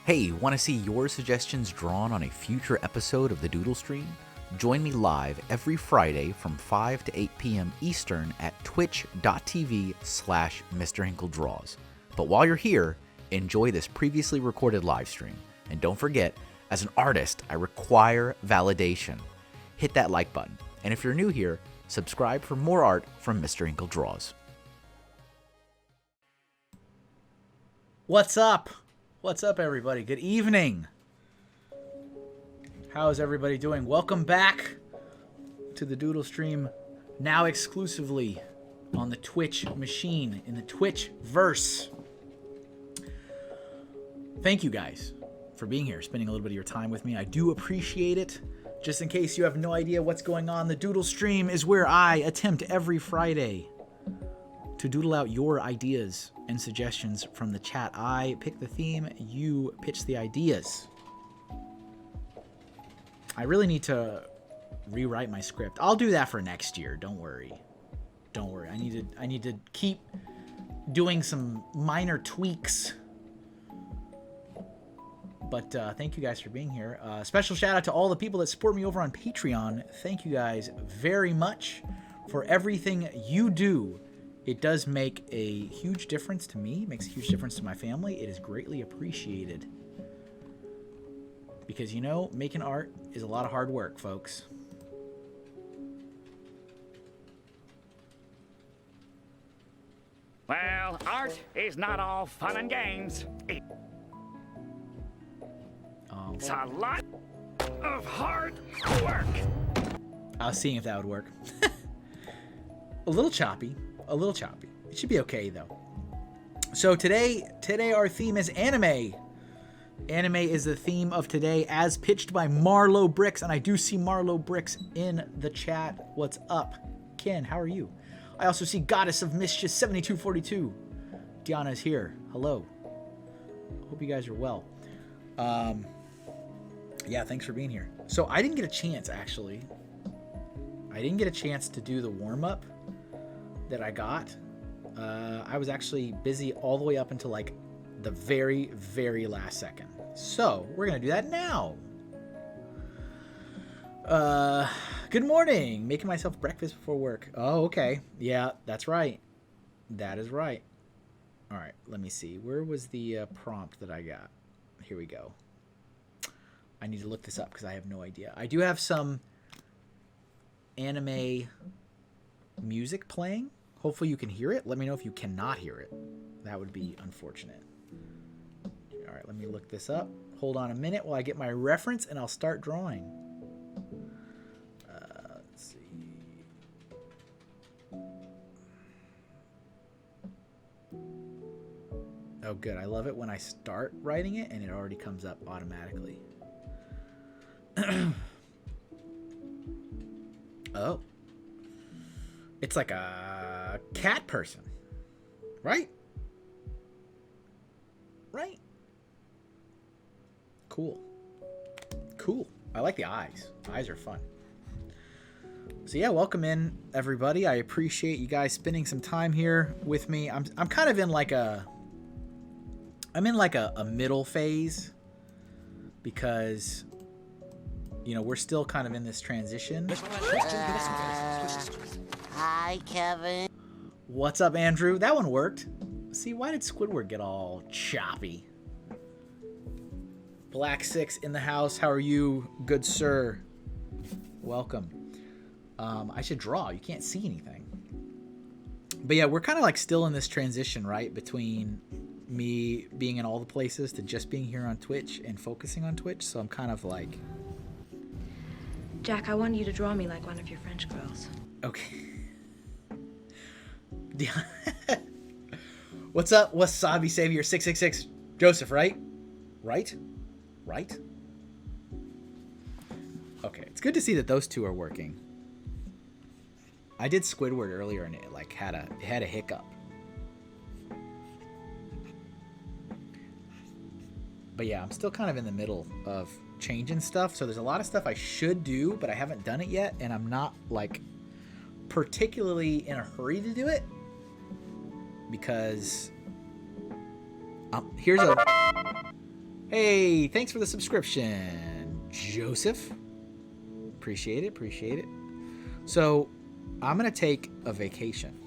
Hey, want to see your suggestions drawn on a future episode of the Doodle Stream? Join me live every Friday from 5 to 8 p.m. Eastern at twitch.tv/MrHinkleDraws. But while you're here, enjoy this previously recorded live stream. And don't forget, as an artist, I require validation. Hit that like button. And if you're new here, subscribe for more art from MrHinkleDraws. What's up? What's up, everybody? Good evening. How is everybody doing? Welcome back to the Doodle Stream, now exclusively on the Twitch machine, in the Twitch verse. Thank you guys for being here, spending a little bit of your time with me. I do appreciate it. Just in case you have no idea what's going on, the Doodle Stream is where I attempt every Friday to doodle out your ideas and suggestions from the chat. I pick the theme, you pitch the ideas. I really need to rewrite my script. I'll do that for next year. Don't worry. Don't worry. I need to keep doing some minor tweaks. But thank you guys for being here. Special shout out to all the people that support me over on Patreon. Thank you guys very much for everything you do. It does make a huge difference to me. It makes a huge difference to my family. It is greatly appreciated. Because, you know, making art is a lot of hard work, folks. Well, art is not all fun and games. It's a lot of hard work. I was seeing if that would work. A little choppy. A little choppy. It should be okay, though. So today our theme is anime. Anime is the theme of today, as pitched by Marlowe Bricks, and I do see Marlowe Bricks in the chat. What's up, Ken? How are you? I also see Goddess of Mischief 7242. Diana is here. Hello. Hope you guys are well. Yeah, thanks for being here. So I didn't get a chance, actually. I didn't get a chance to do the warm-up that I got. I was actually busy all the way up until like the very, very last second. So we're gonna do that now. Good morning. Making myself breakfast before work. Oh, okay. Yeah, that's right. That is right. All right, let me see. Where was the prompt that I got? Here we go. I need to look this up because I have no idea. I do have some anime music playing. Hopefully you can hear it. Let me know if you cannot hear it. That would be unfortunate. All right, let me look this up. Hold on a minute while I get my reference and I'll start drawing. Let's see. Oh, good. I love it when I start writing it and it already comes up automatically. Oh. It's like a cat person. Right? Right? Cool. Cool. I like the eyes. Eyes are fun. So yeah, welcome in, everybody. I appreciate you guys spending some time here with me. I'm kind of in like a middle phase because, you know, we're still kind of in this transition. Hi, Kevin. What's up, Andrew? That one worked. See, why did Squidward get all choppy? Black 6 in the house. How are you, good sir? Welcome. I should draw. You can't see anything. But yeah, we're kind of like still in this transition, right? Between me being in all the places to just being here on Twitch and focusing on Twitch. So I'm kind of like... Jack, I wanted you to draw me like one of your French girls. Okay. What's up, Wasabi Savior 666? Joseph, right? Right? Okay, it's good to see that those two are working. I did Squidward earlier and it like had a hiccup. But yeah, I'm still kind of in the middle of changing stuff. So there's a lot of stuff I should do, but I haven't done it yet, and I'm not like particularly in a hurry to do it because here's a Hey, thanks for the subscription, Joseph. Appreciate it, appreciate it. So, I'm going to take a vacation.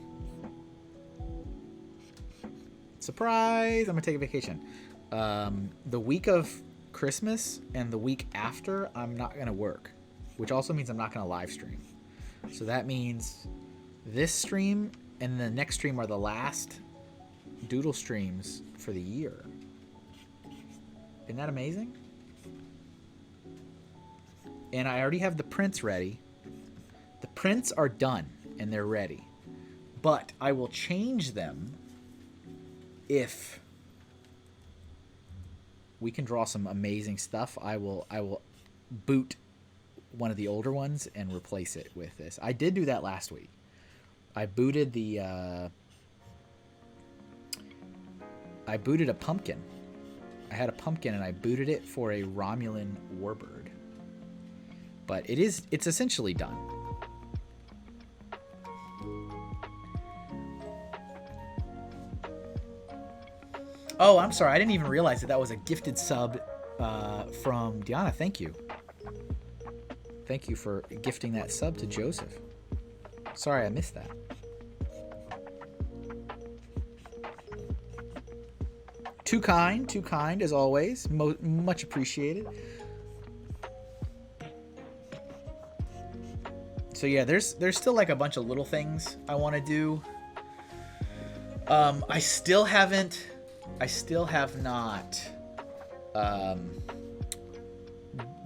Surprise! I'm going to take a vacation. The week of Christmas and the week after, I'm not going to work, which also means I'm not going to live stream. So that means this stream and the next stream are the last doodle streams for the year. Isn't that amazing? And I already have the prints ready. The prints are done and they're ready. But I will change them if we can draw some amazing stuff. I will boot one of the older ones and replace it with this. I did do that last week. I booted a pumpkin. I had a pumpkin and I booted it for a Romulan warbird. But it's essentially done. Oh, I'm sorry. I didn't even realize that was a gifted sub from Diana. Thank you. Thank you for gifting that sub to Joseph. Sorry, I missed that. Too kind as always. Much appreciated. So yeah, there's still like a bunch of little things I want to do. I still have not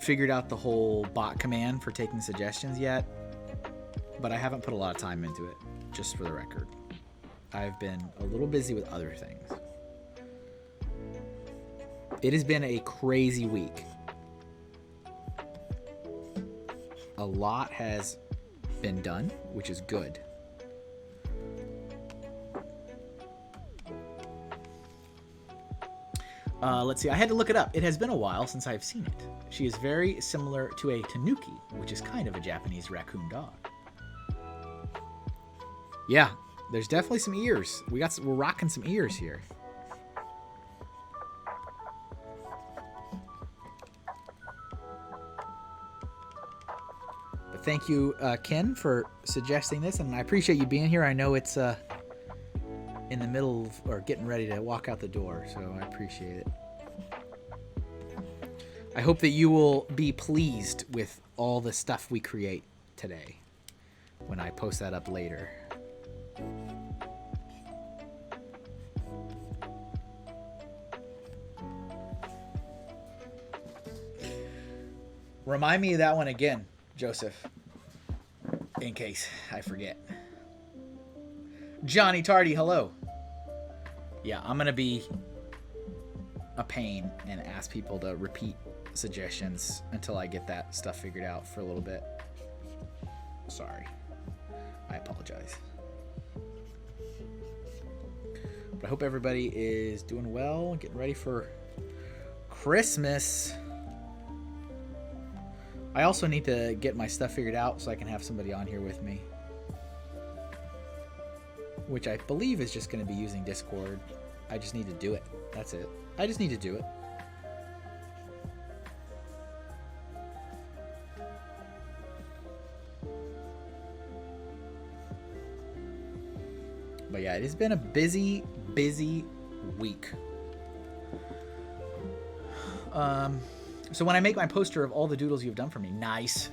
figured out the whole bot command for taking suggestions yet, but I haven't put a lot of time into it, just for the record. I've been a little busy with other things. It has been a crazy week. A lot has been done, which is good. Let's see. I had to look it up. It has been a while since I've seen it. She is very similar to a tanuki, which is kind of a Japanese raccoon dog. Yeah, there's definitely some ears. We're rocking some ears here. But thank you, Ken, for suggesting this, and I appreciate you being here. I know it's in the middle of, or getting ready to walk out the door, so I appreciate it. I hope that you will be pleased with all the stuff we create today when I post that up later. Remind me of that one again, Joseph, in case I forget. Johnny Tardy, hello. Yeah, I'm going to be a pain and ask people to repeat suggestions until I get that stuff figured out for a little bit. Sorry. I apologize. But I hope everybody is doing well, getting ready for Christmas. I also need to get my stuff figured out so I can have somebody on here with me, which I believe is just going to be using Discord. I just need to do it. That's it. I just need to do it. But yeah, it has been a busy week. So when I make my poster of all the doodles you've done for me, nice.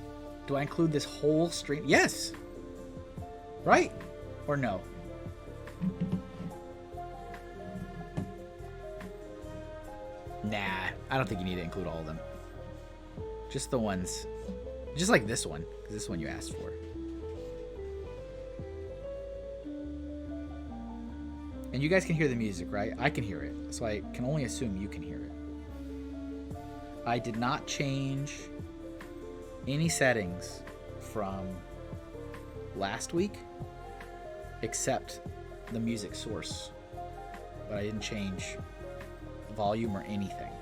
Do I include this whole stream? Yes. Right? Or no? Nah, I don't think you need to include all of them. Just the ones, just like this one, because this one you asked for. And you guys can hear the music, right? I can hear it, so I can only assume you can hear it. I did not change any settings from last week except the music source, but I didn't change volume or anything.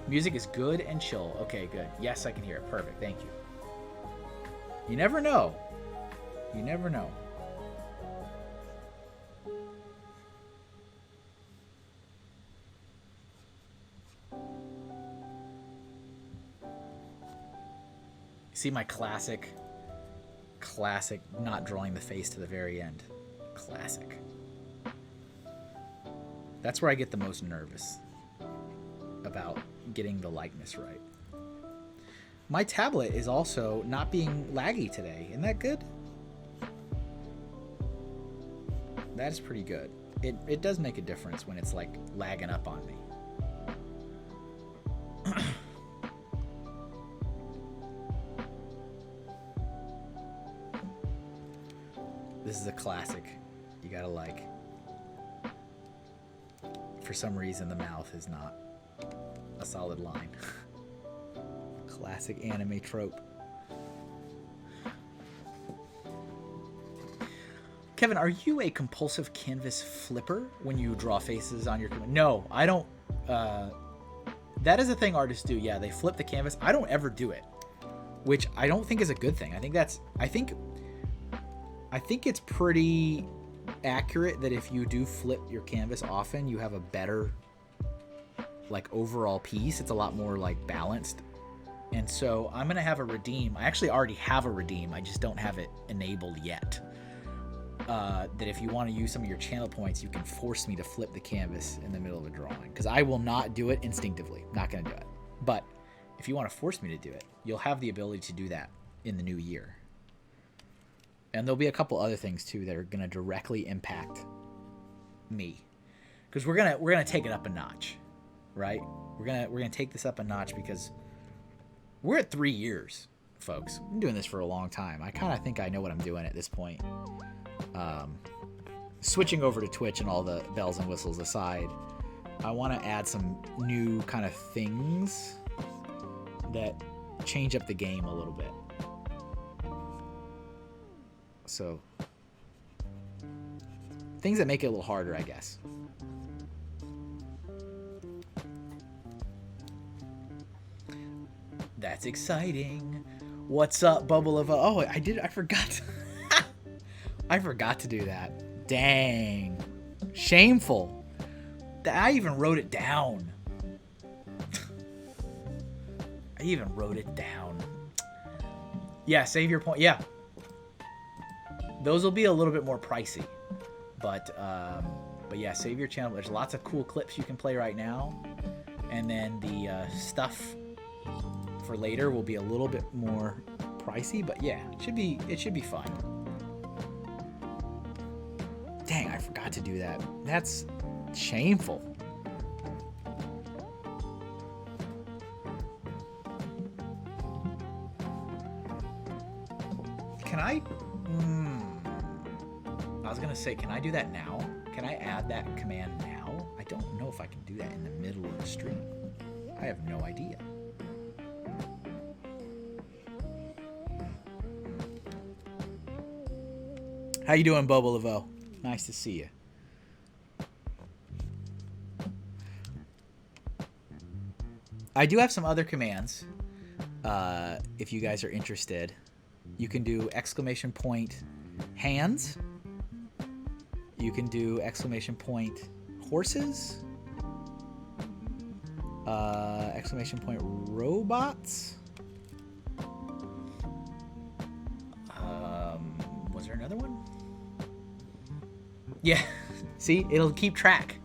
Music is good and chill. Okay, good. Yes, I can hear it. Perfect. Thank you. You never know. You never know. See my classic not drawing the face to the very end. Classic. That's where I get the most nervous about getting the likeness right. My tablet is also not being laggy today. Isn't that good? That is pretty good. It does make a difference when it's like lagging up on me. This is a classic. You gotta like. For some reason, the mouth is not a solid line. Classic anime trope. Kevin, are you a compulsive canvas flipper when you draw faces on your... No, I don't. That is a thing artists do. Yeah, they flip the canvas. I don't ever do it, which I don't think is a good thing. I think it's pretty accurate that if you do flip your canvas often, you have a better like overall piece. It's a lot more like balanced. And so I'm gonna have a redeem. I actually already have a redeem. I just don't have it enabled yet. That if you want to use some of your channel points, you can force me to flip the canvas in the middle of a drawing, because I will not do it instinctively. Not gonna do it. But if you want to force me to do it, you'll have the ability to do that in the new year. And there'll be a couple other things too that are gonna directly impact me, because we're gonna take it up a notch, right? We're gonna take this up a notch because we're at 3 years, folks. I've been doing this for a long time. I kind of think I know what I'm doing at this point. Switching over to Twitch and all the bells and whistles aside, I want to add some new kind of things that change up the game a little bit. So, things that make it a little harder, I guess. That's exciting. What's up, Bubble of... Oh, I forgot. I forgot to do that. Dang. Shameful. I even wrote it down. Yeah, save your point. Yeah. Those will be a little bit more pricey. But yeah, save your channel. There's lots of cool clips you can play right now. And then the stuff for later will be a little bit more pricey, but yeah, it should be fun. Dang, I forgot to do that. That's shameful. Can I was gonna say, can I do that now? Can I add that command now? I don't know if I can do that in the middle of the stream. I have no idea. How you doing, Bobo Laveau? Nice to see you. I do have some other commands. If you guys are interested, you can do exclamation point hands. You can do exclamation point horses. Exclamation point robots. Was there another one? Yeah, see, it'll keep track.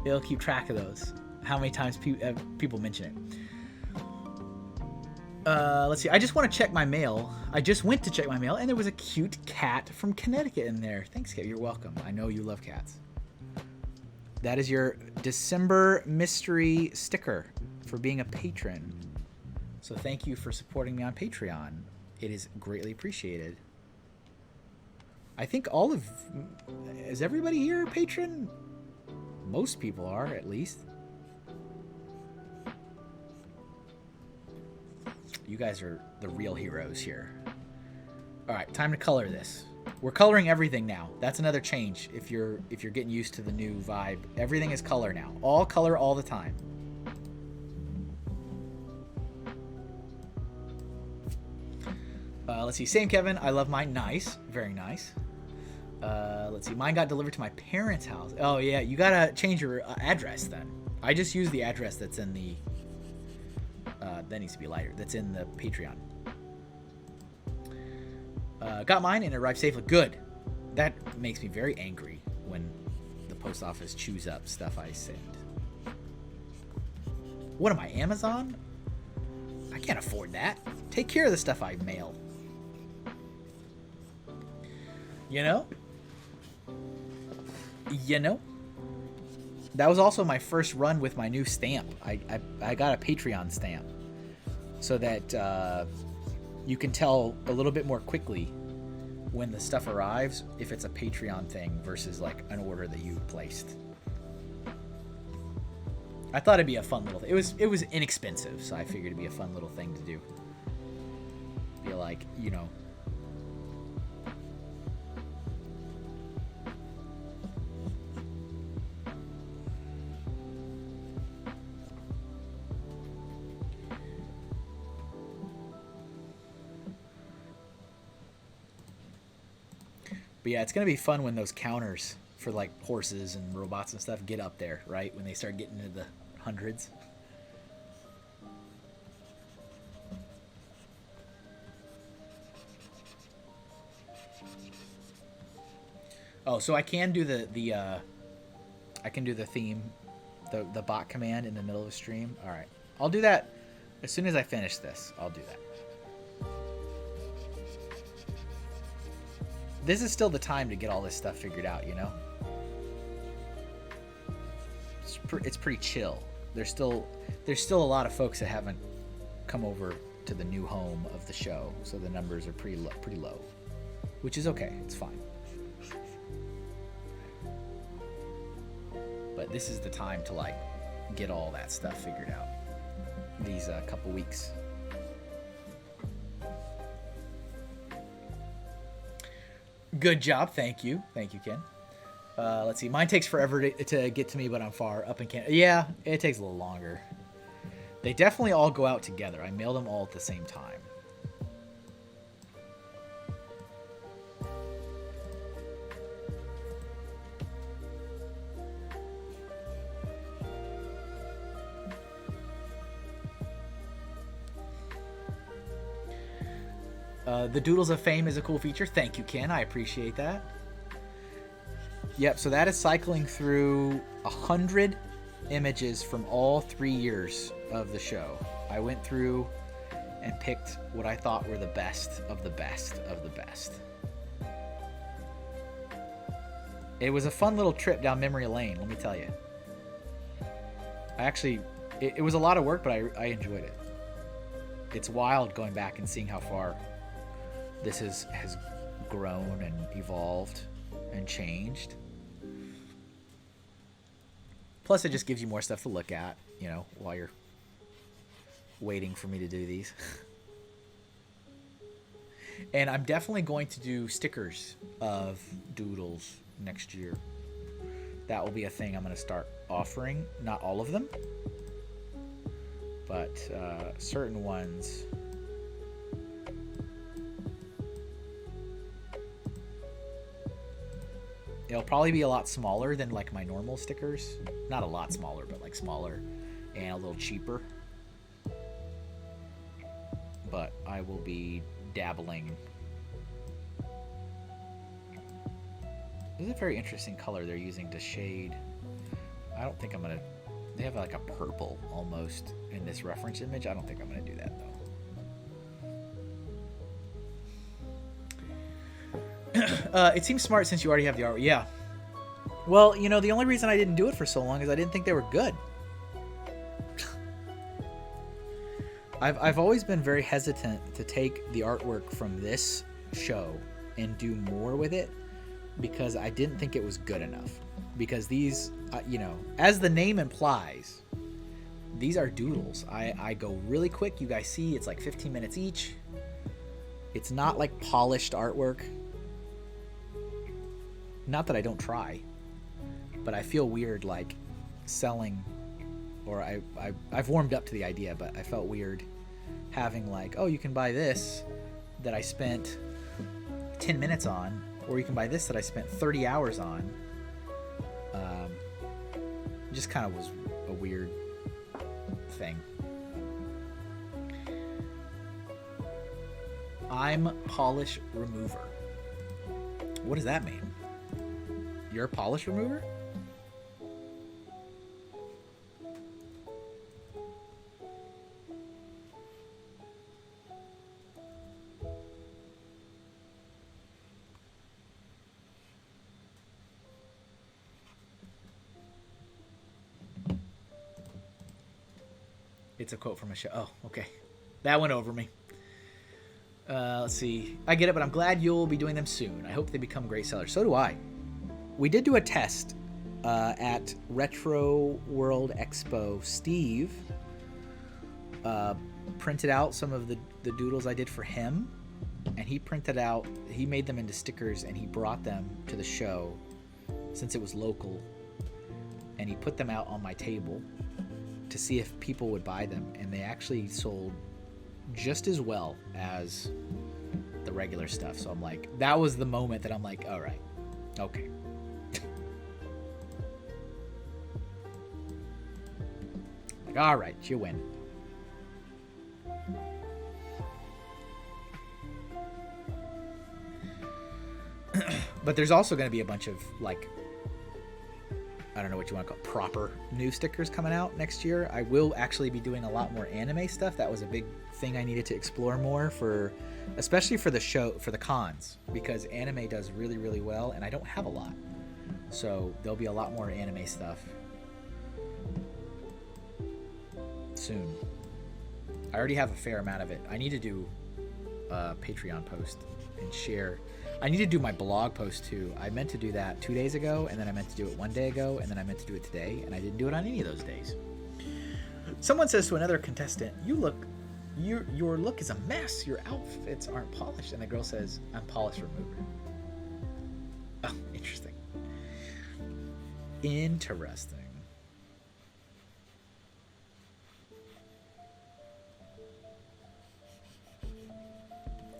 It'll keep track of those. How many times people mention it. Let's see. I just want to check my mail. I just went to check my mail, and there was a cute cat from Connecticut in there. Thanks, Kate. You're welcome. I know you love cats. That is your December mystery sticker for being a patron. So thank you for supporting me on Patreon. It is greatly appreciated. I think is everybody here a patron? Most people are, at least. You guys are the real heroes here. All right, time to color this. We're coloring everything now. That's another change. If you're getting used to the new vibe, everything is color now. All color all the time. Let's see. Same Kevin. I love mine. Nice. Very nice. Let's see. Mine got delivered to my parents' house. Oh, yeah. You got to change your address then. I just use the address that's in the... that needs to be lighter. That's in the Patreon. Got mine and it arrived safely. Good. That makes me very angry when the post office chews up stuff I send. What am I, Amazon? I can't afford that. Take care of the stuff I mail. You know? You know? That was also my first run with my new stamp. I got a Patreon stamp so that you can tell a little bit more quickly when the stuff arrives if it's a Patreon thing versus like an order that you placed. I thought it'd be a fun little thing. It was inexpensive, so I figured it'd be a fun little thing to do. Be like, you know. But yeah, it's gonna be fun when those counters for like horses and robots and stuff get up there, right? When they start getting into the hundreds. Oh, so I can do the theme, the bot command in the middle of the stream. All right, I'll do that as soon as I finish this. I'll do that. This is still the time to get all this stuff figured out, you know? It's pretty chill. There's still a lot of folks that haven't come over to the new home of the show, so the numbers are pretty low, which is okay. It's fine. But this is the time to like get all that stuff figured out. These couple weeks. Good job. Thank you, Ken. Let's see. Mine takes forever to get to me, but I'm far up in Canada. Yeah, it takes a little longer. They definitely all go out together. I mail them all at the same time. The Doodles of Fame is a cool feature. Thank you, Ken. I appreciate that. Yep, so that is cycling through 100 images from all 3 years of the show. I went through and picked what I thought were the best of the best of the best. It was a fun little trip down memory lane, let me tell you. It was a lot of work, but I enjoyed it. It's wild going back and seeing how far this has grown and evolved and changed. Plus, it just gives you more stuff to look at, you know, while you're waiting for me to do these. And I'm definitely going to do stickers of doodles next year. That will be a thing I'm going to start offering. Not all of them, but certain ones. It'll probably be a lot smaller than like my normal stickers. Not a lot smaller, but like smaller and a little cheaper. But I will be dabbling. This is a very interesting color they're using to shade. I don't think I'm gonna. They have like a purple almost in this reference image. I don't think I'm gonna do that though. It seems smart since you already have the art. Yeah. Well, you know, the only reason I didn't do it for so long is I didn't think they were good. I've always been very hesitant to take the artwork from this show and do more with it because I didn't think it was good enough. Because these, you know, as the name implies, these are doodles. I go really quick. You guys see it's like 15 minutes each. It's not like polished artwork. Not that I don't try, but I feel weird like selling, or I've warmed up to the idea, but I felt weird having like, oh, you can buy this that I spent 10 minutes on, or you can buy this that I spent 30 hours on. Just kind of was a weird thing. I'm polish remover. What does that mean? You're a polish remover? It's a quote from a show. Oh, okay. That went over me. Let's see. I get it, but I'm glad you'll be doing them soon. I hope they become great sellers. So do I. We did do a test at Retro World Expo. Steve printed out some of the doodles I did for him, and he made them into stickers, and he brought them to the show since it was local, and he put them out on my table to see if people would buy them, and they actually sold just as well as the regular stuff. So I'm like, that was the moment that I'm like, all right, okay. Like, all right, you win. But there's also going to be a bunch of, like, I don't know what you want to call it, proper new stickers coming out next year. I will actually be doing a lot more anime stuff. That was a big thing I needed to explore more especially for the show, for the cons, because anime does really, really well, and I don't have a lot. So there'll be a lot more anime stuff soon. I already have a fair amount of it. I need to do a Patreon post and share. I need to do my blog post too. I meant to do that 2 days ago, and then I meant to do it 1 day ago, and then I meant to do it today, and I didn't do it on any of those days. Someone says to another contestant, your look is a mess. Your outfits aren't polished. And the girl says, I'm polish remover. Oh, interesting. Interesting.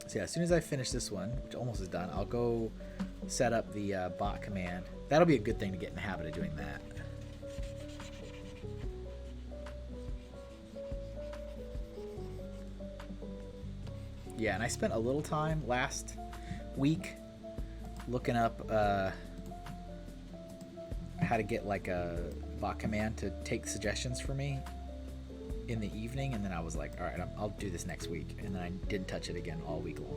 So yeah, as soon as I finish this one, which almost is done, I'll go set up the bot command. That'll be a good thing to get in the habit of doing that. Yeah, and I spent a little time last week looking up how to get like a bot command to take suggestions for me in the evening, and then I was like, all right, I'll do this next week, and then I didn't touch it again all week long.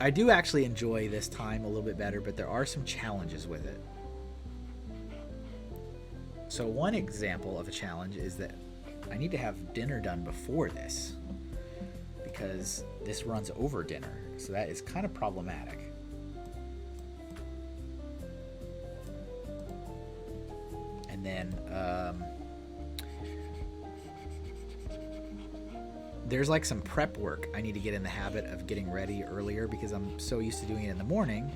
I do actually enjoy this time a little bit better, but there are some challenges with it. So one example of a challenge is that I need to have dinner done before this, because this runs over dinner, so that is kind of problematic. And then there's like some prep work I need to get in the habit of getting ready earlier, because I'm so used to doing it in the morning.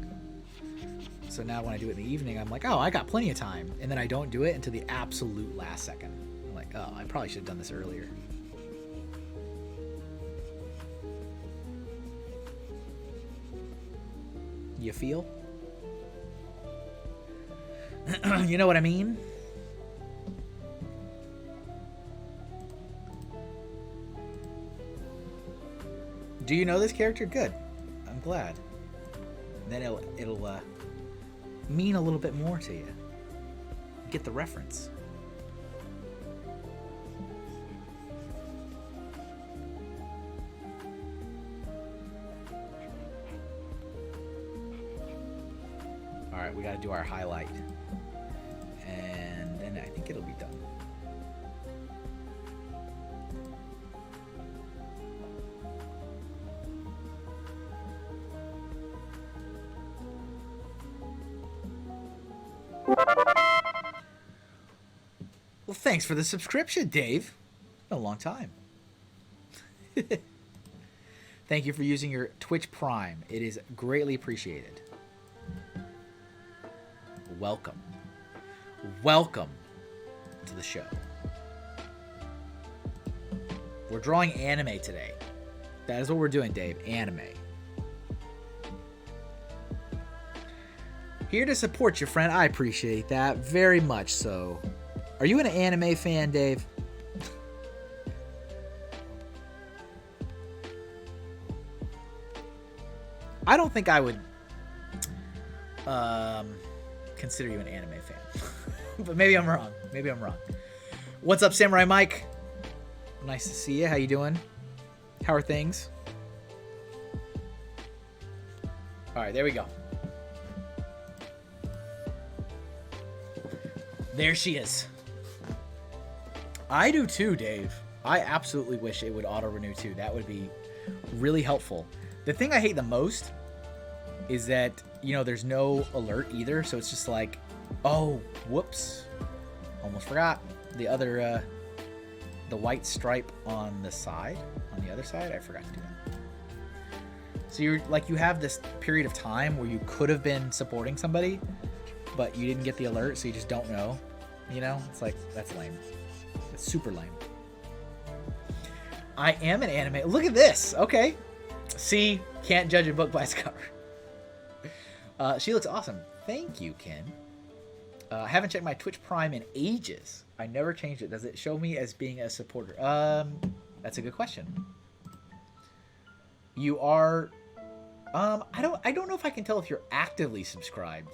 So now when I do it in the evening, I'm like, oh, I got plenty of time. And then I don't do it until the absolute last second. I'm like, oh, I probably should have done this earlier. You feel? You know what I mean? Do you know this character? Good. I'm glad. And then it'll mean a little bit more to you. Get the reference. All right, we got to do our highlight, and then I think it'll be done. Well, thanks for the subscription, Dave. Been a long time. Thank you for using your Twitch Prime. It is greatly appreciated. Welcome. Welcome to the show. We're drawing anime today. That is what we're doing, Dave. Anime. Here to support you, friend. I appreciate that very much so. Are you an anime fan, Dave? I don't think I would consider you an anime fan. But maybe I'm wrong. Maybe I'm wrong. What's up, Samurai Mike? Nice to see you. How you doing? How are things? All right, there we go. There she is. I do too, Dave. I absolutely wish it would auto-renew too. That would be really helpful. The thing I hate the most is that, you know, there's no alert either. So it's just like, oh, whoops. Almost forgot. The other, the white stripe on the side, on the other side, I forgot to do that. So you're like, you have this period of time where you could have been supporting somebody, but you didn't get the alert, so you just don't know. You know, it's like, that's lame. It's super lame. I am an anime. Look at this. Okay. See, can't judge a book by its cover. She looks awesome. Thank you, Ken. I haven't checked my Twitch Prime in ages. I never changed it. Does it show me as being a supporter? That's a good question. You are. I don't know if I can tell if you're actively subscribed.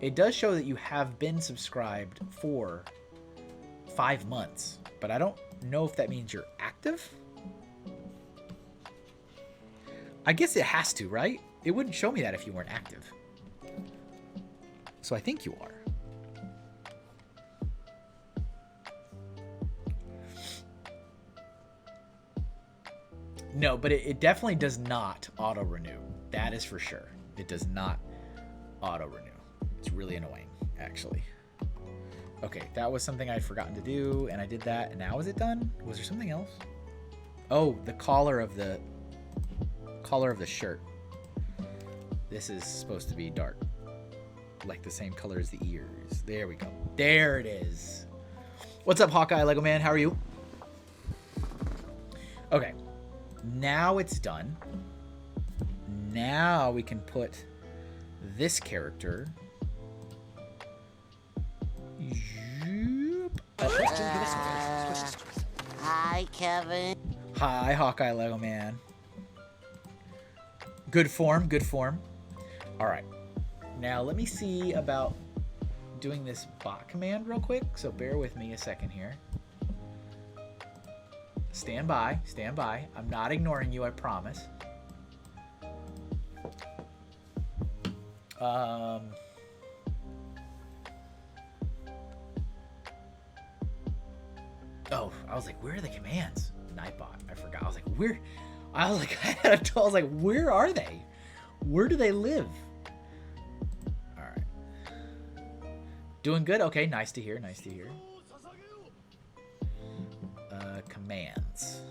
It does show that you have been subscribed for 5 months, but I don't know if that means you're active. I guess it has to, right? It wouldn't show me that if you weren't active. So I think you are. No, but it definitely does not auto-renew. That is for sure. It does not auto-renew. It's really annoying, actually. Okay, that was something I'd forgotten to do, and I did that, and now is it done? Was there something else? Oh, the collar of the shirt. This is supposed to be dark. Like the same color as the ears. There we go. There it is. What's up, Hawkeye Lego Man? How are you? Okay. Now it's done. Now we can put this character. Hi, Kevin. Hi, Hawkeye Lego Man. Good form, good form. All right. Now let me see about doing this bot command real quick. So bear with me a second here. Stand by, stand by. I'm not ignoring you, I promise. Oh, I was like, where are the commands? Nightbot. I forgot. I was like, where? I was like, where are they? Where do they live? All right. Doing good. Okay, nice to hear. Nice to hear. Commands.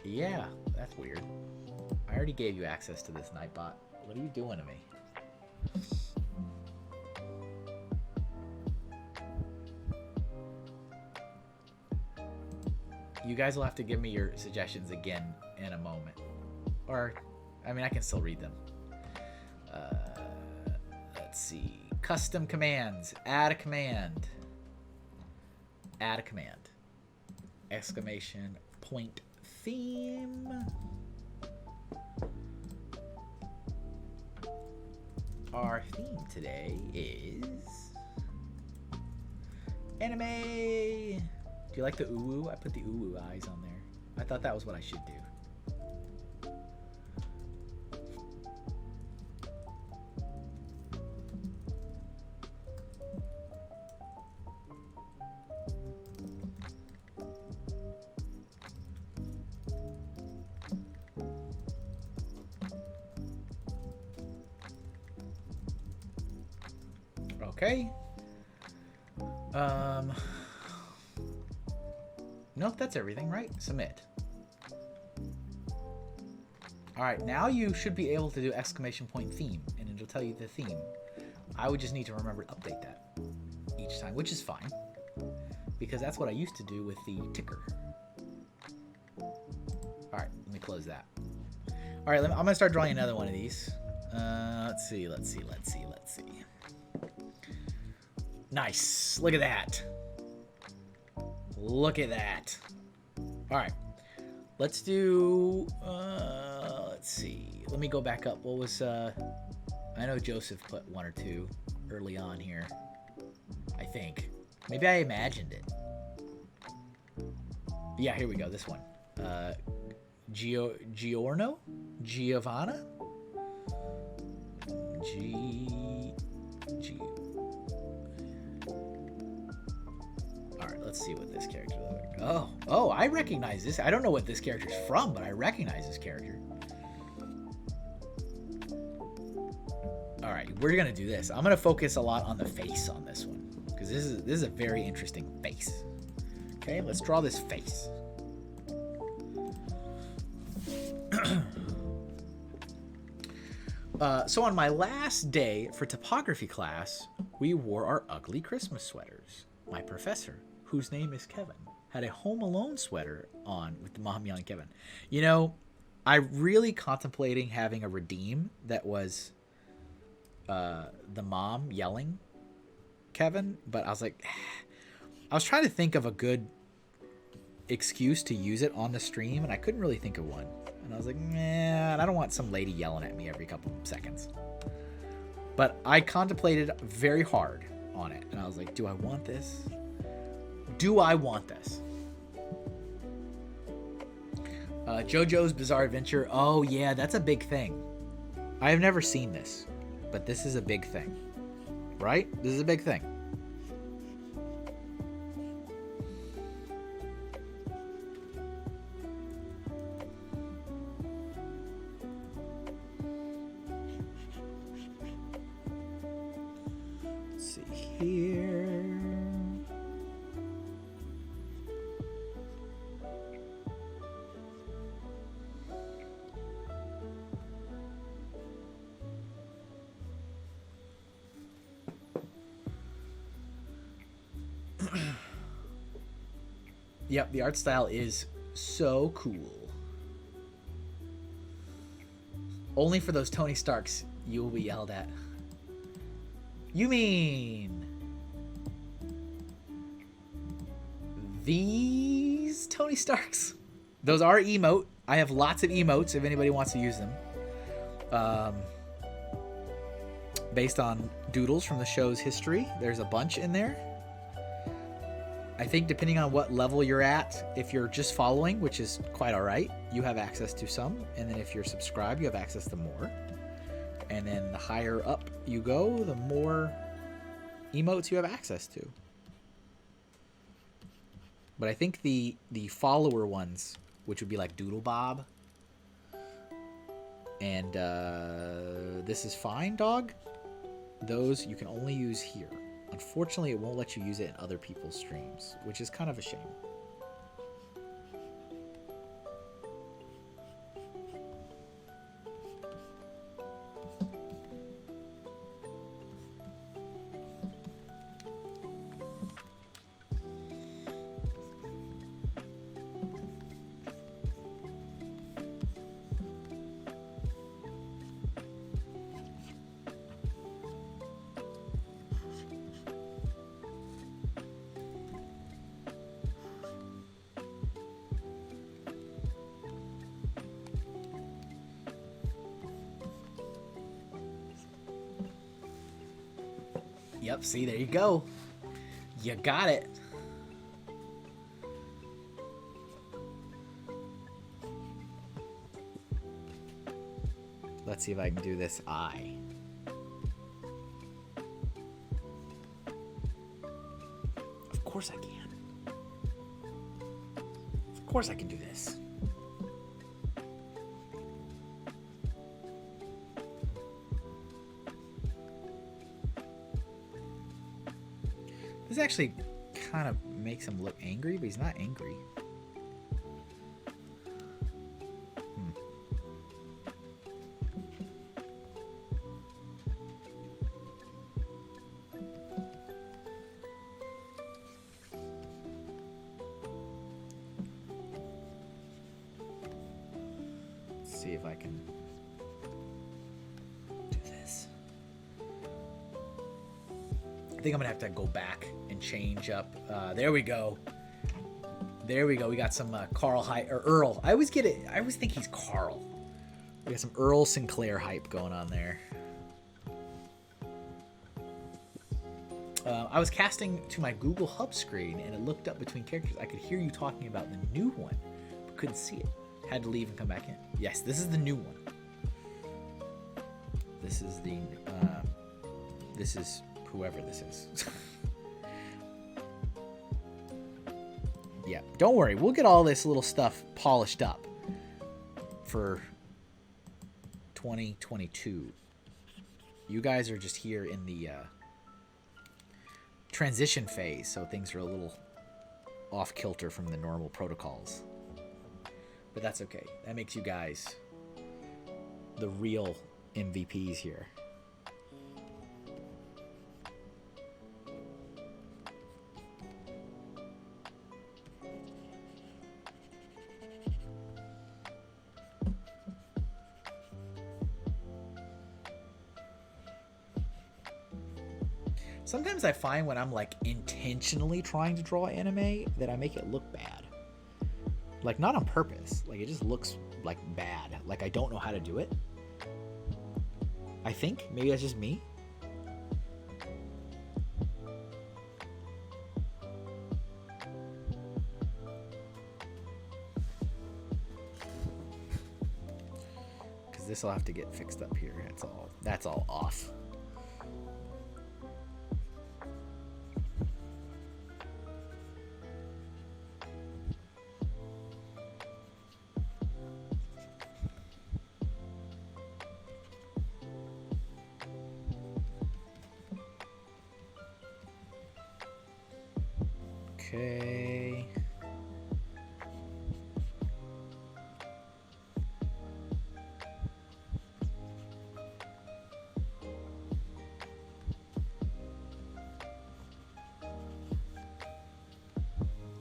Yeah, that's weird. I already gave you access to this Nightbot. What are you doing to me? You guys will have to give me your suggestions again in a moment. Or, I mean, I can still read them. Let's see. Custom commands. Add a command. Add a command. Exclamation point theme. Our theme today is anime. Do you like the uwu? I put the uwu eyes on there. I thought that was what I should do. Okay. Nope, that's everything, right? Submit. Alright, now you should be able to do exclamation point theme, and it'll tell you the theme. I would just need to remember to update that each time, which is fine, because that's what I used to do with the ticker. Alright, let me close that. Alright, I'm going to start drawing another one of these. Let's see. Nice. Look at that. Look at that. All right. Let's do, let's see. Let me go back up. What was, I know Joseph put 1 or 2 early on here. I think. Maybe I imagined it. Yeah, here we go. This one. Giorno? Giovanna? Alright, let's see what this character looks like. Oh, I recognize this. I don't know what this character's from, but I recognize this character. Alright, we're gonna do this. I'm gonna focus a lot on the face on this one. Because this is a very interesting face. Okay, let's draw this face. So on my last day for topography class, we wore our ugly Christmas sweaters. My professor, whose name is Kevin, had a Home Alone sweater on with the mom yelling Kevin. You know, I'm really contemplating having a redeem that was the mom yelling Kevin, but I was like, I was trying to think of a good excuse to use it on the stream, and I couldn't really think of one. And I was like, man, I don't want some lady yelling at me every couple seconds. But I contemplated very hard on it, and I was like, do I want this? Do I want this? Jojo's Bizarre Adventure. Oh, yeah, that's a big thing. I have never seen this, but this is a big thing. Right? This is a big thing. Let's see here. Yep, the art style is so cool. Only for those Tony Starks, you will be yelled at. You mean these Tony Starks? Those are emote. I have lots of emotes if anybody wants to use them. Based on doodles from the show's history. There's a bunch in there. I think depending on what level you're at, if you're just following, which is quite all right, you have access to some. And then if you're subscribed, you have access to more. And then the higher up you go, the more emotes you have access to. But I think the follower ones, which would be like Doodle Bob, and This Is Fine Dog, those you can only use here. Unfortunately, it won't let you use it in other people's streams, which is kind of a shame. Yep, see, there you go. You got it. Let's see if I can do this eye. Of course I can. Of course I can do this. This actually kind of makes him look angry, but he's not angry. Let's see if I can do this. I think I'm gonna have to go back and change up. There we go. There we go. We got some Carl hype or Earl. I always get it. I always think he's Carl. We got some Earl Sinclair hype going on there. I was casting to my Google Hub screen and it looked up between characters. I could hear you talking about the new one, but couldn't see it. Had to leave and come back in. Yes, this is the new one. This is the. This is whoever this is. Yeah, don't worry. We'll get all this little stuff polished up for 2022. You guys are just here in the transition phase, so things are a little off kilter from the normal protocols. But that's okay. That makes you guys the real MVPs here. Sometimes I find when I'm like intentionally trying to draw anime that I make it look bad. Like not on purpose. Like it just looks like bad. Like I don't know how to do it. I think maybe that's just me. Cuz this will have to get fixed up here. That's all off. Okay.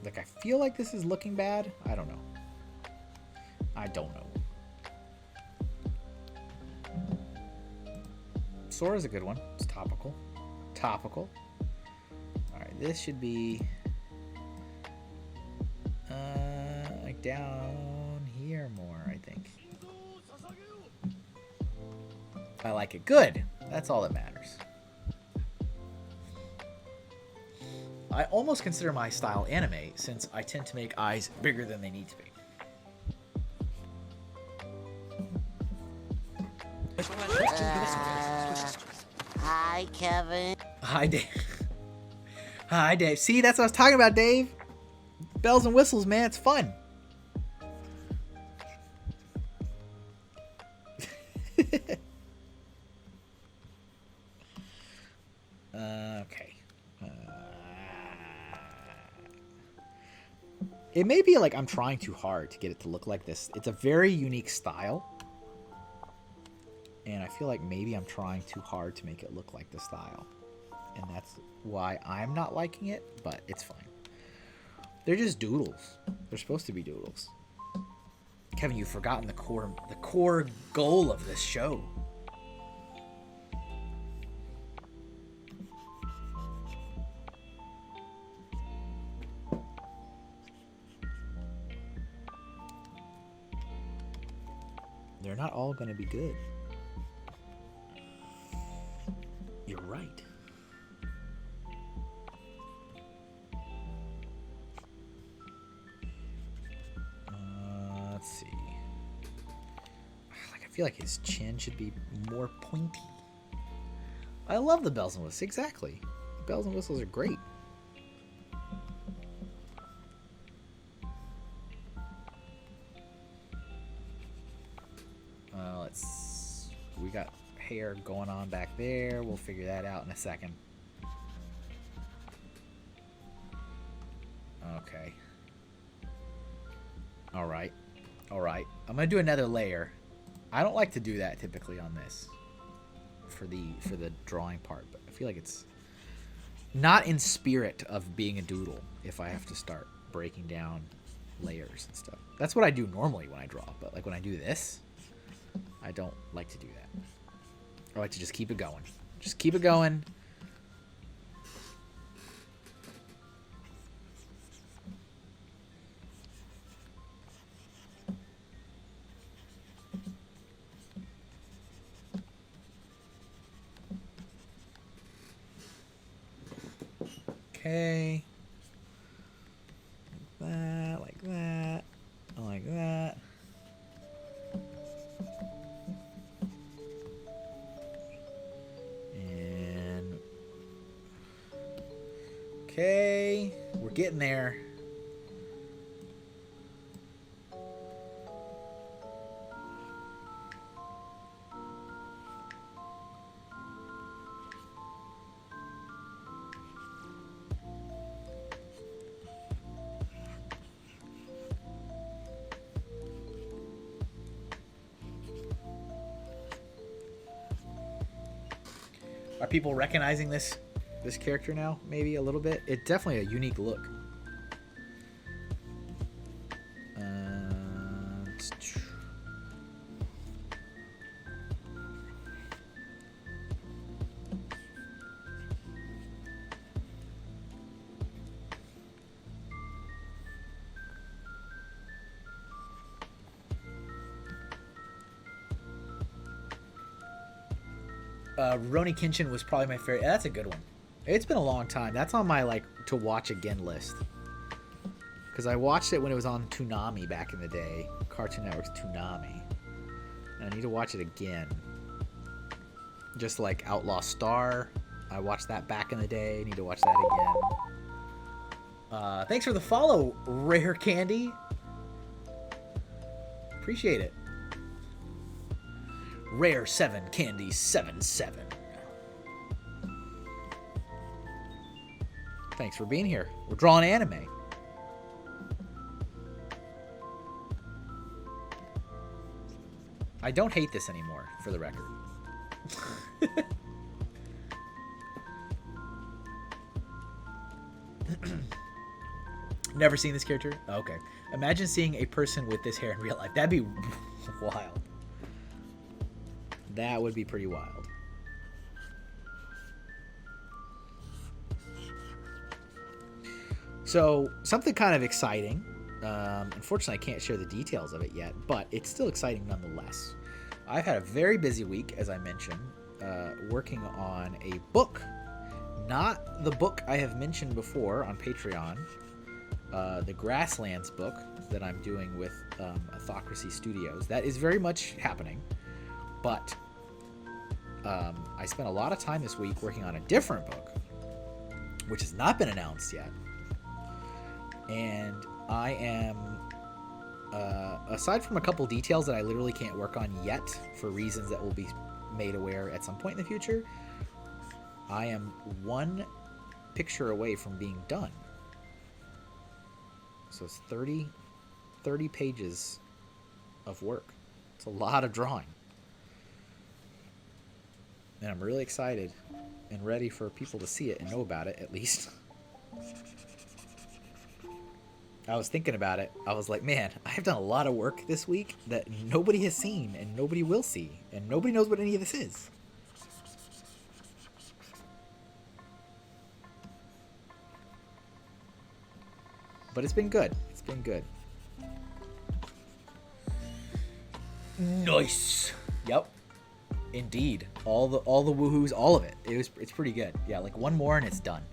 Like I feel like this is looking bad. I don't know. I don't know. Sora's a good one. It's topical. Topical. All right, this should be like down here more, I think. I like it. Good. That's all that matters. I almost consider my style anime since I tend to make eyes bigger than they need to be. Hi, Kevin. Hi, Dave. Hi, Dave. See, that's what I was talking about, Dave. Bells and whistles, man. It's fun. Okay. It may be like I'm trying too hard to get it to look like this. It's a very unique style. And I feel like maybe I'm trying too hard to make it look like the style. And that's why I'm not liking it, but it's fine. They're just doodles. They're supposed to be doodles. Kevin, you've forgotten the core goal of this show. They're not all going to be good. You're right. Let's see. Like, I feel like his chin should be more pointy. I love the bells and whistles. Exactly. The bells and whistles are great. We got hair going on back there. We'll figure that out in a second. Okay. All right. All right. I'm going to do another layer. I don't like to do that typically on this for the drawing part, but I feel like it's not in spirit of being a doodle if I have to start breaking down layers and stuff. That's what I do normally when I draw, but like when I do this, I don't like to do that. I like to just keep it going. Just keep it going. Okay. Like that, like that, like that. And okay, we're getting there. Are people recognizing this character now? Maybe a little bit. It's definitely a unique look. Rurouni Kenshin was probably my favorite. That's a good one. It's been a long time. That's on my like to watch again list. Because I watched it when it was on Toonami back in the day. Cartoon Network's Toonami. And I need to watch it again. Just like Outlaw Star. I watched that back in the day. I need to watch that again. Thanks for the follow, Rare Candy. Appreciate it. Rare 7 Candy 77. Thanks for being here. We're drawing anime. I don't hate this anymore, for the record. Never seen this character? Oh, okay. Imagine seeing a person with this hair in real life. That'd be wild. That would be pretty wild. So, something kind of exciting. Unfortunately, I can't share the details of it yet, but it's still exciting nonetheless. I've had a very busy week, as I mentioned, working on a book. Not the book I have mentioned before on Patreon, the Grasslands book that I'm doing with Authocracy Studios. That is very much happening, but I spent a lot of time this week working on a different book, which has not been announced yet. And I am, aside from a couple details that I literally can't work on yet for reasons that will be made aware at some point in the future, I am one picture away from being done. So it's 30 pages of work. It's a lot of drawing. And I'm really excited and ready for people to see it and know about it, at least. I was thinking about it. I was like, man, I've done a lot of work this week that nobody has seen and nobody will see. And nobody knows what any of this is. But it's been good. It's been good. Nice. Yep. Indeed. All the woohoos, all of it. It's pretty good. Yeah, like one more and it's done.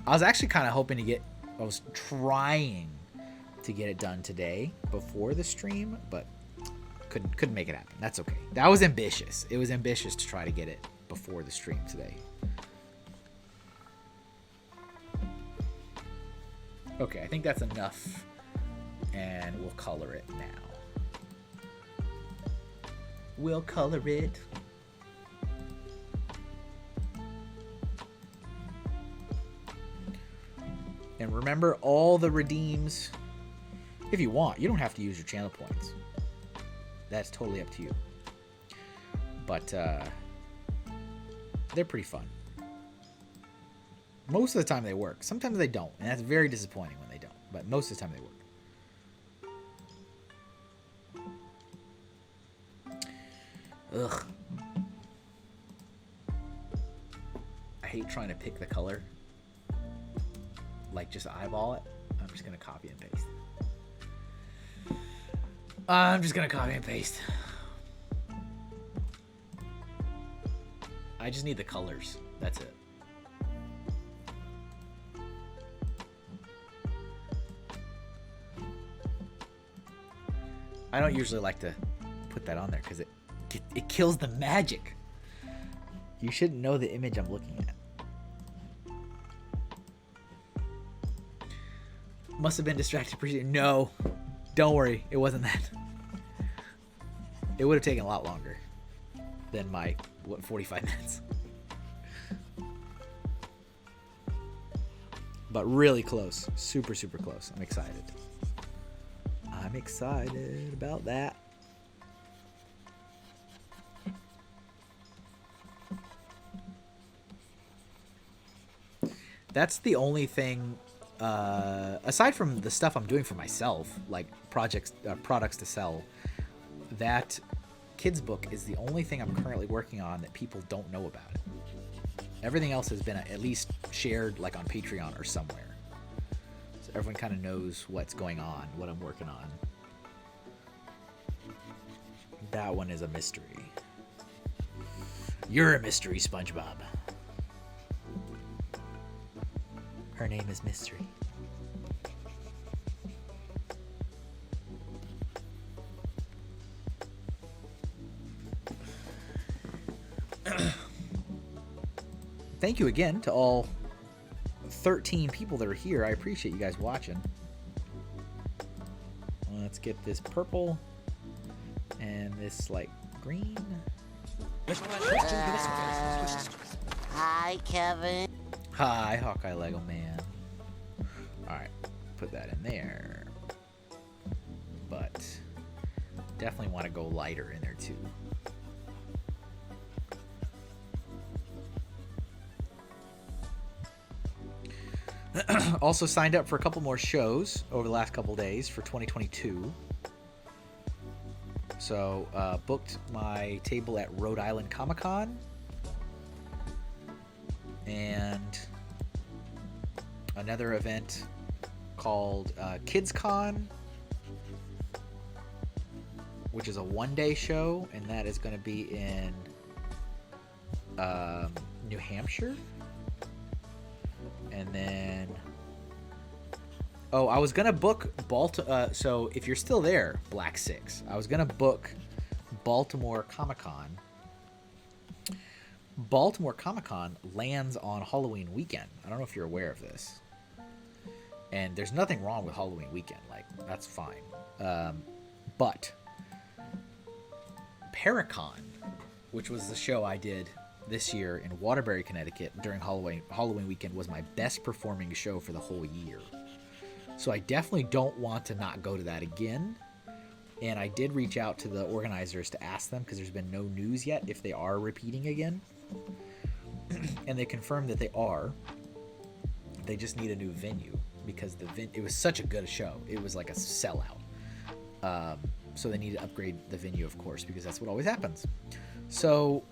I was actually kind of hoping to I was trying to get it done today before the stream, but couldn't make it happen. That's okay. That was ambitious. It was ambitious to try to get it before the stream today. Okay, I think that's enough, and we'll color it now. We'll color it. And remember all the redeems. If you want, you don't have to use your channel points. That's totally up to you. But they're pretty fun. Most of the time they work. Sometimes they don't, and that's very disappointing when they don't. But most of the time they work. Ugh. I hate trying to pick the color. Like, just eyeball it. I'm just going to copy and paste. I'm just going to copy and paste. I just need the colors. That's it. I don't usually like to put that on there because it kills the magic. You shouldn't know the image I'm looking at. Must have been distracted. No, don't worry. It wasn't that. It would have taken a lot longer than my, 45 minutes. But really close. Super, super close. I'm excited. I'm excited about that. That's the only thing, aside from the stuff I'm doing for myself, like products to sell, that kids book is the only thing I'm currently working on that people don't know about it. Everything else has been at least shared like on Patreon or somewhere. So everyone kind of knows what's going on, what I'm working on. That one is a mystery. You're a mystery, SpongeBob. Her name is Mystery. Thank you again to all 13 people that are here. I appreciate you guys watching. Let's get this purple and this like green. Hi, Kevin. Hi, Hawkeye Lego Man. Alright, put that in there. But definitely want to go lighter in there too. Also signed up for a couple more shows over the last couple days for 2022. So booked my table at Rhode Island Comic Con. And another event called Kids Con, which is a one-day show, and that is going to be in New Hampshire. And then, I was going to book Baltimore. So if you're still there, Black 6, I was going to book Baltimore Comic Con. Baltimore Comic Con lands on Halloween weekend. I don't know if you're aware of this. And there's nothing wrong with Halloween weekend. Like, that's fine. But Paracon, which was the show I did this year in Waterbury, Connecticut during Halloween weekend, was my best performing show for the whole year. So I definitely don't want to not go to that again. And I did reach out to the organizers to ask them, because there's been no news yet, if they are repeating again. And they confirmed that they are. They just need a new venue, because it was such a good show. It was like a sellout. So they need to upgrade the venue, of course, because that's what always happens. So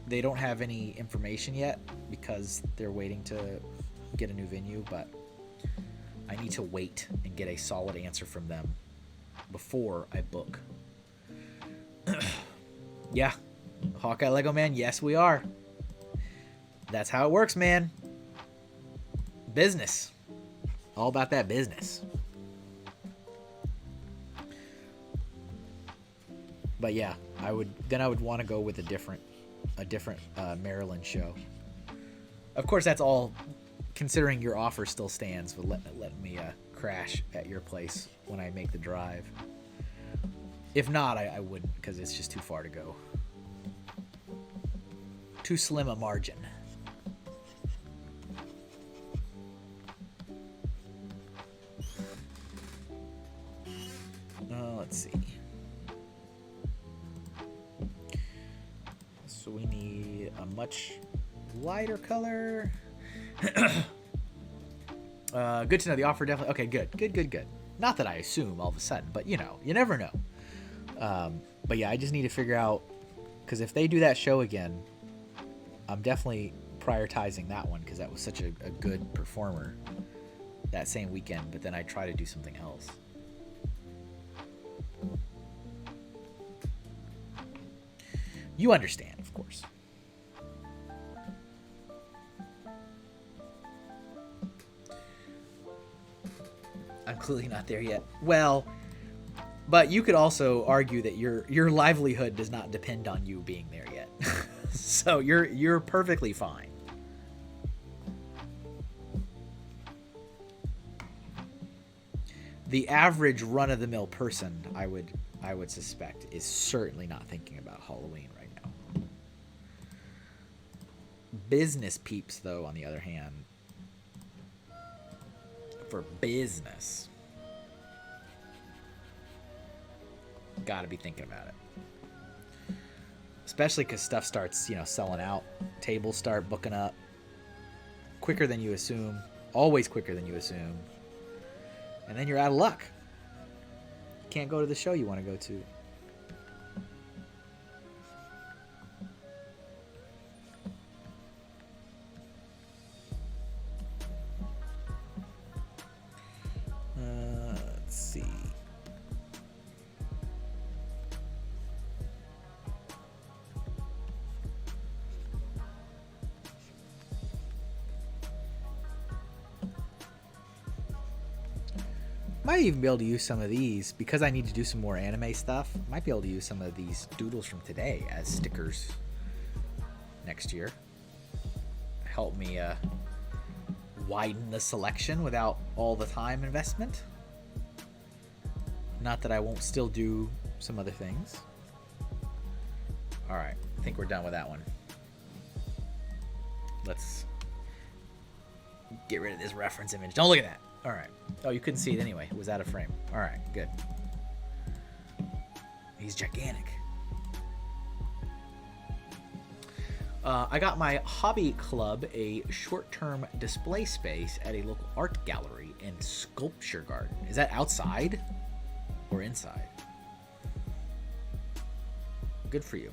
they don't have any information yet because they're waiting to get a new venue, but I need to wait and get a solid answer from them before I book. Yeah, Hawkeye Lego Man, yes we are. That's how it works, man. Business. All about that business. But yeah, I would want to go with a different Maryland show. Of course, that's all considering your offer still stands with letting me crash at your place when I make the drive. If not, I wouldn't, because it's just too far to go. Too slim a margin. Let's see. So we need a much lighter color. Good to know. The offer definitely... Okay, good. Not that I assume all of a sudden, but you know, you never know. But yeah, I just need to figure out, because if they do that show again, I'm definitely prioritizing that one, because that was such a good performer that same weekend. But then I try to do something else. You understand, of course. I'm clearly not there yet. Well, But you could also argue that your livelihood does not depend on you being there yet. So you're perfectly fine. The average run-of-the-mill person, I would suspect, is certainly not thinking about Halloween right now. Business peeps, though, on the other hand, for business, gotta be thinking about it. Especially because stuff starts, selling out. Tables start booking up quicker than you assume. Always quicker than you assume. And then you're out of luck. You can't go to the show you want to go to. Let's see. Might even be able to use some of these because I need to do some more anime stuff. Might be able to use some of these doodles from today as stickers next year. Help me widen the selection without all the time investment. Not that I won't still do some other things. All right, I think we're done with that one. Let's get rid of this reference image. Don't look at that. All right. Oh, you couldn't see it anyway. It was out of frame. All right, good. He's gigantic. I got my hobby club a short-term display space at a local art gallery and sculpture garden. Is that outside or inside? Good for you.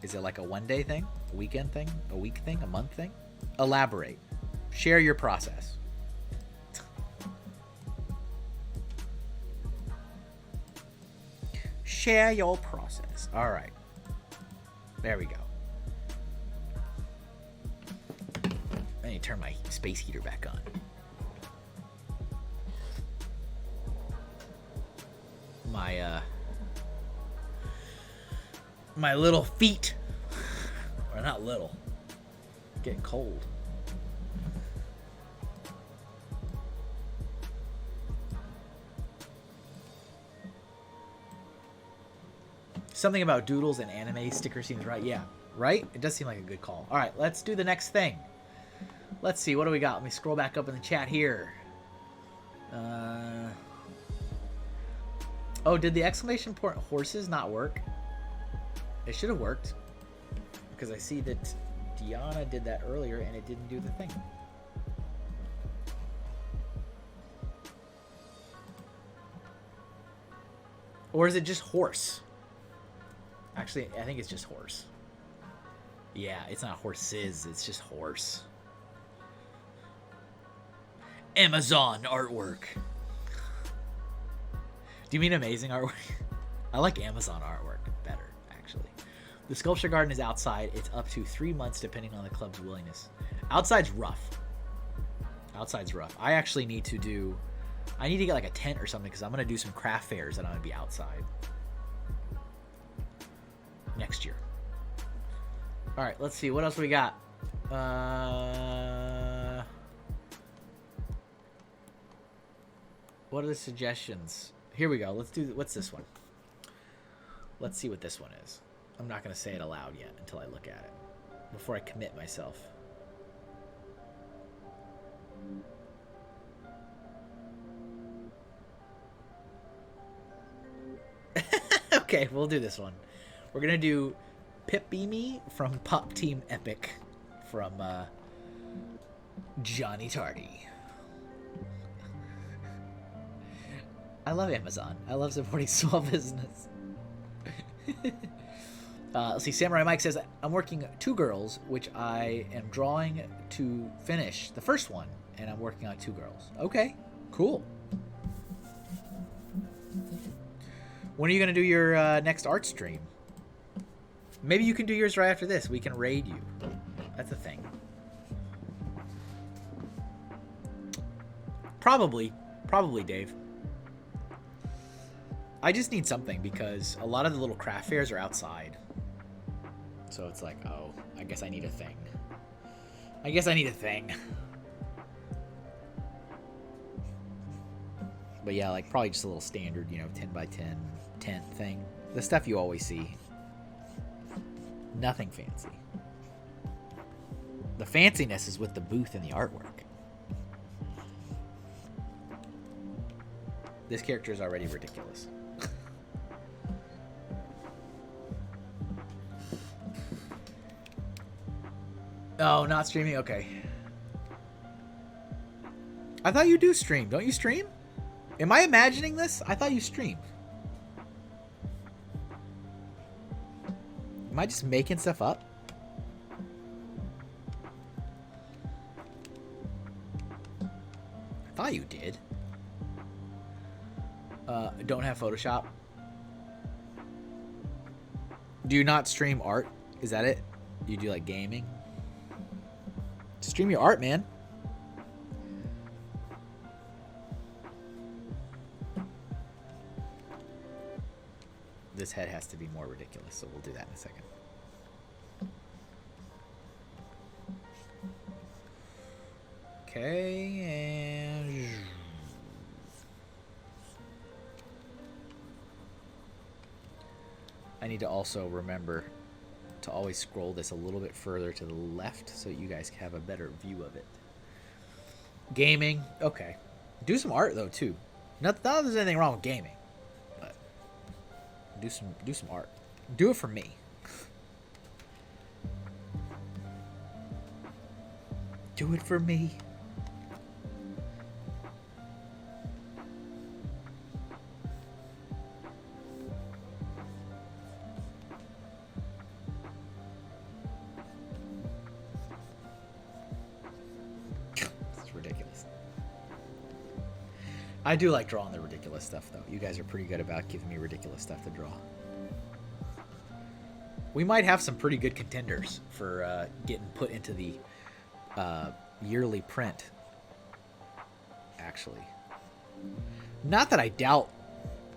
Is it like a one-day thing, a weekend thing, a week thing, a month thing? Elaborate. Share your process. Share your process. All right. There we go. I need to turn my space heater back on. My little feet. Or not little. Getting cold. Something about doodles and anime stickers seems right. Yeah, right? It does seem like a good call. All right, let's do the next thing. Let's see. What do we got? Let me scroll back up in the chat here. Oh, did the exclamation point horses not work? It should have worked. Because I see that Diana did that earlier and it didn't do the thing. Or is it just horse? Actually, I think it's just horse. Yeah, it's not horses, it's just horse. Amazon artwork. Do you mean amazing artwork? I like Amazon artwork better, actually. The sculpture garden is outside. It's up to 3 months depending on the club's willingness. Outside's rough. Outside's rough. I actually need to do... I need to get like a tent or something because I'm going to do some craft fairs and I'm going to be outside. Next year. All right, let's see. What else we got? What are the suggestions? Here we go. Let's do... What's this one? Let's see what this one is. I'm not going to say it aloud yet until I look at it. Before I commit myself. Okay, we'll do this one. We're going to do Pip Beamy from Pop Team Epic from Johnny Tardy. I love Amazon. I love supporting small business. Let's see. Samurai Mike says, I'm working 2 girls, which I am drawing to finish the first one, and I'm working on 2 girls. Okay, cool. When are you going to do your next art stream? Maybe you can do yours right after this. We can raid you. That's a thing. Probably Probably Dave. I just need something because a lot of the little craft fairs are outside. So it's like, oh, I guess I need a thing. I guess I need a thing. But yeah, like probably just a little standard, you know, 10 by 10 tent thing. The stuff you always see. Nothing fancy. The fanciness is with the booth and the artwork. This character is already ridiculous. Oh, not streaming? Okay. I thought you do stream. Don't you stream? Am I imagining this? I thought you streamed. Am I just making stuff up? I thought you did. Don't have Photoshop. Do you not stream art? Is that it? You do like gaming? Stream your art, man. This head has to be more ridiculous, so we'll do that in a second. Okay, and I need to also remember to always scroll this a little bit further to the left so you guys can have a better view of it. Gaming, okay. Do some art though too. Not that there's anything wrong with gaming, but do some art. Do it for me. Do it for me. I do like drawing the ridiculous stuff, though. You guys are pretty good about giving me ridiculous stuff to draw. We might have some pretty good contenders for getting put into the yearly print, actually. Not that I doubt,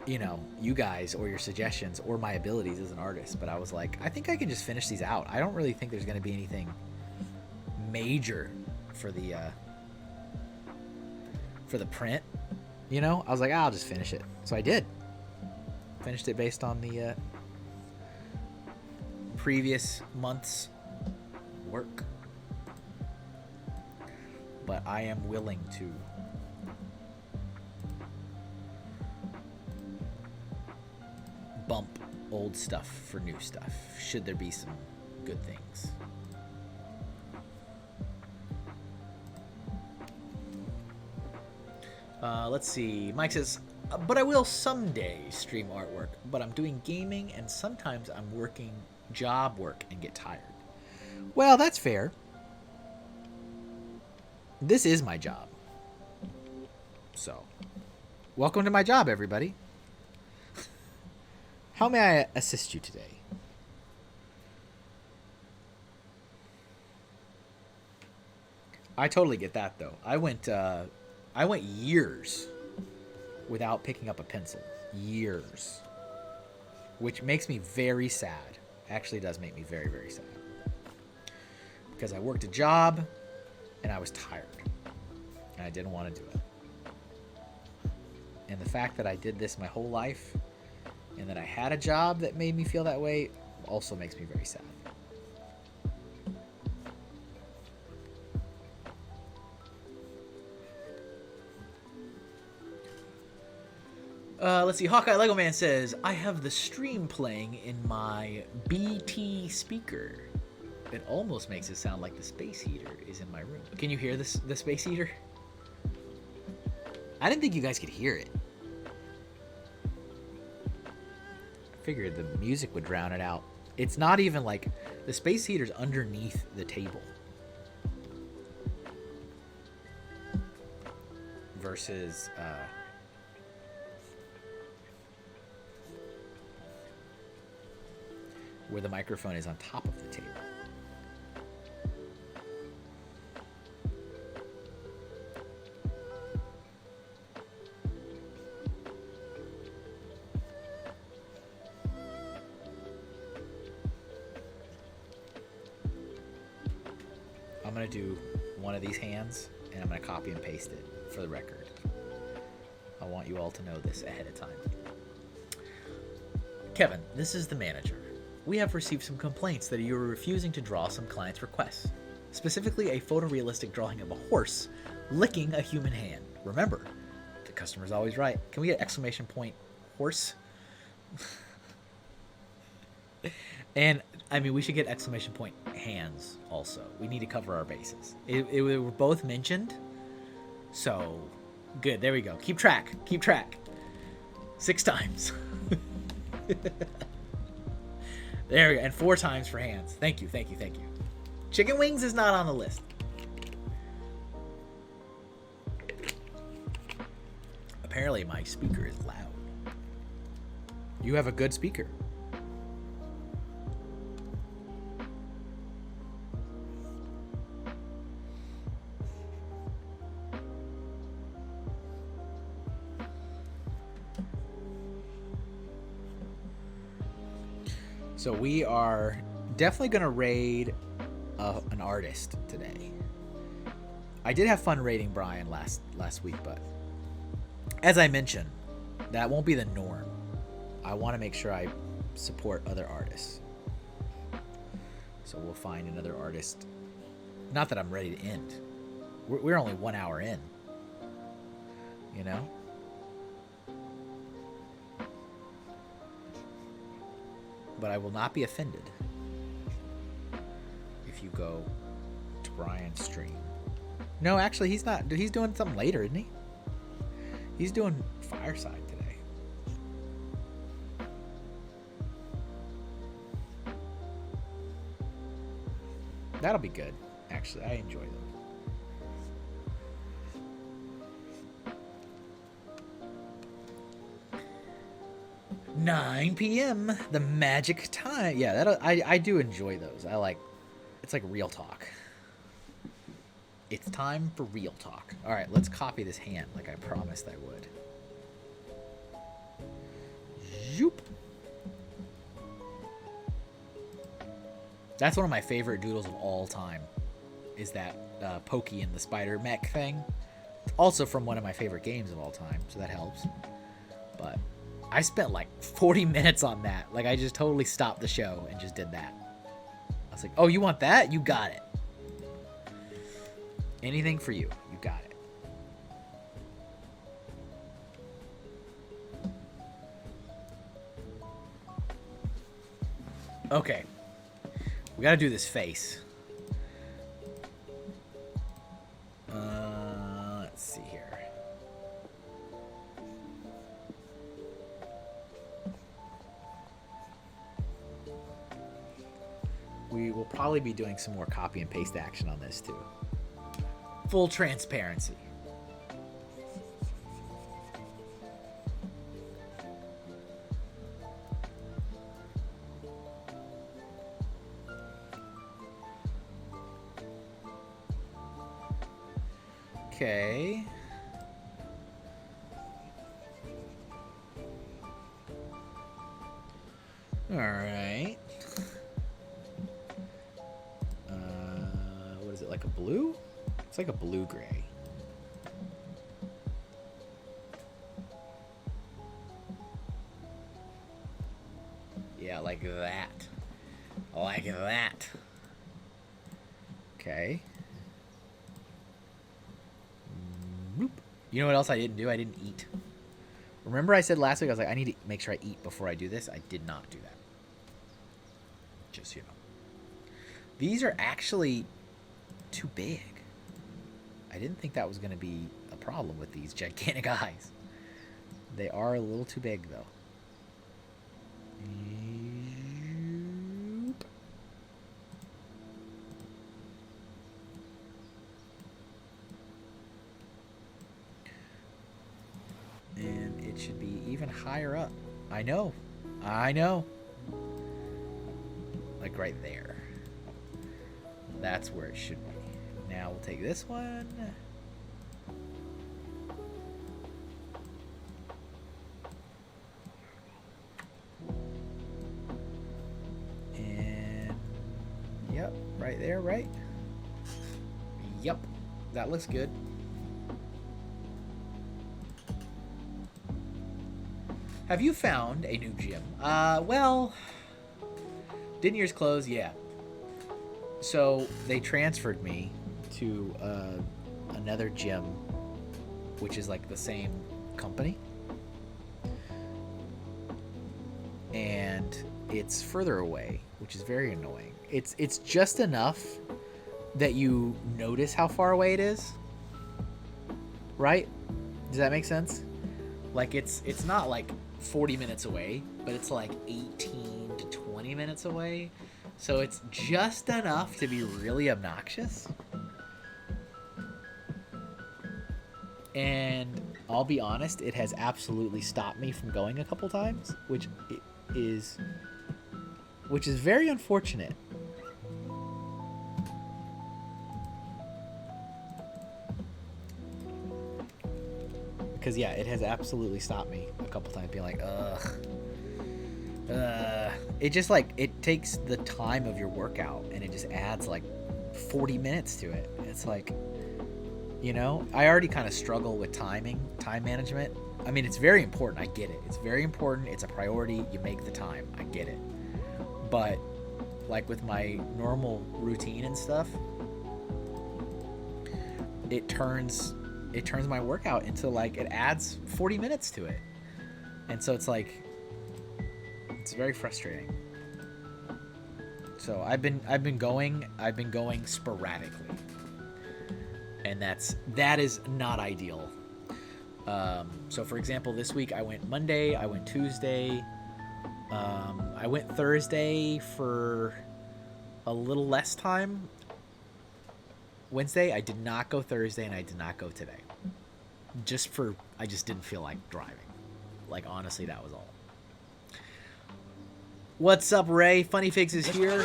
you know, you guys or your suggestions or my abilities as an artist, but I was like, I think I can just finish these out. I don't really think there's going to be anything major for the print. You know, I was like, I'll just finish it. So I did. Finished it based on the previous month's work. But I am willing to bump old stuff for new stuff, should there be some good things. Let's see. Mike says, but I will someday stream artwork, but I'm doing gaming and sometimes I'm working job work and get tired. Well, that's fair. This is my job. So, welcome to my job, everybody. How may I assist you today? I totally get that, though. I went years without picking up a pencil. Years. Which makes me very sad. Actually does make me very, very sad. Because I worked a job and I was tired. And I didn't want to do it. And the fact that I did this my whole life and that I had a job that made me feel that way also makes me very sad. Let's see. Hawkeye Lego Man says, I have the stream playing in my BT speaker. It almost makes it sound like the space heater is in my room. Can you hear the space heater? I didn't think you guys could hear it. I figured the music would drown it out. It's not even like the space heater's underneath the table. Versus, where the microphone is on top of the table. I'm going to do one of these hands, and I'm going to copy and paste it for the record. I want you all to know this ahead of time. Kevin, this is the manager. We have received some complaints that you are refusing to draw some clients' requests, specifically a photorealistic drawing of a horse licking a human hand. Remember, the customer's always right. Can we get exclamation point horse? And I mean, we should get exclamation point hands also. We need to cover our bases. It were both mentioned, so good. There we go. Keep track. Keep track. 6 times. There we go. And 4 times for hands. Thank you. Thank you. Thank you. Chicken wings is not on the list. Apparently my speaker is loud. You have a good speaker. So we are definitely going to raid an artist today. I did have fun raiding Brian last week, but as I mentioned, that won't be the norm. I want to make sure I support other artists. So we'll find another artist. Not that I'm ready to end. We're only 1 hour in. You know? But I will not be offended if you go to Brian's stream. No, actually, he's not. He's doing something later, isn't he? He's doing Fireside today. That'll be good. Actually, I enjoy them. 9 p.m. the magic time. Yeah, I do enjoy those. It's like real talk. It's time for real talk. All right, let's copy this hand like I promised I would. Zoop. That's one of my favorite doodles of all time. Is that Pokey and the spider mech thing? Also from one of my favorite games of all time, so that helps. But I spent like 40 minutes on that. Like, I just totally stopped the show and just did that. I was like, oh, you want that? You got it. Anything for you. You got it. Okay. We gotta do this face. Let's see here. We will probably be doing some more copy and paste action on this too. Full transparency. Okay. All right. What is it, like a blue? It's like a blue-gray. Yeah, like that. Like that. Okay. Boop. You know what else I didn't do? I didn't eat. Remember I said last week, I was like, I need to make sure I eat before I do this? I did not do that. Just, you know. These are actually too big. I didn't think that was going to be a problem with these gigantic eyes. They are a little too big, though. And it should be even higher up. I know. I know. Like right there. That's where it should be. Now we'll take this one. And yep, right there, right? Yep, that looks good. Have you found a new gym? Well, didn't yours close? Yeah. So they transferred me to another gym, which is like the same company. And it's further away, which is very annoying. It's just enough that you notice how far away it is. Right? Does that make sense? Like it's not like 40 minutes away, but it's like 18 to 20 minutes away. So it's just enough to be really obnoxious. And I'll be honest, it has absolutely stopped me from going a couple times, which is very unfortunate. Because yeah, it has absolutely stopped me a couple times, being like, it just like, it takes the time of your workout and it just adds like 40 minutes to it. It's like, you know, I already kind of struggle with time management. I mean, it's very important. I get it. It's very important. It's a priority. You make the time. I get it. But like with my normal routine and stuff, it turns my workout into like, it adds 40 minutes to it. And so it's like, it's very frustrating. So I've been going sporadically. And that is not ideal. So for example, this week I went Monday, I went Tuesday, I went Thursday for a little less time. Wednesday, I did not go Thursday, and I did not go today. I just didn't feel like driving. Like, honestly, that was all. What's up, Ray? Funny Figs is here.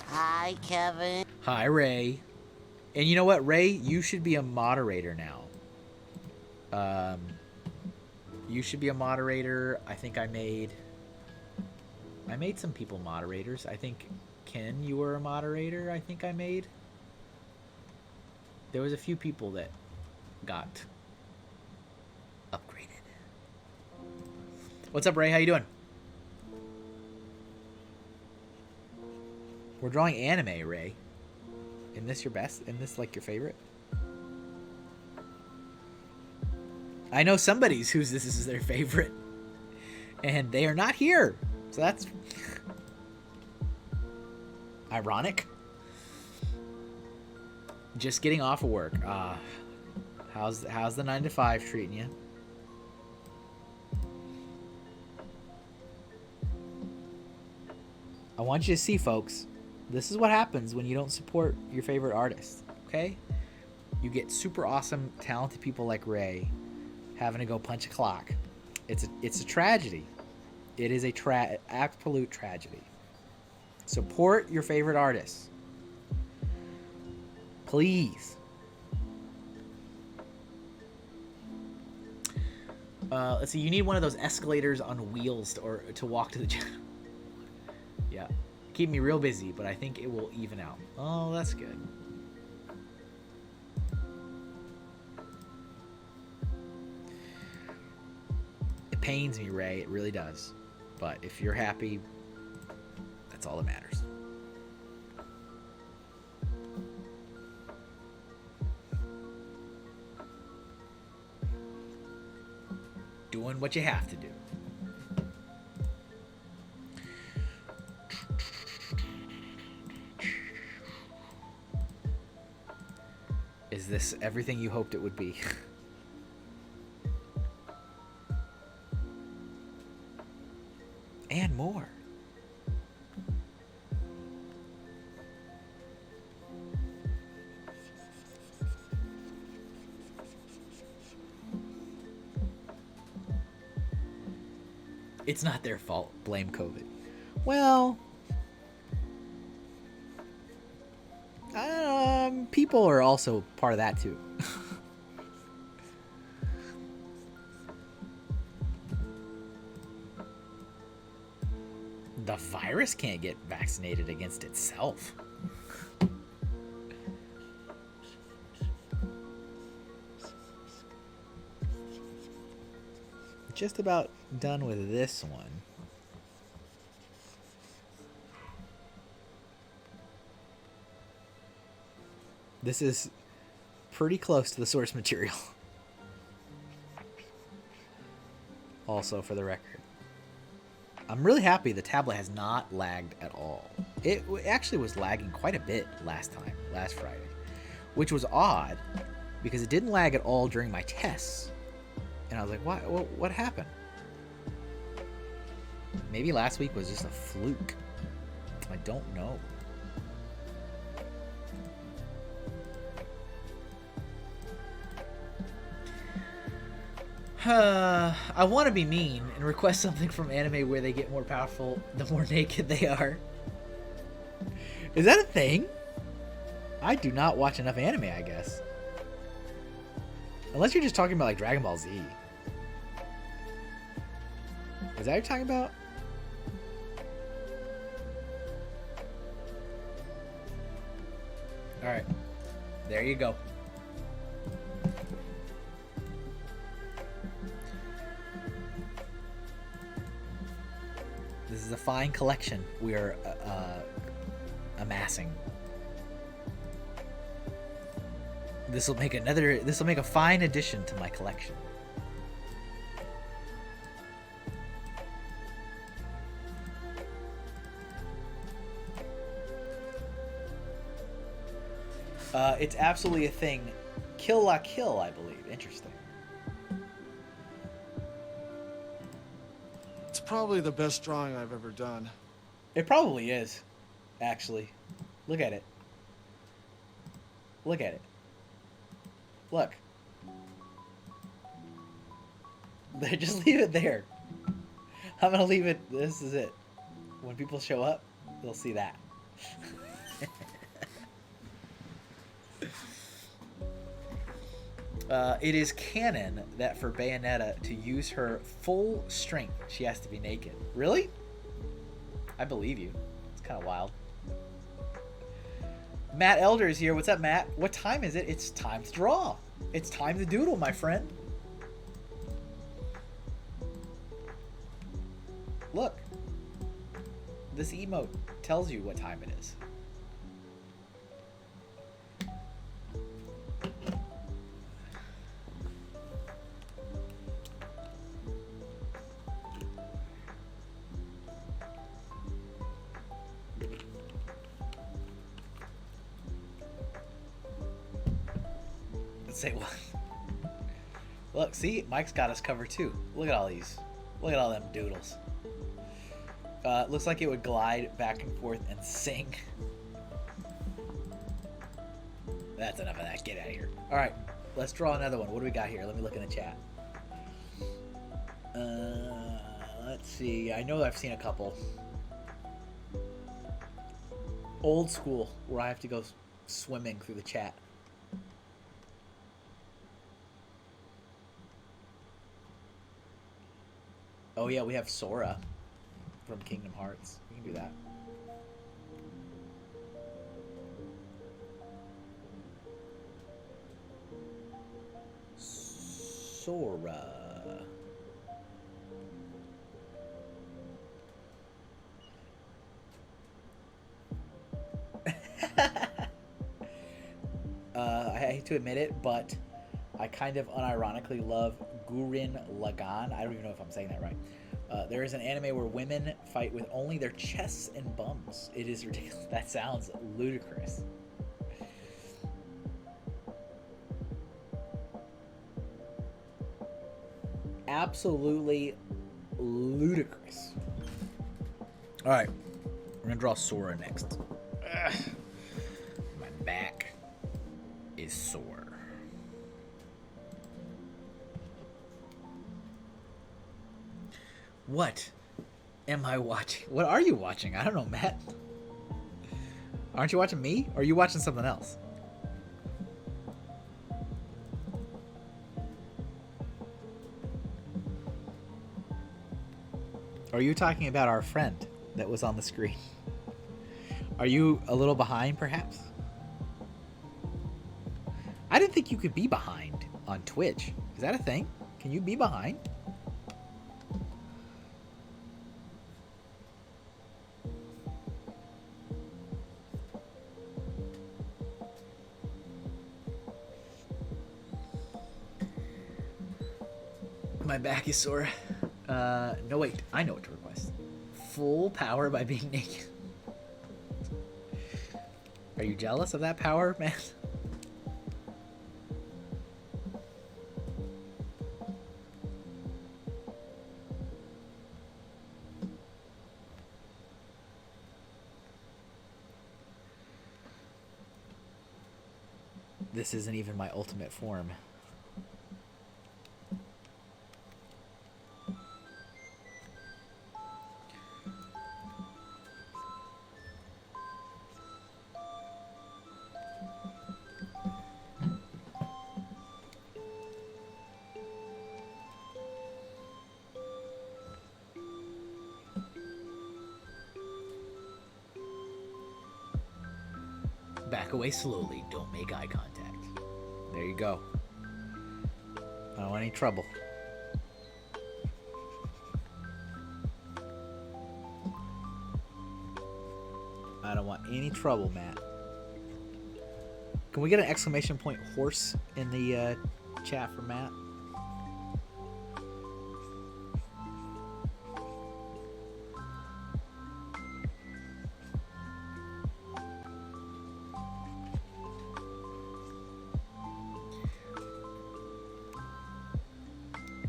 Hi, Kevin. Hi, Ray. And you know what, Ray? You should be a moderator now. You should be a moderator. I think I made some people moderators. I think, Ken, you were a moderator, I think I made. There was a few people that got upgraded. What's up, Ray? How you doing? We're drawing anime, Ray. Isn't this your best? Isn't this like your favorite? I know somebody's whose this is their favorite. And they are not here. So that's ironic. Just getting off of work. How's the 9 to 5 treating you? I want you to see, folks. This is what happens when you don't support your favorite artist. Okay? You get super awesome, talented people like Ray having to go punch a clock. It's a tragedy. It is a absolute tragedy. Support your favorite artists. Please. Let's see. You need one of those escalators on wheels to walk to the gym. Yeah. Keep me real busy, but I think it will even out. Oh, that's good. It pains me, Ray. It really does. But if you're happy, that's all that matters. Doing what you have to do. Is this everything you hoped it would be? And more. It's not their fault. Blame COVID. Well, people are also part of that too. The virus can't get vaccinated against itself. just about done with this one. This is pretty close to the source material. Also, for the record, I'm really happy the tablet has not lagged at all. It actually was lagging quite a bit last Friday, which was odd because it didn't lag at all during my tests. And I was like, what happened? Maybe last week was just a fluke. I don't know. I want to be mean and request something from anime where they get more powerful the more naked they are. Is that a thing? I do not watch enough anime, I guess. Unless you're just talking about like Dragon Ball Z. Is that what you're talking about? Alright. There you go. This is a fine collection we are amassing. This will make a fine addition to my collection. It's absolutely a thing. Kill La Kill, I believe. Interesting. It's probably the best drawing I've ever done. It probably is, actually. Look at it. Look at it. Look. Just leave it there. I'm gonna leave it. This is it. When people show up, they'll see that. It is canon that for Bayonetta to use her full strength, she has to be naked. Really? I believe you. It's kind of wild. Matt Elder is here. What's up, Matt? What time is it? It's time to draw. It's time to doodle, my friend. Look. This emote tells you what time it is. Say what? Look, see, Mike's got us covered too. Look at all these. Look at all them doodles. Looks like it would glide back and forth and sing. That's enough of that. Get out of here. All right, let's draw another one. What do we got here? Let me look in the chat. Let's see. I know I've seen a couple. Old school, where I have to go swimming through the chat. Oh yeah, we have Sora from Kingdom Hearts. We can do that. Sora. I hate to admit it, but I kind of unironically love Gurren Lagann. I don't even know if I'm saying that right. There is an anime where women fight with only their chests and bums. It is ridiculous. That sounds ludicrous. Absolutely ludicrous. All right, we're gonna draw Sora next. Ugh. My back is sore. What am I watching? What are you watching? I don't know, Matt. Aren't you watching me? Or are you watching something else? Are you talking about our friend that was on the screen? Are you a little behind, perhaps? I didn't think you could be behind on Twitch. Is that a thing? Can you be behind? My back is sore. No wait, I know what to request. Full power by being naked. Are you jealous of that power, man? This isn't even my ultimate form. Back away slowly. Don't make eye contact. There you go. I don't want any trouble. I don't want any trouble, Matt. Can we get an exclamation point horse in the chat for Matt?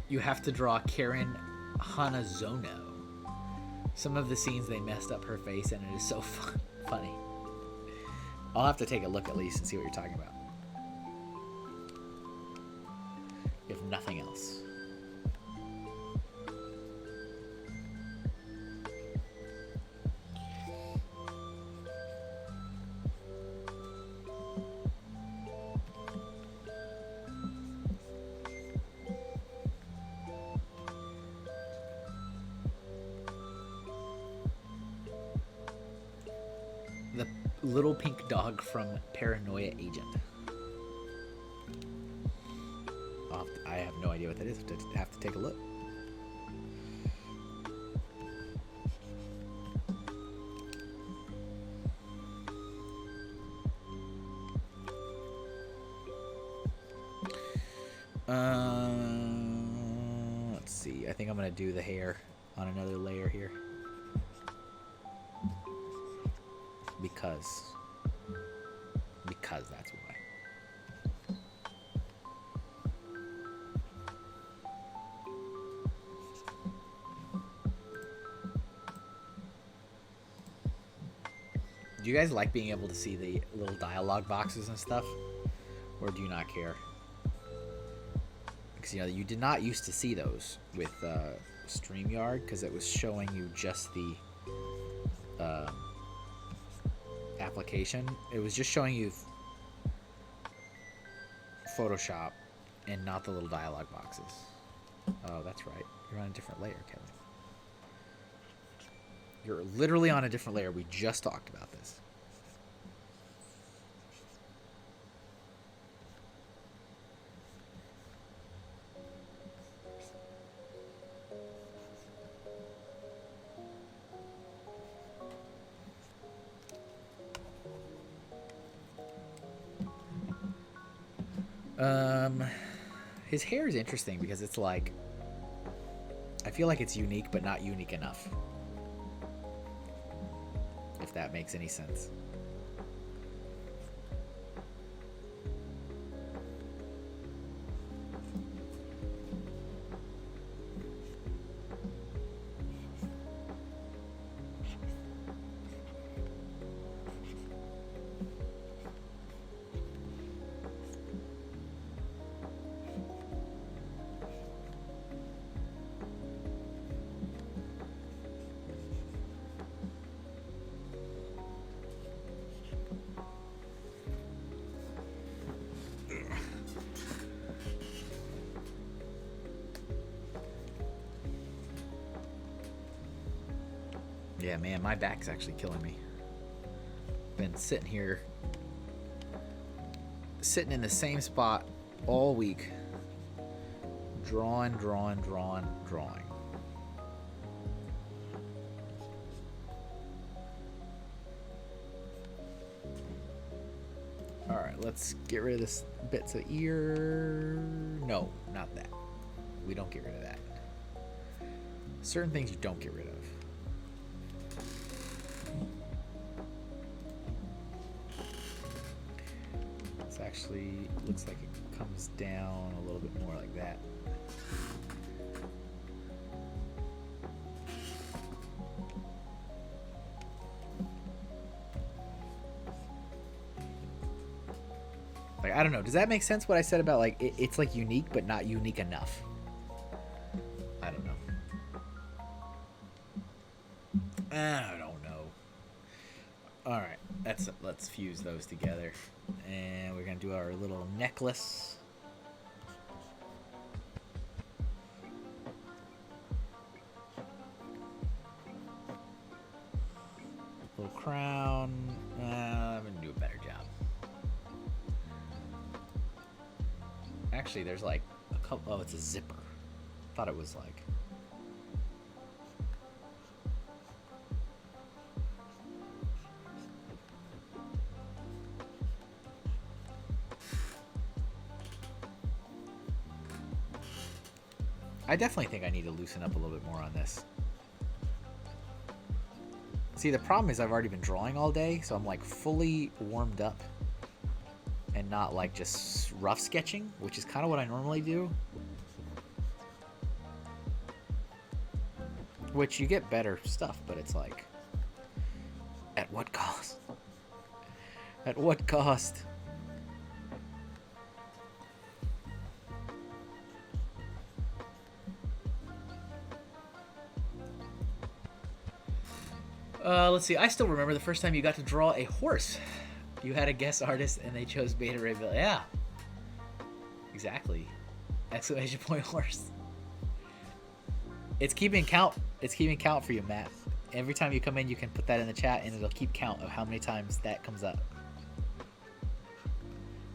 You have to draw Karen Hanazono. Some of the scenes they messed up her face and it is so funny. I'll have to take a look at least and see what you're talking about. If nothing else. Little pink dog from Paranoia Agent. I have no idea what that is. I have to take a look. Let's see. I think I'm gonna do the hair on another layer here. Because that's why. Do you guys like being able to see the little dialogue boxes and stuff? Or do you not care? Because, you know, you did not used to see those with StreamYard because it was showing you just the application. It was just showing you Photoshop and not the little dialogue boxes. Oh, that's right. You're on a different layer, Kevin. You're literally on a different layer. We just talked about this. His hair is interesting because it's like, I feel like it's unique, but not unique enough. If that makes any sense. Yeah, man, my back's actually killing me. Been sitting here, sitting in the same spot all week, drawing. Alright, let's get rid of this bits of ear. No, not that. We don't get rid of that. Certain things you don't get rid of. This actually looks like it comes down a little bit more like that. Like, I don't know. Does that make sense what I said about, like, it's like unique but not unique enough? I don't know. I don't know. Alright, let's fuse those together. And we're going to do our little necklace. Little crown. I'm going to do a better job. Actually, there's like a couple. Oh, it's a zipper. Thought it was like. I definitely think I need to loosen up a little bit more on this. See, the problem is I've already been drawing all day, so I'm like fully warmed up. And not like just rough sketching, which is kind of what I normally do. Which you get better stuff, but it's like, at what cost? At what cost? Let's see. I still remember the first time you got to draw a horse. You had a guest artist and they chose Beta Ray Bill. Yeah. Exactly. Exclamation point horse. It's keeping count. It's keeping count for you, Matt. Every time you come in, you can put that in the chat and it'll keep count of how many times that comes up.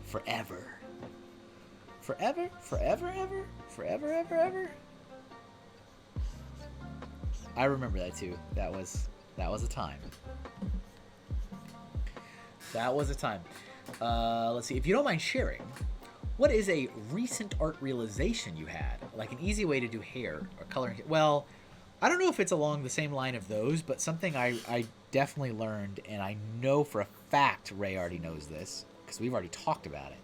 Forever. Forever? Forever, ever? Forever, ever, ever? I remember that too. That was a time. That was a time. Let's see. If you don't mind sharing, what is a recent art realization you had? Like an easy way to do hair or coloring. Well, I don't know if it's along the same line of those, but something I definitely learned, and I know for a fact Ray already knows this, because we've already talked about it,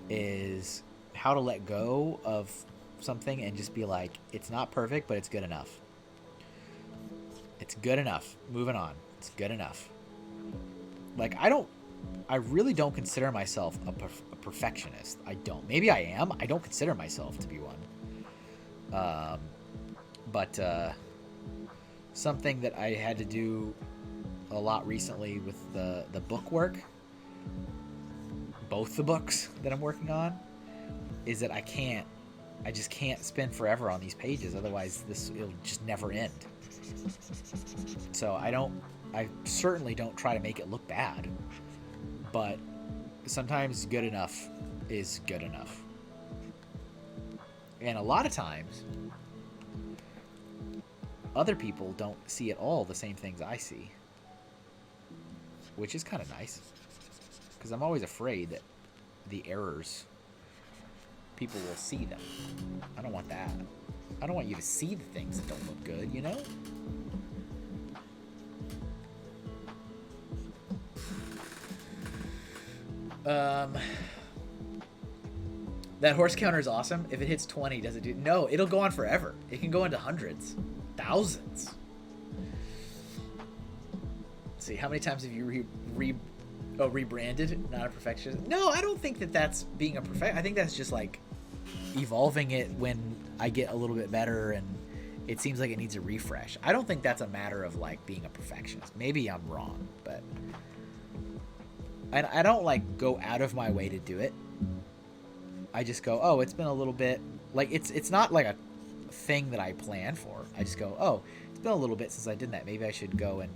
is how to let go of something and just be like, it's not perfect, but it's good enough. It's good enough. Moving on. It's good enough. Like, I really don't consider myself a perfectionist. I don't. Maybe I am. I don't consider myself to be one. But something that I had to do a lot recently with the book work, both the books that I'm working on, is that I just can't spend forever on these pages. Otherwise, it'll just never end. So I certainly don't try to make it look bad, but sometimes good enough is good enough. And a lot of times, other people don't see at all the same things I see, which is kind of nice, because I'm always afraid that the errors, people will see them. I don't want that. I don't want you to see the things that don't look good, you know? That horse counter is awesome. If it hits 20, does it do? No, it'll go on forever. It can go into hundreds, thousands. Let's see, how many times have you rebranded? Not a perfectionist. No, I don't think that that's being a perfect. I think that's just like evolving it when I get a little bit better and it seems like it needs a refresh. I don't think that's a matter of like being a perfectionist. Maybe I'm wrong, but I don't like go out of my way to do it. I just go, oh, it's been a little bit, like it's not like a thing that I plan for. I just go, oh, it's been a little bit since I did that. Maybe I should go and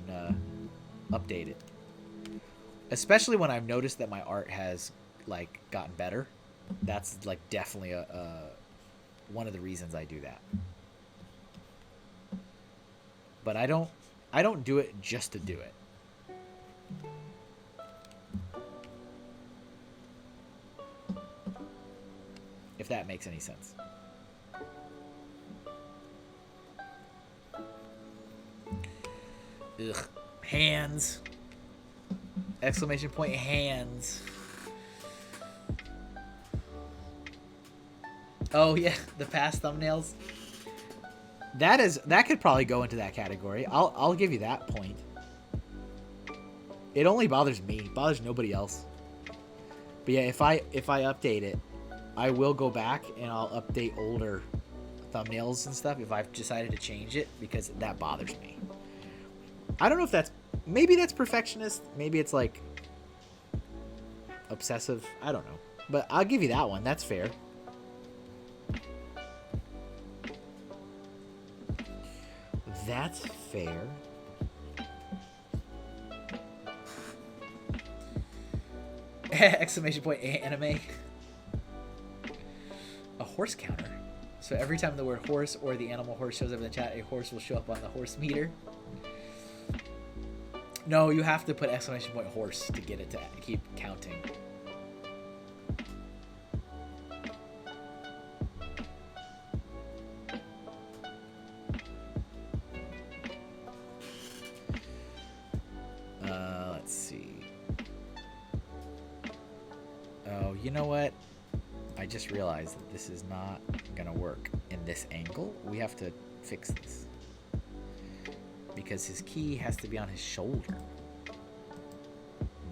update it. Especially when I've noticed that my art has like gotten better. That's like definitely one of the reasons I do that. But I don't do it just to do it. If that makes any sense. Ugh. Hands. Exclamation point hands. Oh yeah, the past thumbnails. That could probably go into that category. I'll give you that point. It only bothers me. It bothers nobody else. But yeah, if I update it, I will go back and I'll update older thumbnails and stuff if I've decided to change it, because that bothers me. I don't know if that's, maybe that's perfectionist, maybe it's like obsessive, I don't know. But I'll give you that one. That's fair. That's fair. Exclamation point anime. A horse counter. So every time the word horse or the animal horse shows up in the chat, a horse will show up on the horse meter. No, you have to put exclamation point horse to get it to keep counting. Let's see. Oh, you know what? I just realized that this is not gonna work in this angle. We have to fix this. Because his key has to be on his shoulder.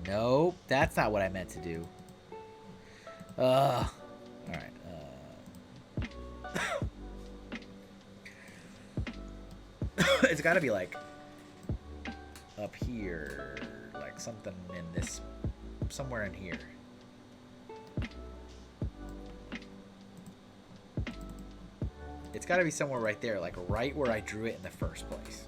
Nope, that's not what I meant to do. Alright. It's gotta be like up here. Like something in this, somewhere in here. It's got to be somewhere right there, like right where I drew it in the first place.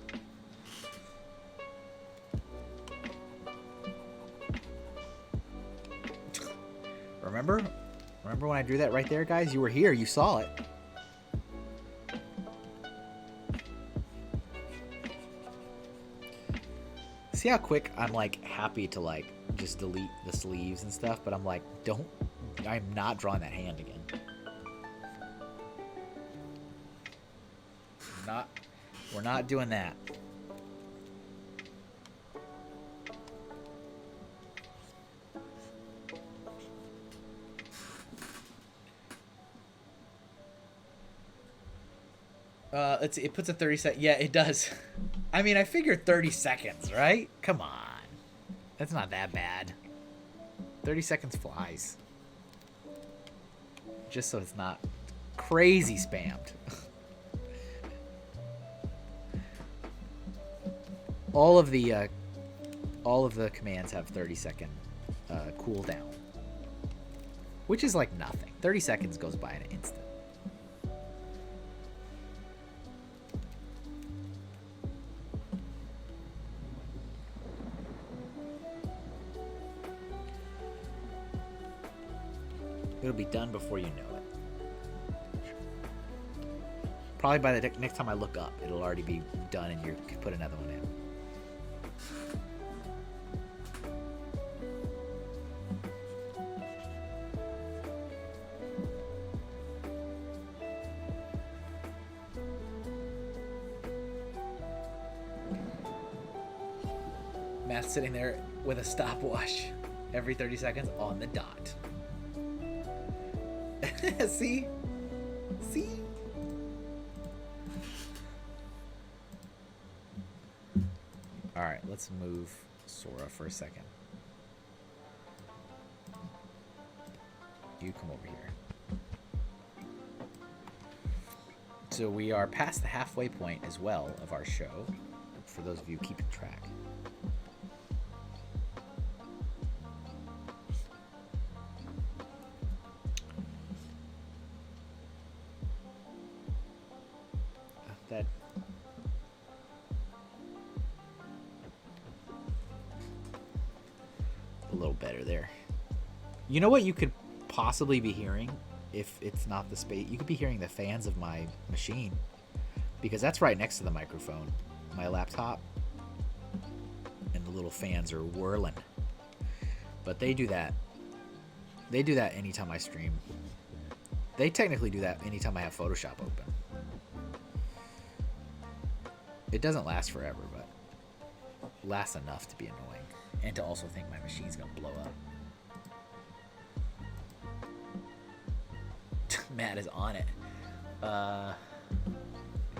Remember? Remember when I drew that right there, guys? You were here. You saw it. See how quick I'm like happy to like just delete the sleeves and stuff, but I'm like, I'm not drawing that hand again. We're not doing that. Let's see, it puts a 30 second. Yeah, it does. I mean, I figured 30 seconds, right? Come on. That's not that bad. 30 seconds flies. Just so it's not crazy spammed. All of the commands have 30-second cooldown, which is like nothing. 30 seconds goes by in an instant. It'll be done before you know it. Probably by the next time I look up, it'll already be done and you can put another one in. Matt's sitting there with a stopwatch every 30 seconds on the dot. See? See? Alright, let's move Sora for a second. You come over here. So we are past the halfway point as well of our show, for those of you keeping track. A little better there. You know what you could possibly be hearing if it's not the space? You could be hearing the fans of my machine, because that's right next to the microphone, my laptop, and the little fans are whirling. But they do that. They do that anytime I stream. They technically do that anytime I have Photoshop open. It doesn't last forever, but lasts enough to be annoying. And to also think my machine's gonna blow up. Matt is on it.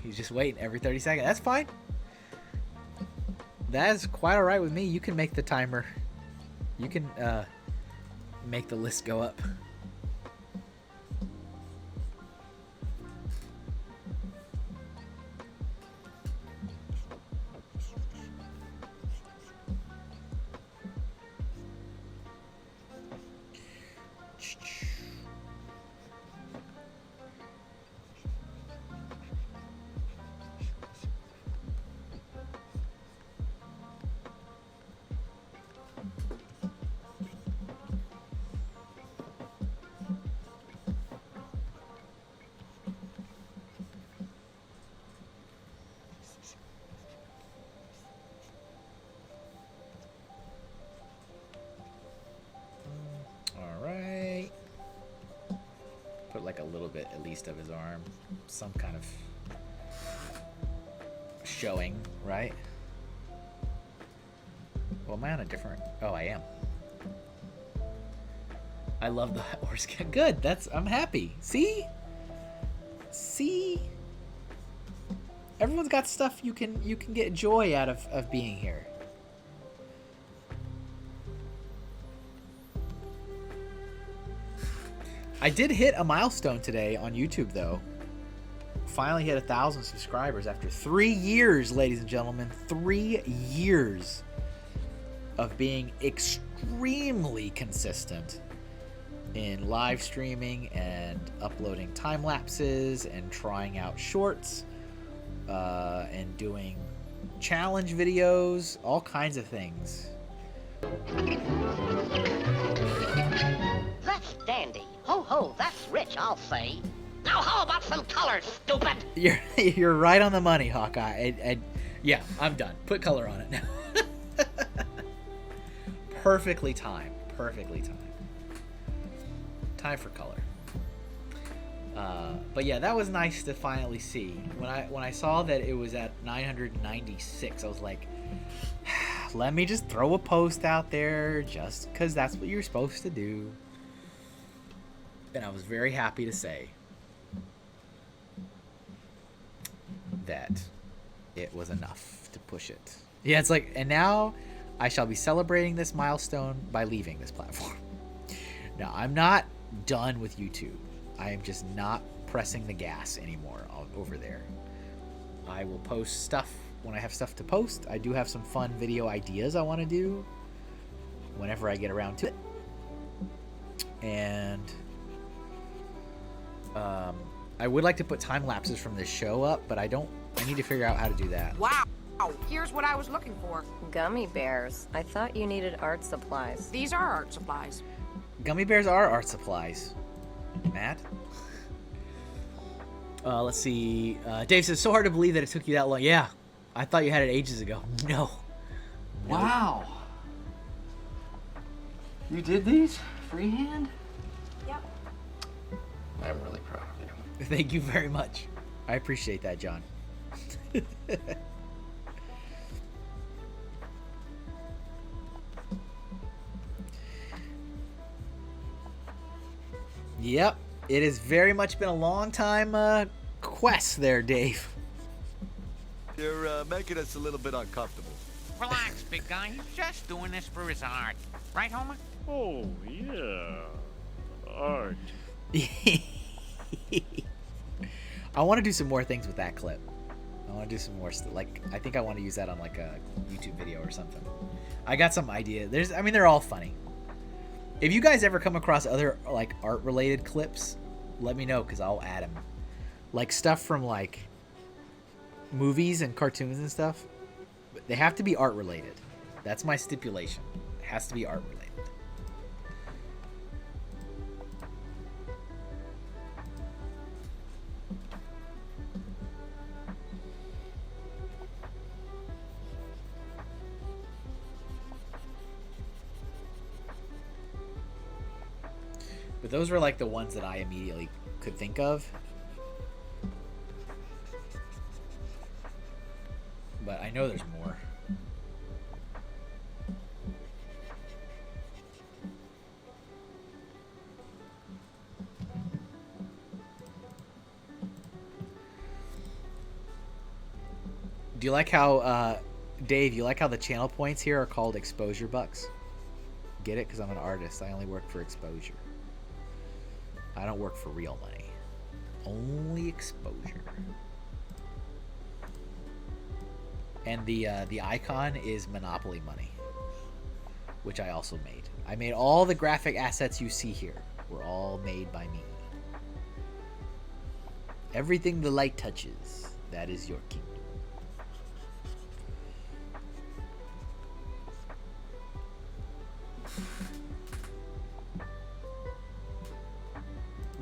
He's just waiting every 30 seconds. That's fine. That is quite alright with me. You can make the timer. You can make the list go up. Like a little bit at least of his arm, some kind of showing, right? Well, am I on a different? Oh, I am. I love the horse. Good. I'm happy. See, everyone's got stuff you can get joy out of being here. I did hit a milestone today on YouTube, though. Finally hit 1,000 subscribers after 3 years, ladies and gentlemen. 3 years of being extremely consistent in live streaming and uploading time lapses and trying out shorts and doing challenge videos, all kinds of things. That's dandy. Ho ho, that's rich, I'll say. Now how about some color, stupid? You're right on the money, Hawkeye. Yeah, I'm done. Put color on it now. Perfectly timed. Perfectly timed. Time for color. But yeah, that was nice to finally see. When I saw that it was at 996, I was like, let me just throw a post out there just because that's what you're supposed to do. And I was very happy to say that it was enough to push it. Yeah, it's like, and now I shall be celebrating this milestone by leaving this platform. Now, I'm not done with YouTube. I am just not pressing the gas anymore over there. I will post stuff when I have stuff to post. I do have some fun video ideas I want to do whenever I get around to it. And I would like to put time lapses from this show up, but I need to figure out how to do that. Wow, here's what I was looking for. Gummy bears. I thought you needed art supplies. These are art supplies. Gummy bears are art supplies. Matt? Let's see. Dave says, so hard to believe that it took you that long. Yeah, I thought you had it ages ago. No. Wow. You did these freehand? Yep. I'm really proud of you. Thank you very much. I appreciate that, John. Yep, it has very much been a long time quest there, Dave. You're making us a little bit uncomfortable. Relax, big guy. He's just doing this for his art. Right, Homer? Oh, yeah. Art. I want to do some more things with that clip. I want to do some more stuff. Like, I think I want to use that on like a YouTube video or something. I got some idea. They're all funny. If you guys ever come across other like art related clips, let me know because I'll add them. Like stuff from like movies and cartoons and stuff. They have to be art related. That's my stipulation. It has to be art related. But those were like the ones that I immediately could think of. But I know there's more. Do you like how, Dave, you like how the channel points here are called exposure bucks? Get it? Because I'm an artist. I only work for exposure. I don't work for real money. Only exposure. And the icon is Monopoly money, which I also made. I made all the graphic assets you see here. Were all made by me. Everything the light touches, that is your kingdom.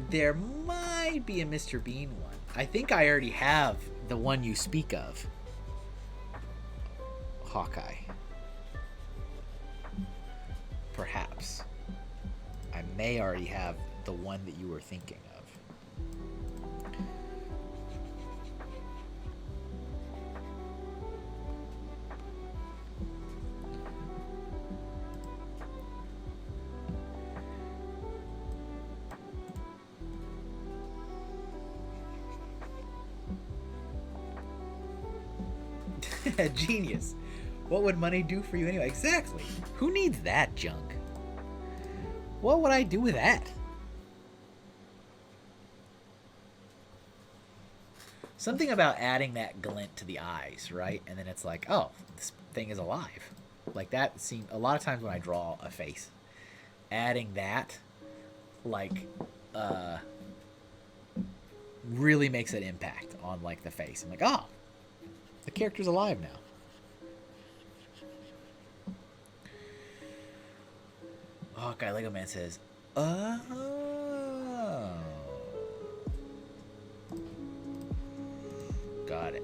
There might be a Mr. Bean one. I think I already have the one you speak of. Hawkeye. Perhaps. I may already have the one that you were thinking of. Genius. What would money do for you anyway? Exactly. Who needs that junk? What would I do with that? Something about adding that glint to the eyes, right? And then it's like, oh, this thing is alive. Like that seems a lot of times when I draw a face, adding that, like, really makes an impact on like the face. I'm like, oh, the character's alive now. Hawkeye Lego Man says, oh. Got it.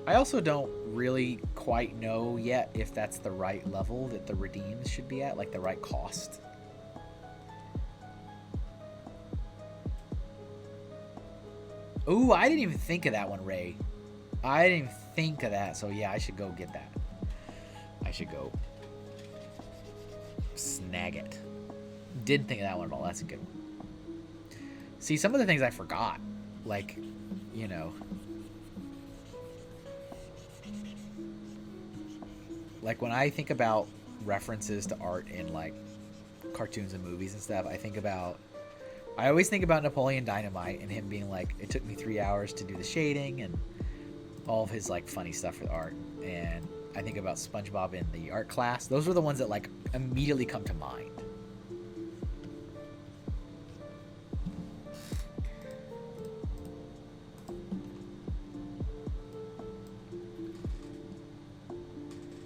I also don't really quite know yet if that's the right level that the redeems should be at, like the right cost. Ooh, I didn't even think of that one, Ray. I didn't even think of that, so yeah, I should go get that. I should go snag it. Didn't think of that one at all. That's a good one. See, some of the things I forgot, like, you know, like when I think about references to art in like cartoons and movies and stuff, I always think about Napoleon Dynamite and him being like, it took me 3 hours to do the shading and all of his like funny stuff for the art. And I think about SpongeBob in the art class. Those are the ones that like immediately come to mind.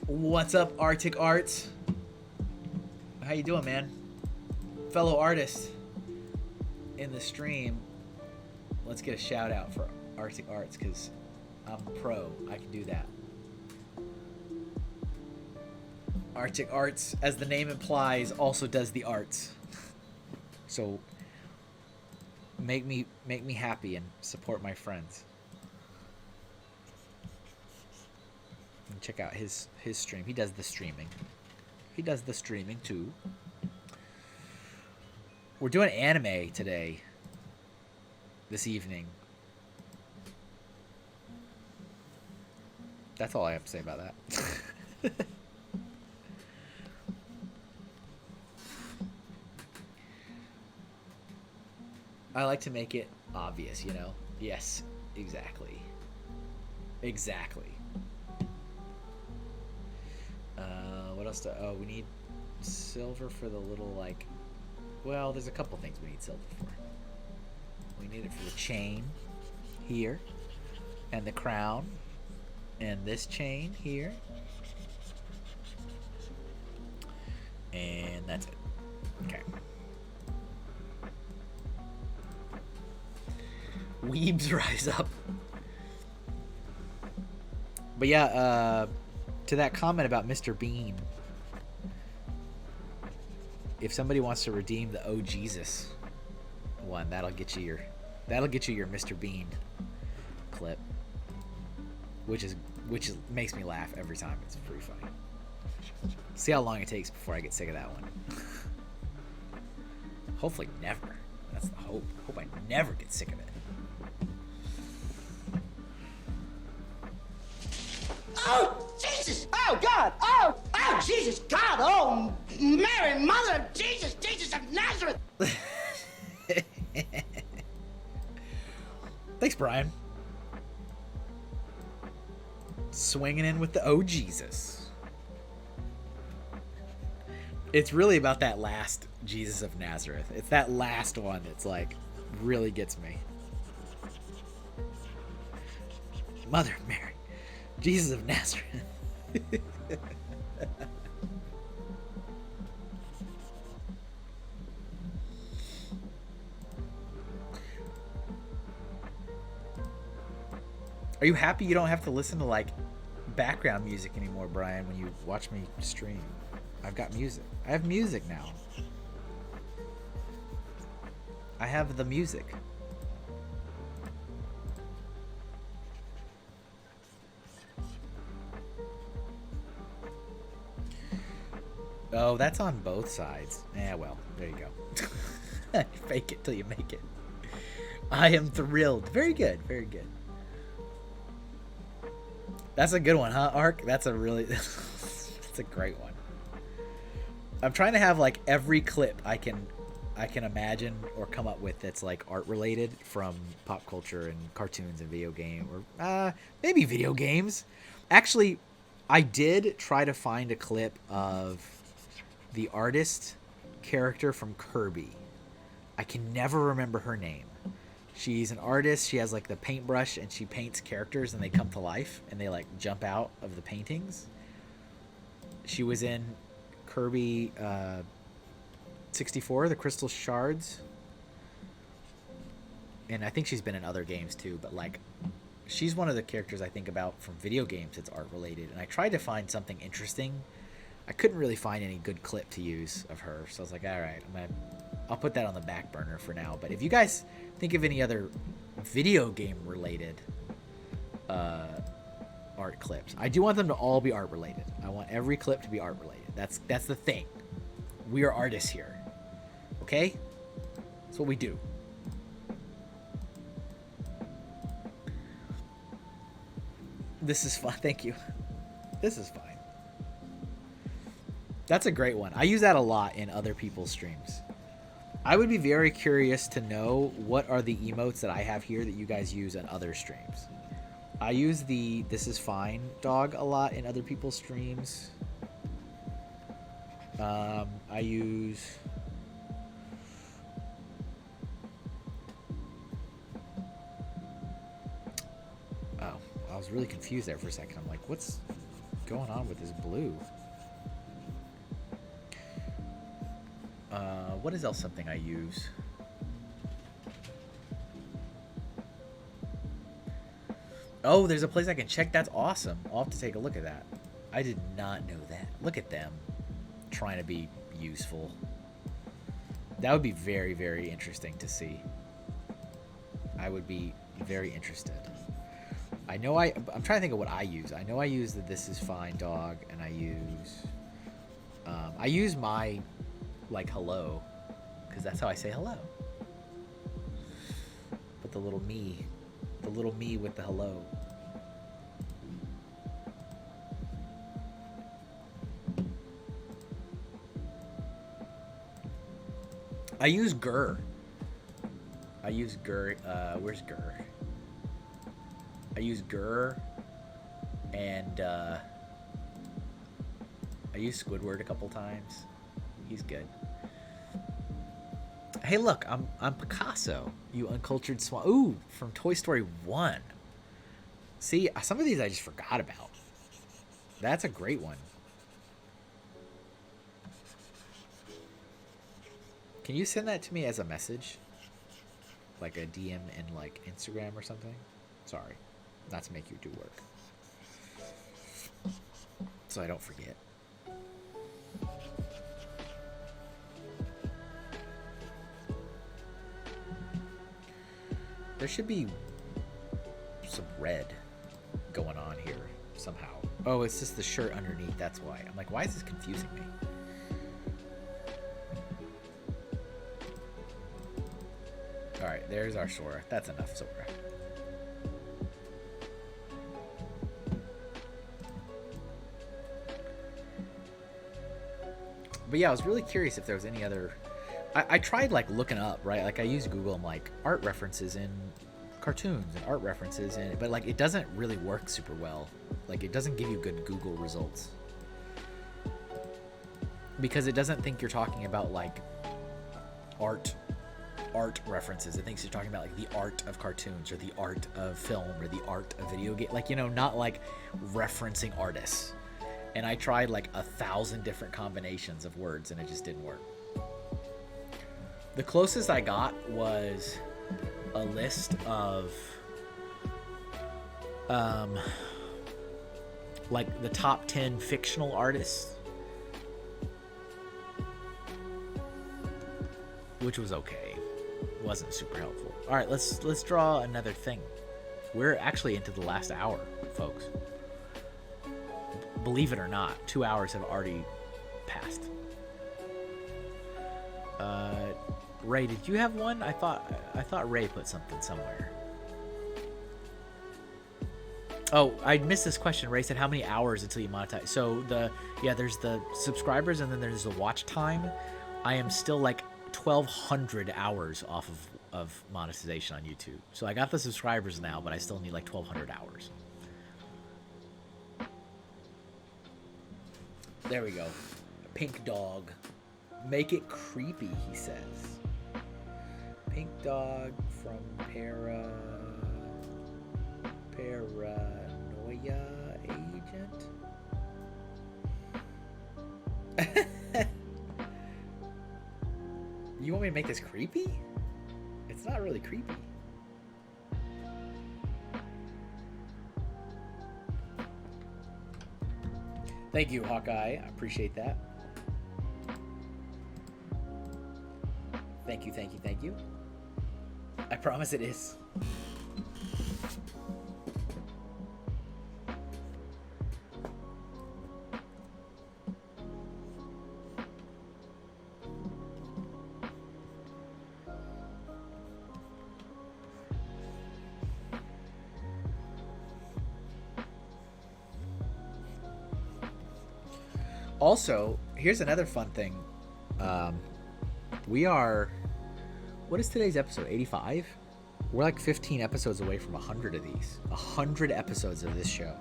What's up, Arctic Arts? How you doing, man? Fellow artist in the stream. Let's get a shout out for Arctic Arts because I'm a pro. I can do that. Arctic Arts, as the name implies, also does the arts. So make me happy and support my friends. And check out his stream. He does the streaming. He does the streaming too. We're doing anime today. This evening. That's all I have to say about that. I like to make it obvious, you know? Yes, exactly. Exactly. What else oh, we need silver for the little, like... Well, there's a couple things we need silver for. We need it for the chain here. And the crown. And this chain here. And that's it. Okay. Weebs rise up. But yeah, to that comment about Mr. Bean, if somebody wants to redeem the Oh Jesus one, that'll get you your Mr. Bean clip, which makes me laugh every time. It's pretty funny. See how long it takes before I get sick of that one. Hopefully never. That's the hope. Hope I never get sick of it. Oh, Jesus! Oh, God! Oh, Jesus! God! Oh, Mary, Mother of Jesus! Jesus of Nazareth! Thanks, Brian. Swinging in with the oh Jesus. It's really about that last Jesus of Nazareth. It's that last one that's like really gets me. Mother of Mary, Jesus of Nazareth. Are you happy you don't have to listen to like background music anymore, Brian, when you watch me stream? I've got music. I have music now. I have the music. Oh, that's on both sides. Yeah, well, there you go. Fake it till you make it. I am thrilled. Very good. Very good. That's a good one, huh, Ark? That's a really... that's a great one. I'm trying to have, like, every clip I can imagine or come up with that's, like, art-related from pop culture and cartoons and video game. Or, maybe video games. Actually, I did try to find a clip of the artist character from Kirby. I can never remember her name. She's an artist. She has like the paintbrush and she paints characters and they come to life and they like jump out of the paintings. She was in Kirby 64, the Crystal Shards. And I think she's been in other games too, but like she's one of the characters I think about from video games that's art related. And I tried to find something interesting. I couldn't really find any good clip to use of her. So I was like, all right, I'll put that on the back burner for now. But if you guys think of any other video game related art clips, I do want them to all be art related. I want every clip to be art related. That's the thing. We are artists here. Okay? That's what we do. This is fun. Thank you. This is fine. That's a great one. I use that a lot in other people's streams. I would be very curious to know what are the emotes that I have here that you guys use on other streams. I use the "this is fine" dog a lot in other people's streams. I use... Oh, I was really confused there for a second. I'm like, what's going on with this blue? What is else something I use? Oh, there's a place I can check. That's awesome. I'll have to take a look at that. I did not know that. Look at them trying to be useful. That would be very, very interesting to see. I would be very interested. I know I'm trying to think of what I use. I know I use the "this is fine" dog, and I use my like hello, because that's how I say hello. But the little me with the hello. I use Gur. Where's Gur? I use Gur, and I use Squidward a couple times. He's good. Hey, look, I'm Picasso, you uncultured swan. Ooh, from Toy Story 1. See, some of these I just forgot about. That's a great one. Can you send that to me as a message? Like a DM in like Instagram or something? Sorry, not to make you do work. So I don't forget. There should be some red going on here somehow. Oh, it's just the shirt underneath. That's why. I'm like, why is this confusing me? Alright, there's our Sora. That's enough Sora. But yeah, I was really curious if there was any other... I tried, like, looking up, right? Like, I used Google and, like, art references in cartoons and art references in... But, like, it doesn't really work super well. Like, it doesn't give you good Google results. Because it doesn't think you're talking about, like, art references. It thinks you're talking about, like, the art of cartoons or the art of film or the art of video game. Like, you know, not, like, referencing artists. And I tried, like, 1,000 different combinations of words, and it just didn't work. The closest I got was a list of, like, the top 10 fictional artists, which was okay. Wasn't super helpful. All right, let's draw another thing. We're actually into the last hour, folks. Believe it or not, 2 hours have already passed. Ray, did you have one? I thought Ray put something somewhere. Oh, I missed this question. Ray said, how many hours until you monetize? So there's the subscribers and then there's the watch time. I am still like 1,200 hours off of monetization on YouTube. So I got the subscribers now, but I still need like 1,200 hours. There we go. Pink dog. Make it creepy, he says. Pink dog from Paranoia Agent. You want me to make this creepy? It's not really creepy. Thank you, Hawkeye. I appreciate that. Thank you, thank you, thank you. I promise it is. Also, here's another fun thing. We are... What is today's episode? 85? We're like 15 episodes away from 100 of these. 100 episodes of this show.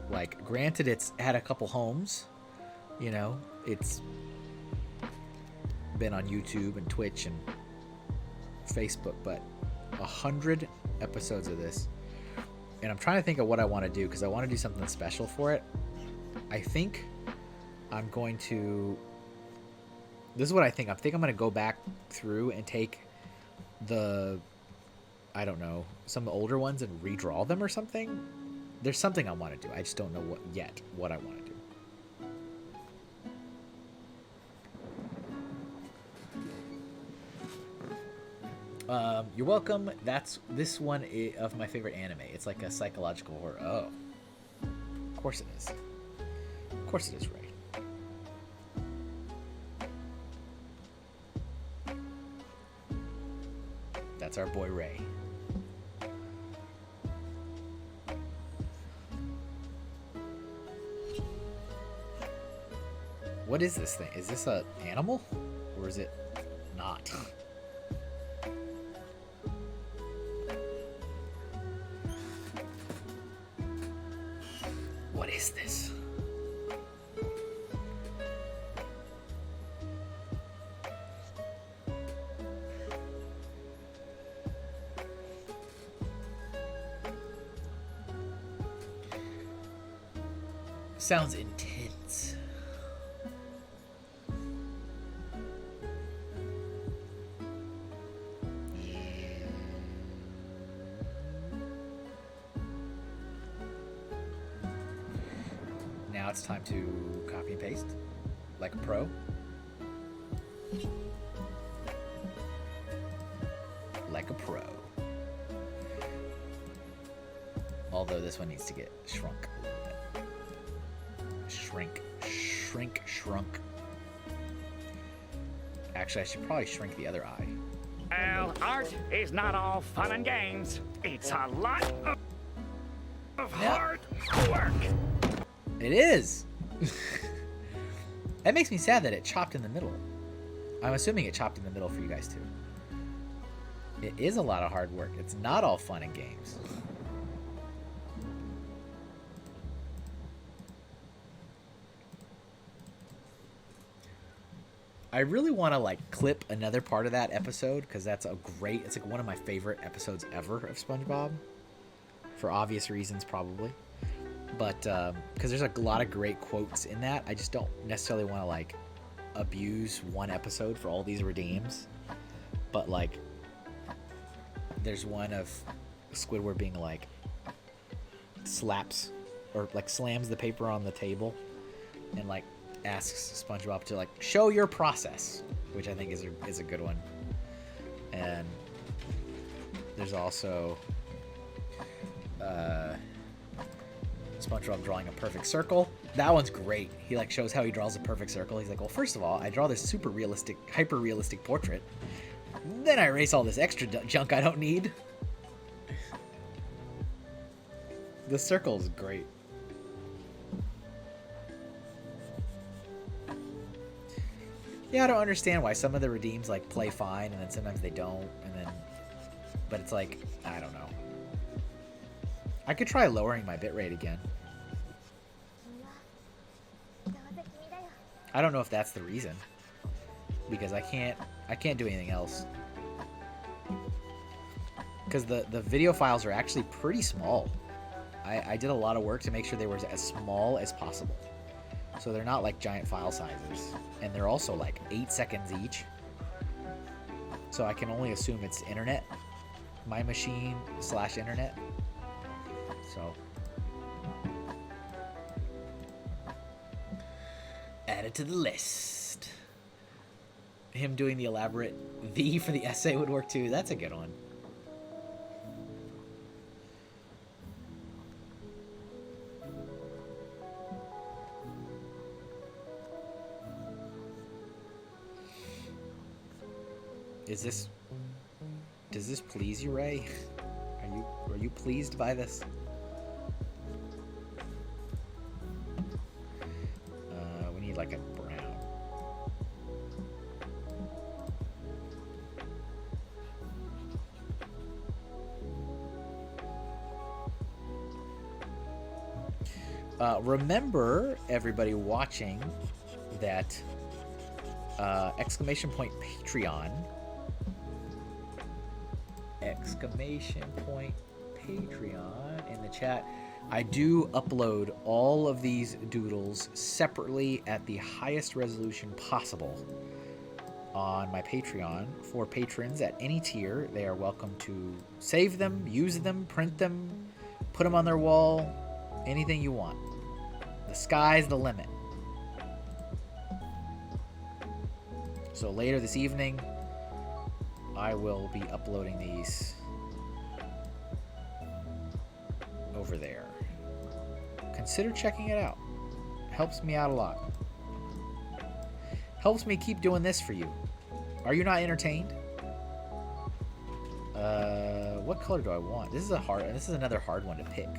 Like, granted, it's had a couple homes. You know, it's been on YouTube and Twitch and Facebook, but 100 episodes of this. And I'm trying to think of what I want to do, because I want to do something special for it. I think I'm going to... This is what I think. I think I'm going to go back through and take the... I don't know, some of the older ones and redraw them or something. There's something I want to do. I just don't know what I want to do. You're welcome. That's this one of my favorite anime. It's like a psychological horror. Oh. Of course it is. Of course it is, Ray. That's our boy Ray. What is this thing? Is this an animal? Or is it not? What is this? Sounds intense. Now it's time to copy and paste like a pro. Like a pro. Although this one needs to get shrunk. Shrunk. Actually, I should probably shrink the other eye. Well, art is not all fun and games. It's a lot of hard work. It is. That makes me sad that it chopped in the middle. I'm assuming it chopped in the middle for you guys too. It is a lot of hard work. It's not all fun and games. I really want to like clip another part of that episode because that's a great, it's like one of my favorite episodes ever of SpongeBob, for obvious reasons probably, but because there's a lot of great quotes in that. I just don't necessarily want to like abuse one episode for all these redeems, but like there's one of Squidward being like slaps or like slams the paper on the table and like asks SpongeBob to like show your process, which I think is a good one. And there's also SpongeBob drawing a perfect circle. That one's great. He like shows how he draws a perfect circle. He's like, well, first of all, I draw this super realistic, hyper realistic portrait. Then I erase all this extra junk I don't need. The circle is great. Yeah, I don't understand why some of the redeems like play fine and then sometimes they don't, and then, but it's like, I don't know. I could try lowering my bitrate again. I don't know if that's the reason, because I can't do anything else. Because the video files are actually pretty small. I did a lot of work to make sure they were as small as possible. So they're not like giant file sizes. And they're also like 8 seconds each. So I can only assume it's internet. My machine / internet. So. Add it to the list. Him doing the elaborate V for the essay would work too. That's a good one. Does this please you, Ray? Are you pleased by this? We need like a brown. Remember, everybody watching, that exclamation point Patreon. Exclamation point Patreon in the chat. I do upload all of these doodles separately at the highest resolution possible on my Patreon for patrons at any tier. They are welcome to save them, use them, print them, put them on their wall, anything you want. The sky's the limit. So later this evening, I will be uploading these over there. Consider checking it out. Helps me out a lot. Helps me keep doing this for you. Are you not entertained? What color do I want? This is another hard one to pick.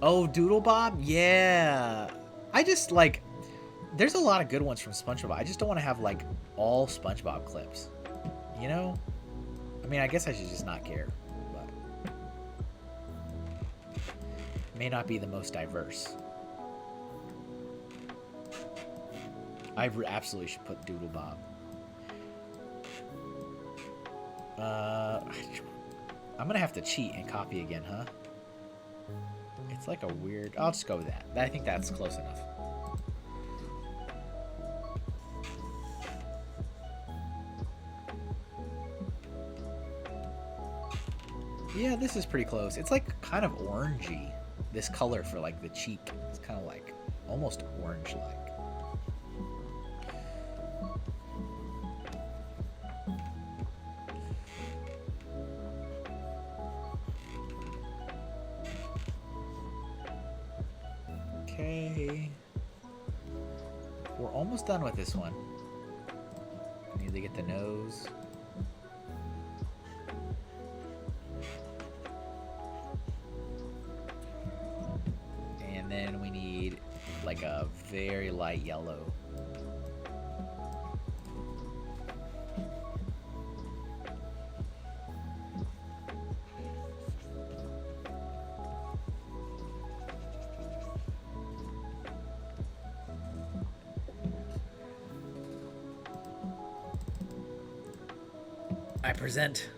Oh, Doodle Bob? Yeah. I just like, there's a lot of good ones from SpongeBob. I just don't want to have like all SpongeBob clips, you know? I mean, I guess I should just not care, but it may not be the most diverse. I absolutely should put Doodle Bob. I'm gonna have to cheat and copy again, huh? It's like a weird, I'll just go with that. I think that's close enough. Yeah, this is pretty close. It's like kind of orangey, this color for like the cheek. It's kind of like almost orange-like. Okay. We're almost done with this one. Near to get the nose. And then we need like a very light yellow. I present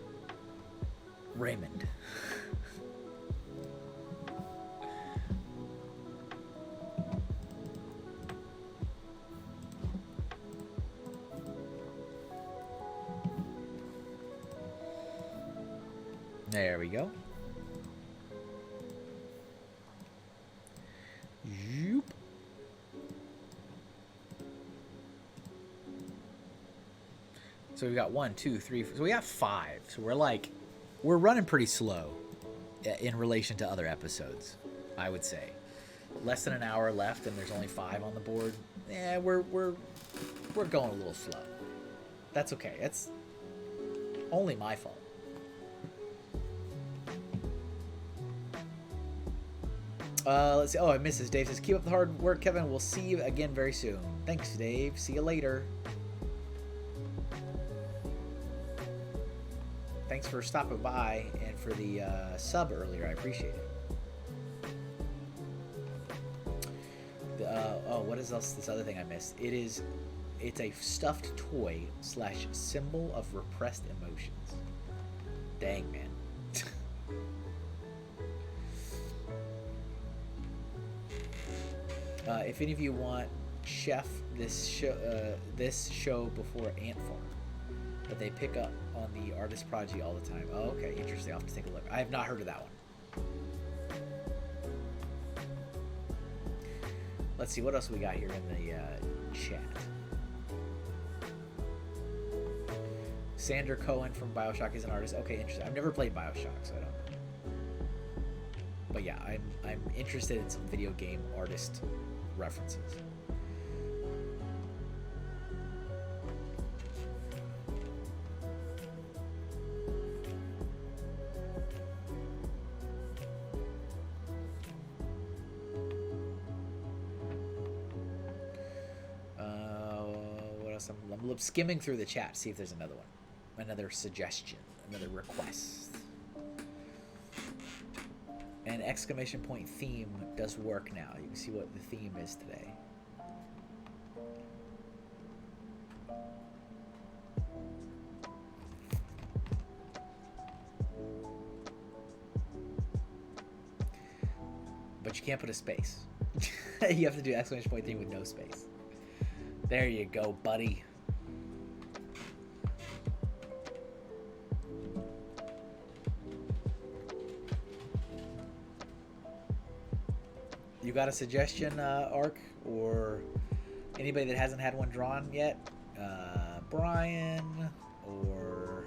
Raymond. There we go. Yoop. So we got 1, 2, 3, 4. So we got 5. So we're running pretty slow in relation to other episodes, I would say. Less than an hour left, and there's only 5 on the board. Yeah, we're going a little slow. That's okay. It's only my fault. Let's see. Oh, and Mrs. Dave says, keep up the hard work, Kevin. We'll see you again very soon. Thanks, Dave. See you later. Thanks for stopping by and for the sub earlier. I appreciate it. Oh, what is else? This other thing I missed. It's a stuffed toy / symbol of repressed emotions. Dang, man. If any of you want Chef this show before Ant Farm, but they pick up on the artist prodigy all the time. Oh, okay, interesting. I'll have to take a look. I have not heard of that one. Let's see what else we got here in the chat. Sander Cohen from BioShock is an artist. Okay, interesting. I've never played BioShock, so I don't know. But yeah, I'm interested in some video game artist references. What else? I'm skimming through the chat, see if there's another one, another suggestion, another request. And exclamation point theme does work now. You can see what the theme is today. But you can't put a space. You have to do exclamation point theme with no space. There you go, buddy. You got a suggestion, Ark, or anybody that hasn't had one drawn yet? Brian, or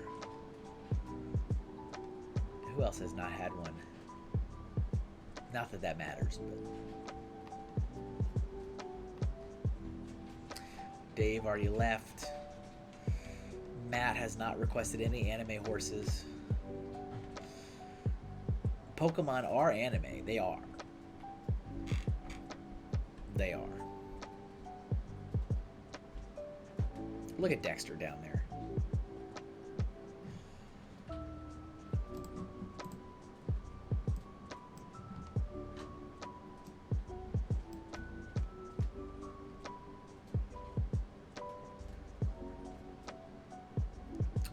who else has not had one? Not that that matters, but Dave already left. Matt has not requested any anime horses. Pokemon are anime. They are. They are. Look at Dexter down there.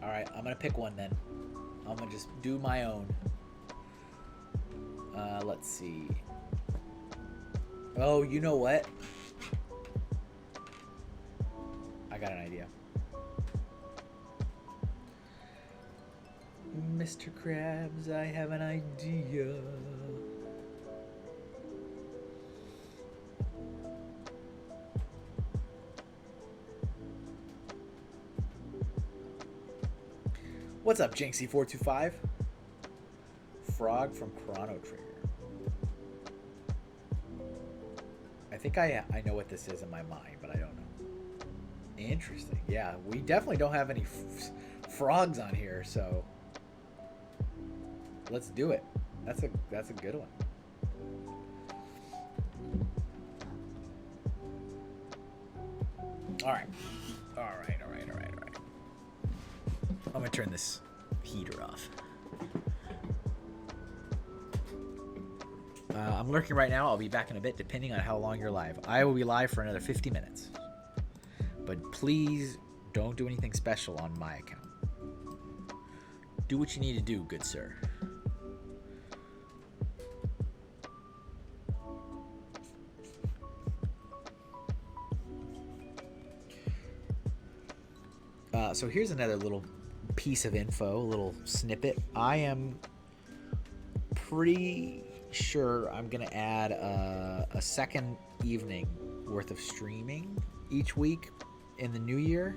Alright, I'm gonna pick one then. I'm gonna just do my own. Let's see. Oh, you know what? I got an idea. Mr. Krabs, I have an idea. What's up, Jinxie425? Frog from Chrono Trigger. I think I know what this is in my mind, but I don't know. Interesting. Yeah, we definitely don't have any frogs on here, so let's do it. That's a good one. All right. I'm gonna turn this heater off. I'm lurking right now. I'll be back in a bit, depending on how long you're live. I will be live for another 50 minutes. But please don't do anything special on my account. Do what you need to do, good sir. So here's another little piece of info, a little snippet. I am pretty sure I'm going to add a second evening worth of streaming each week in the new year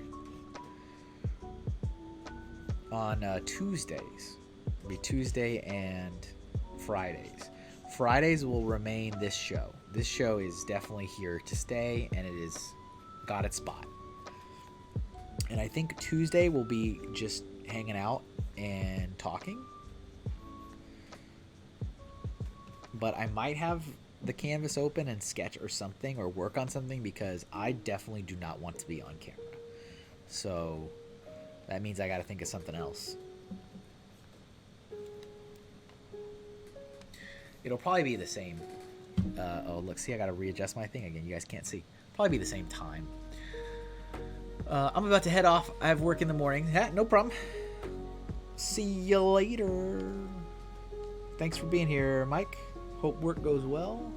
on Tuesdays. It'll be Tuesday and Fridays. Fridays will remain this show. This show is definitely here to stay, and it is got its spot. And I think Tuesday will be just hanging out and talking. But I might have the canvas open and sketch or something, or work on something, because I definitely do not want to be on camera. So that means I got to think of something else. It'll probably be the same. Oh, look, see, I got to readjust my thing again. You guys can't see. Probably be the same time. I'm about to head off. I have work in the morning. No problem. See you later. Thanks for being here, Mike. Hope work goes well.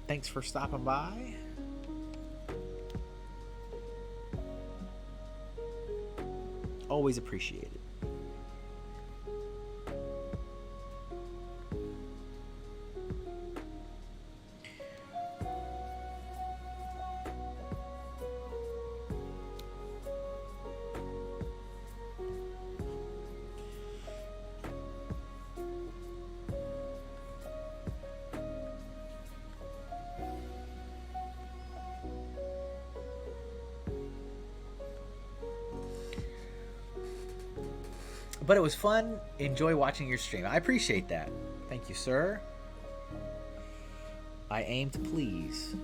Thanks for stopping by. Always appreciated. But it was fun. Enjoy watching your stream. I appreciate that. Thank you, sir. I aim to please.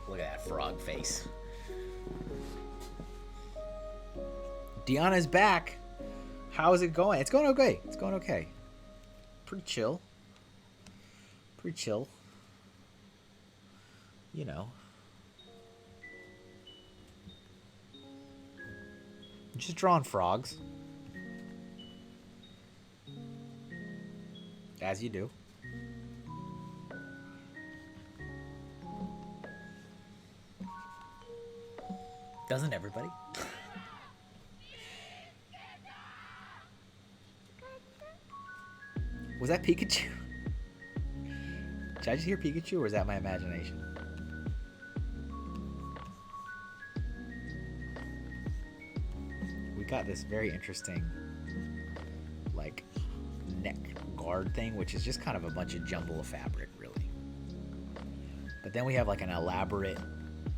Look at that frog face. Deanna's back. How is it going? It's going okay. It's going okay. Pretty chill. Pretty chill. You know. Just drawing frogs. As you do. Doesn't everybody? Was that Pikachu? Did I just hear Pikachu, or is that my imagination? We got this very interesting, like, neck guard thing, which is just kind of a bunch of jumble of fabric, really. But then we have, like, an elaborate,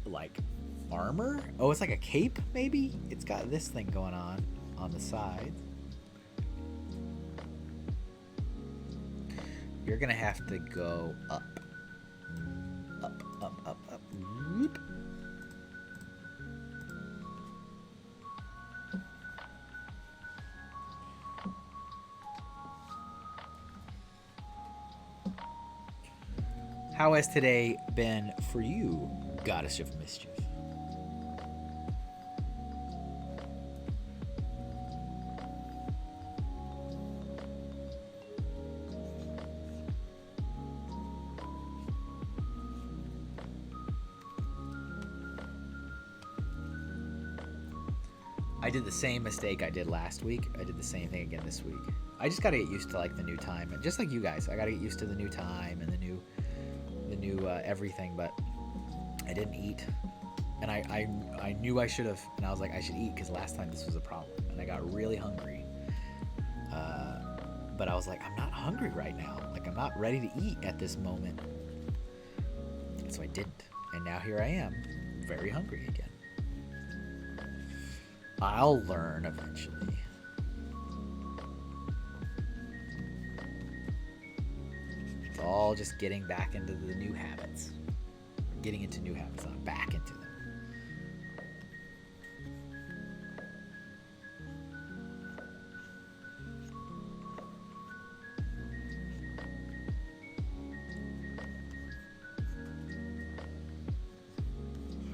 like, armor? Oh, it's like a cape, maybe? It's got this thing going on the sides. You're gonna have to go up. Up, up, up, up. Whoop. How has today been for you, Goddess of Mischief? I did the same mistake I did last week. I did the same thing again this week. I just gotta get used to, like, the new time, and just like you guys, I gotta get used to the new time and the everything, but I didn't eat. And I knew I should have, and I was like, I should eat because last time this was a problem. And I got really hungry. But I was like, I'm not hungry right now. Like, I'm not ready to eat at this moment. And so I didn't. And now here I am, very hungry again. I'll learn eventually. It's all just getting back into the new habits. Getting into new habits, not back into them.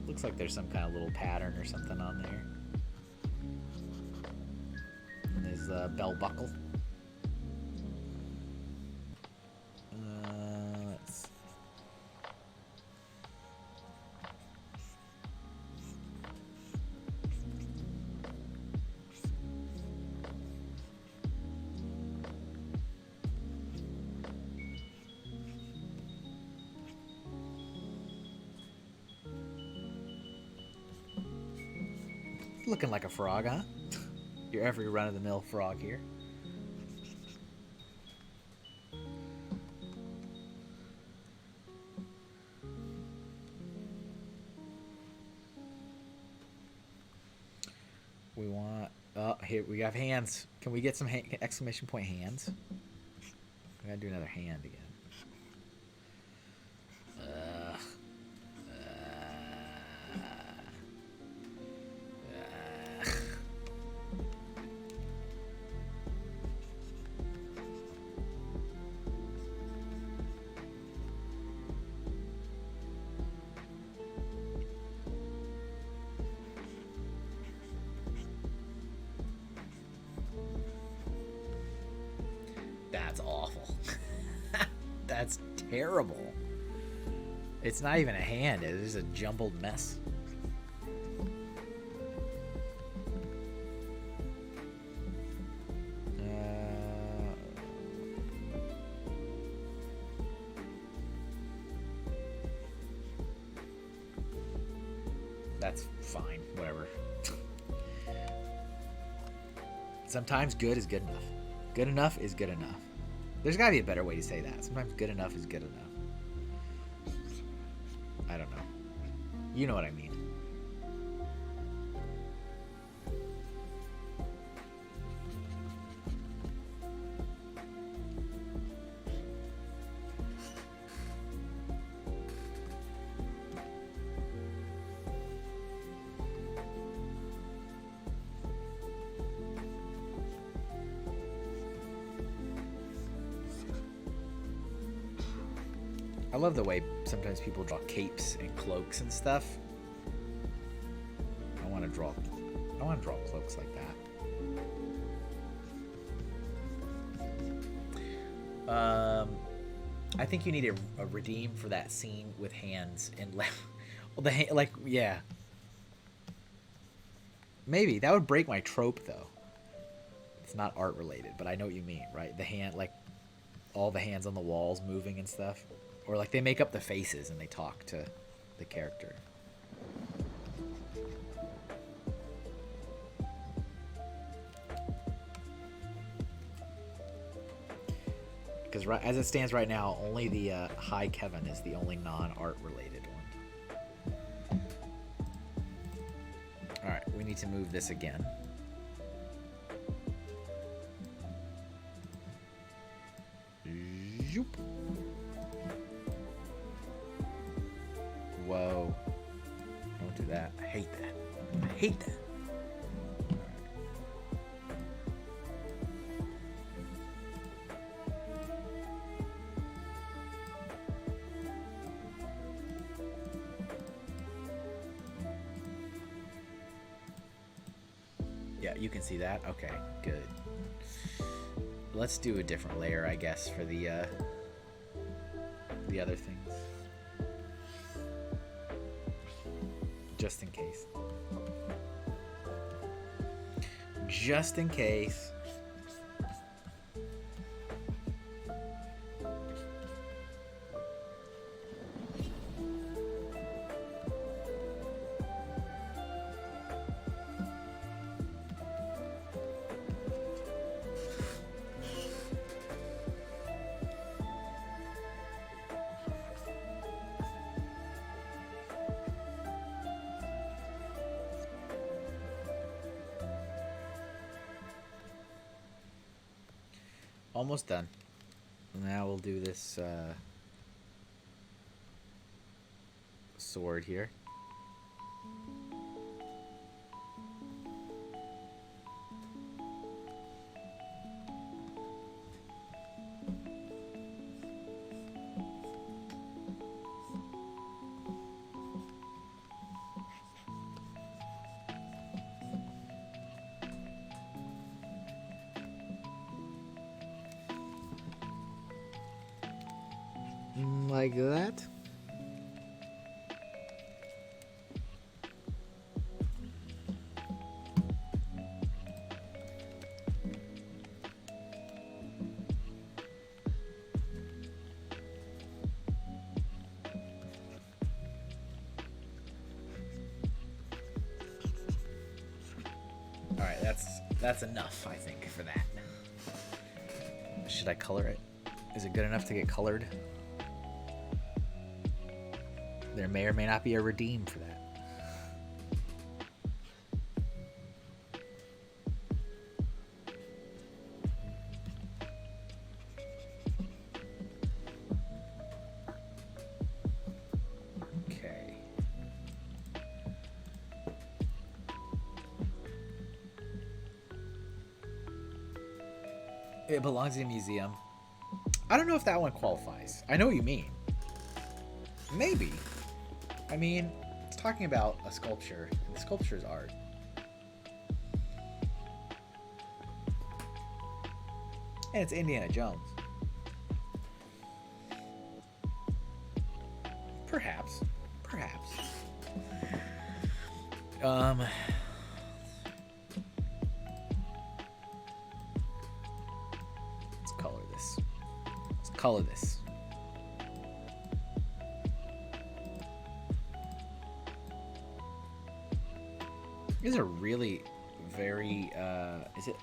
Looks like there's some kind of little pattern or something on there. And there's a bell buckle. Let's... Looking like a frog, huh? Your every run-of-the-mill frog here. We want... Oh, here we have hands. Can we get some exclamation point hands? We gotta do another hand again. That's awful. That's terrible. It's not even a hand, it is a jumbled mess. That's fine, whatever. Sometimes good is good enough. Good enough is good enough. There's gotta be a better way to say that. Sometimes good enough is good enough. I don't know. You know what I mean. I love the way sometimes people draw capes and cloaks and stuff. I want to draw cloaks like that. I think you need a redeem for that scene with hands and left. Well, the hand, like, yeah. Maybe that would break my trope though. It's not art related, but I know what you mean, right? The hand, like all the hands on the walls moving and stuff. Or like they make up the faces and they talk to the character. Because as it stands right now, only the Hi Kevin is the only non-art related one. Alright, we need to move this again. Zoop. Whoa. Don't do that. I hate that. I hate that. Yeah, you can see that. Okay, good. Let's do a different layer, I guess, for the other things. Just in case. Just in case. Almost done. Now we'll do this sword here. Like that. All right, that's enough, I think, for that. Should I color it? Is it good enough to get colored? There may or may not be a redeem for that. Okay. It belongs in a museum. I don't know if that one qualifies. I know what you mean. Maybe. I mean, it's talking about a sculpture, and the sculpture is art. And it's Indiana Jones. Perhaps. Perhaps. Let's color this. Let's color this. These are really very, is it?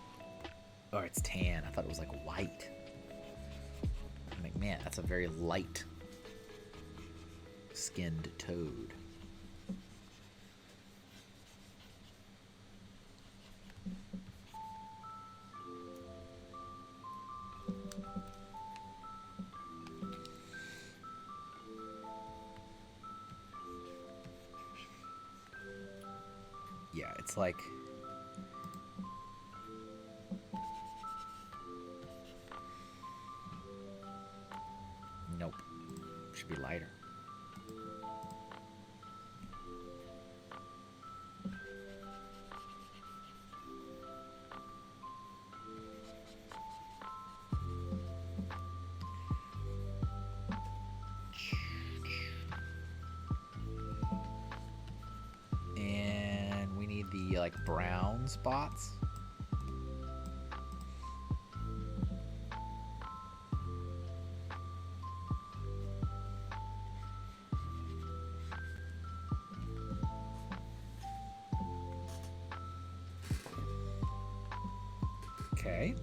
Oh, it's tan. I thought it was like white. I'm like, man, that's a very light skinned toad. Yeah, it's like nope. Should be lighter. The like brown spots. Okay.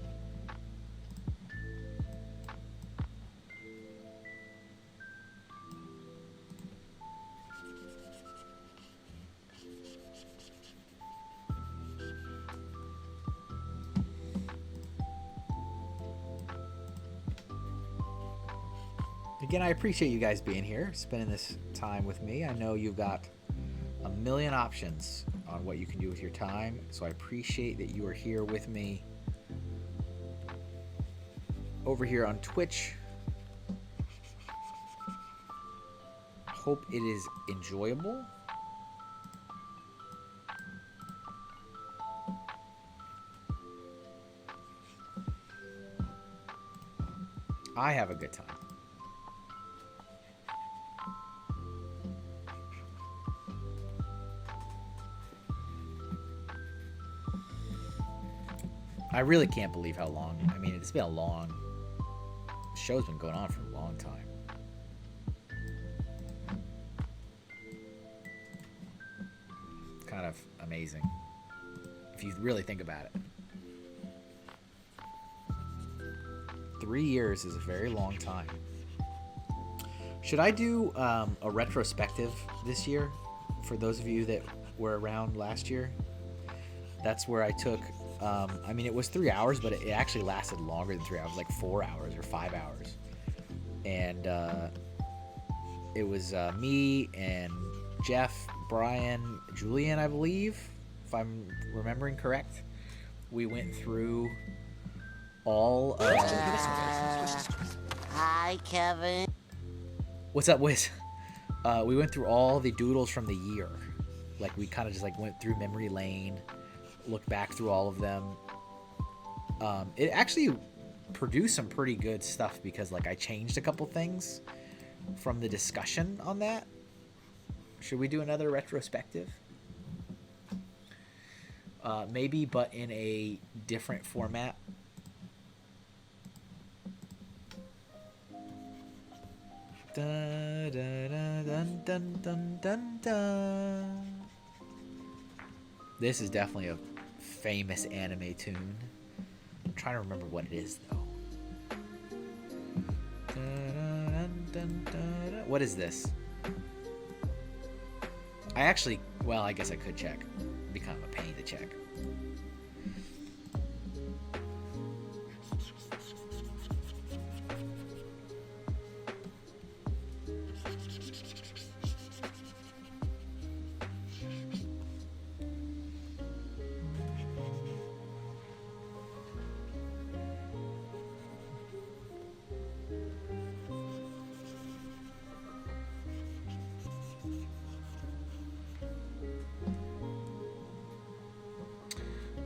Again, I appreciate you guys being here, spending this time with me. I know you've got a million options on what you can do with your time, so I appreciate that you are here with me over here on Twitch. Hope it is enjoyable. I have a good time. I really can't believe how long. I mean, it's been a long. The show's been going on for a long time. It's kind of amazing if you really think about it. 3 years is a very long time. Should I do a retrospective this year for those of you that were around last year? That's where I took I mean, it was 3 hours, but it actually lasted longer than 3 hours, like 4 hours or 5 hours. And it was me and Jeff, Brian, Julian, I believe, if I'm remembering correct. We went through all. Hi, Kevin. What's up, Wiz? We went through all the doodles from the year. Like, we kind of just like went through memory lane, looked back through all of them. It actually produced some pretty good stuff because like I changed a couple things from the discussion on that. Should we do another retrospective? Maybe, but in a different format. Dun, dun, dun, dun, dun, dun, dun. This is definitely a famous anime tune. I'm trying to remember what it is though. What is this? I actually, well, I guess I could check. It'd be kind of a pain to check.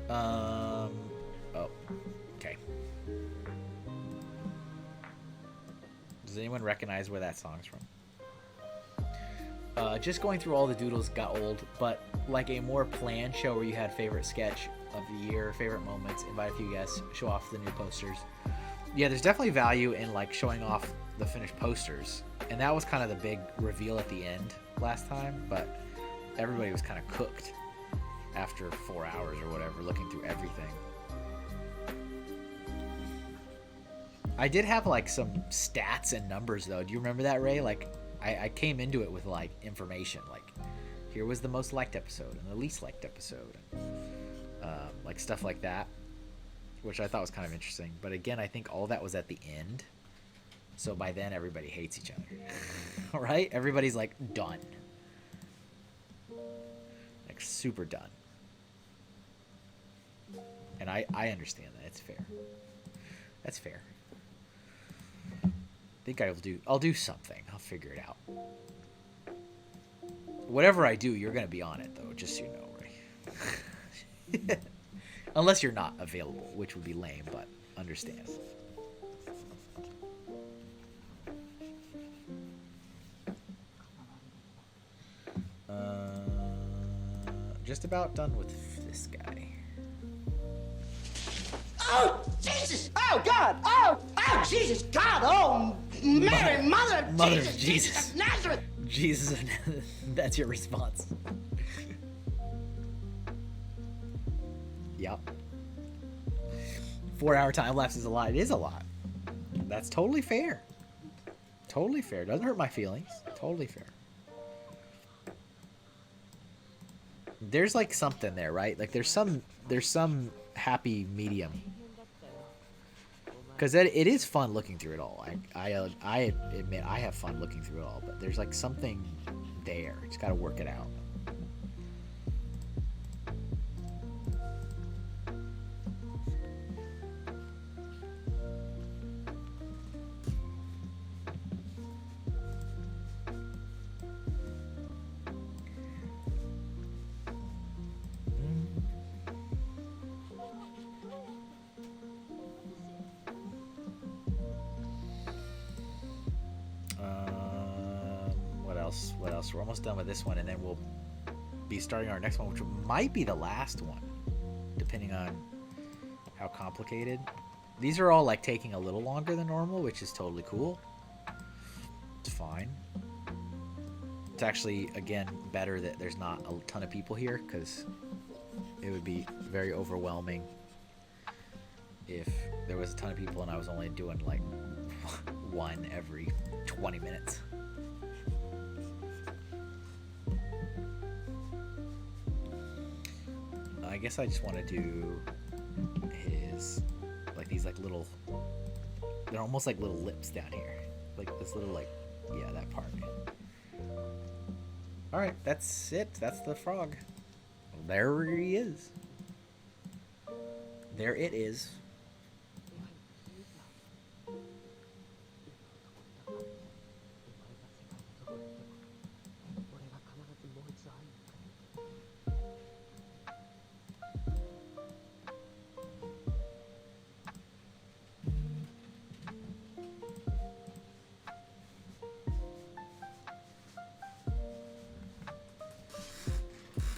Oh, okay. Does anyone recognize where that song's from? Just going through all the doodles got old, but like a more planned show where you had favorite sketch of the year, favorite moments, invite a few guests, show off the new posters. Yeah, there's definitely value in like showing off the finished posters, and that was kind of the big reveal at the end last time, but everybody was kind of cooked after 4 hours or whatever, looking through everything. I did have like some stats and numbers though. Do you remember that, Ray? Like I came into it with like information, like here was the most liked episode and the least liked episode, like stuff like that, which I thought was kind of interesting. But again, I think all that was at the end, so by then everybody hates each other. Right? Everybody's like done, like super done. And I understand that. It's fair. That's fair. I think I'll do something. I'll figure it out. Whatever I do, you're going to be on it, though, just so you know, Ray. Unless you're not available, which would be lame, but understand. Just about done with this guy. Oh, Jesus! Oh, God! Oh, Jesus! God! Oh, Mary, Mother of Jesus! Jesus of Nazareth! Jesus of Nazareth. That's your response. Yep. 4 hour time lapse is a lot. It is a lot. That's totally fair. Totally fair. Doesn't hurt my feelings. Totally fair. There's like something there, right? Like there's some happy medium. Because it is fun looking through it all. I admit I have fun looking through it all, but there's like something there. Just got to work it out. What else? We're almost done with this one, and then we'll be starting our next one, which might be the last one, depending on how complicated. These are all like taking a little longer than normal, which is totally cool. It's fine. It's actually, again, better that there's not a ton of people here, because it would be very overwhelming if there was a ton of people and I was only doing like one every 20 minutes. I guess I just want to do his, like these like little, they're almost like little lips down here. Like this little like, yeah, that part. Alright, that's it. That's the frog. There he is. There it is.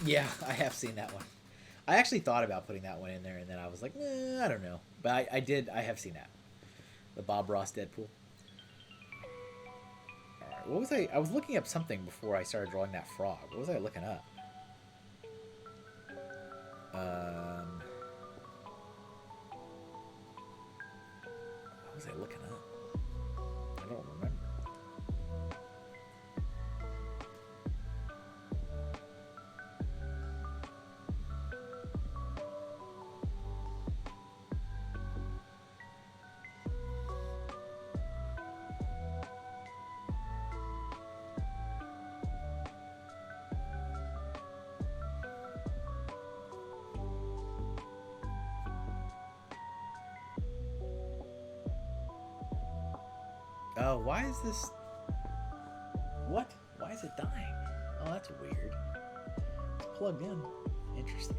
Yeah, I have seen that one. I actually thought about putting that one in there, and then I was like, I don't know. But I did. I have seen that. The Bob Ross Deadpool. All right, what was I? I was looking up something before I started drawing that frog. What was I looking up? What was I looking up? I don't remember. Oh, why is this... What? Why is it dying? Oh, that's weird. It's plugged in. Interesting.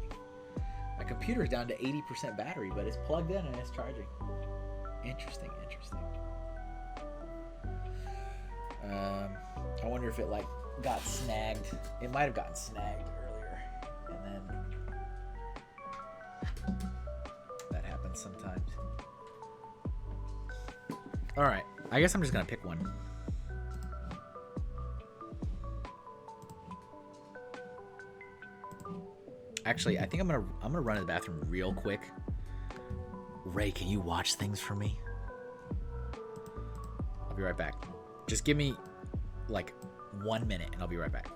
My computer's down to 80% battery, but it's plugged in and it's charging. Interesting, interesting. I wonder if it, like, got snagged. It might have gotten snagged earlier. And then... That happens sometimes. Alright. I guess I'm just gonna pick one. Actually, I think I'm gonna run to the bathroom real quick. Ray, can you watch things for me? I'll be right back. Just give me like 1 minute and I'll be right back.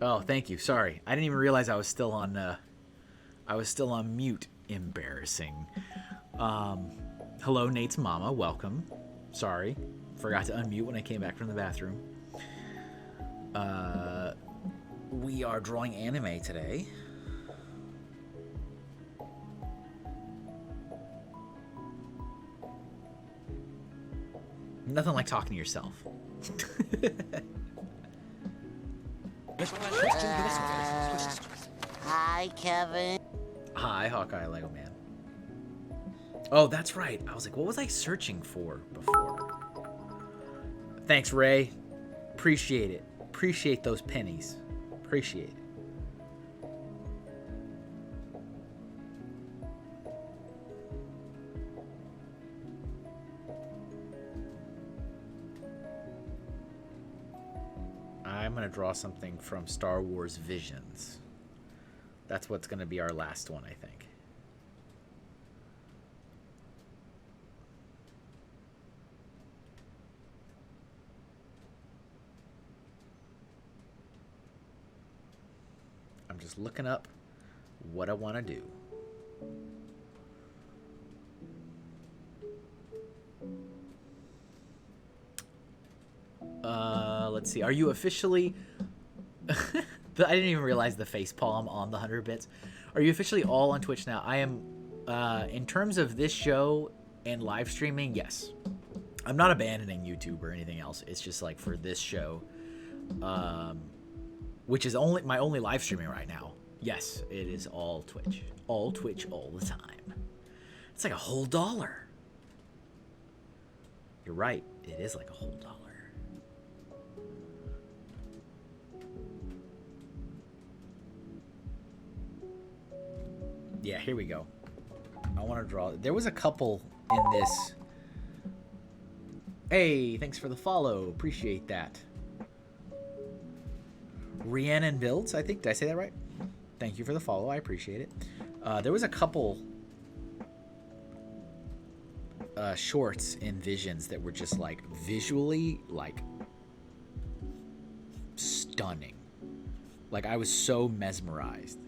Oh, thank you. Sorry. I didn't even realize I was still on mute. Embarrassing. Hello, Nate's mama. Welcome. Sorry. Forgot to unmute when I came back from the bathroom. We are drawing anime today. Nothing like talking to yourself. Hi, Kevin. Hi, Hawkeye Lego Man. Oh, that's right. I was like, what was I searching for before? Thanks, Ray. Appreciate it. Appreciate those pennies. Appreciate it. I'm going to draw something from Star Wars Visions. That's what's going to be our last one, I think. I'm just looking up what I want to do. Let's see. Are you officially... I didn't even realize the face palm on the 100 bits. Are you officially all on Twitch now? I am, in terms of this show and live streaming, yes. I'm not abandoning YouTube or anything else. It's just like for this show, which is my only live streaming right now. Yes, it is all Twitch. All Twitch all the time. It's like a whole $1. You're right. It is like a whole $1. Yeah, here we go. I want to draw. There was a couple in this. Hey, thanks for the follow. Appreciate that. Rhiannon Builds, I think. Did I say that right? Thank you for the follow. I appreciate it. There was a couple shorts in Visions that were just like visually like stunning. Like I was so mesmerized.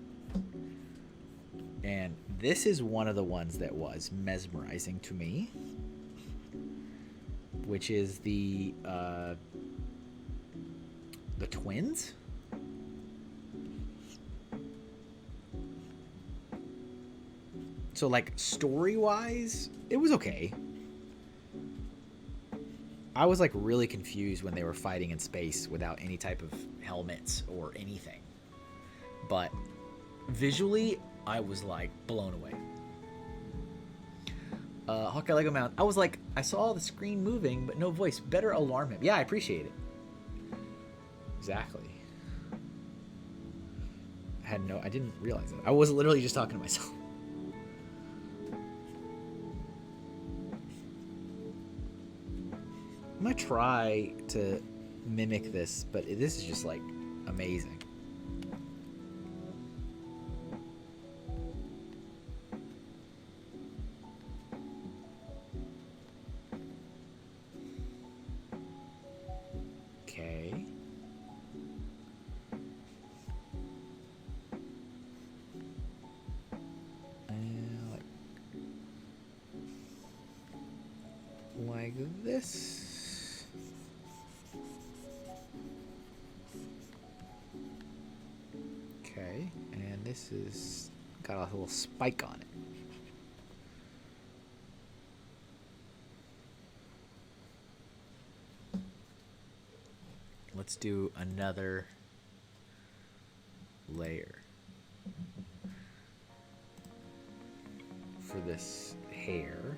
And this is one of the ones that was mesmerizing to me, which is the twins. So like story-wise, it was okay. I was like really confused when they were fighting in space without any type of helmets or anything. But visually, I was like blown away. Hawkeye Lego Mount. I was like, I saw the screen moving, but no voice. Better alarm him. Yeah, I appreciate it. Exactly. I didn't realize it. I was literally just talking to myself. I'm gonna try to mimic this, but this is just like amazing. Okay. Like this. Okay, and this is got a little spike on it. Let's do another layer for this hair.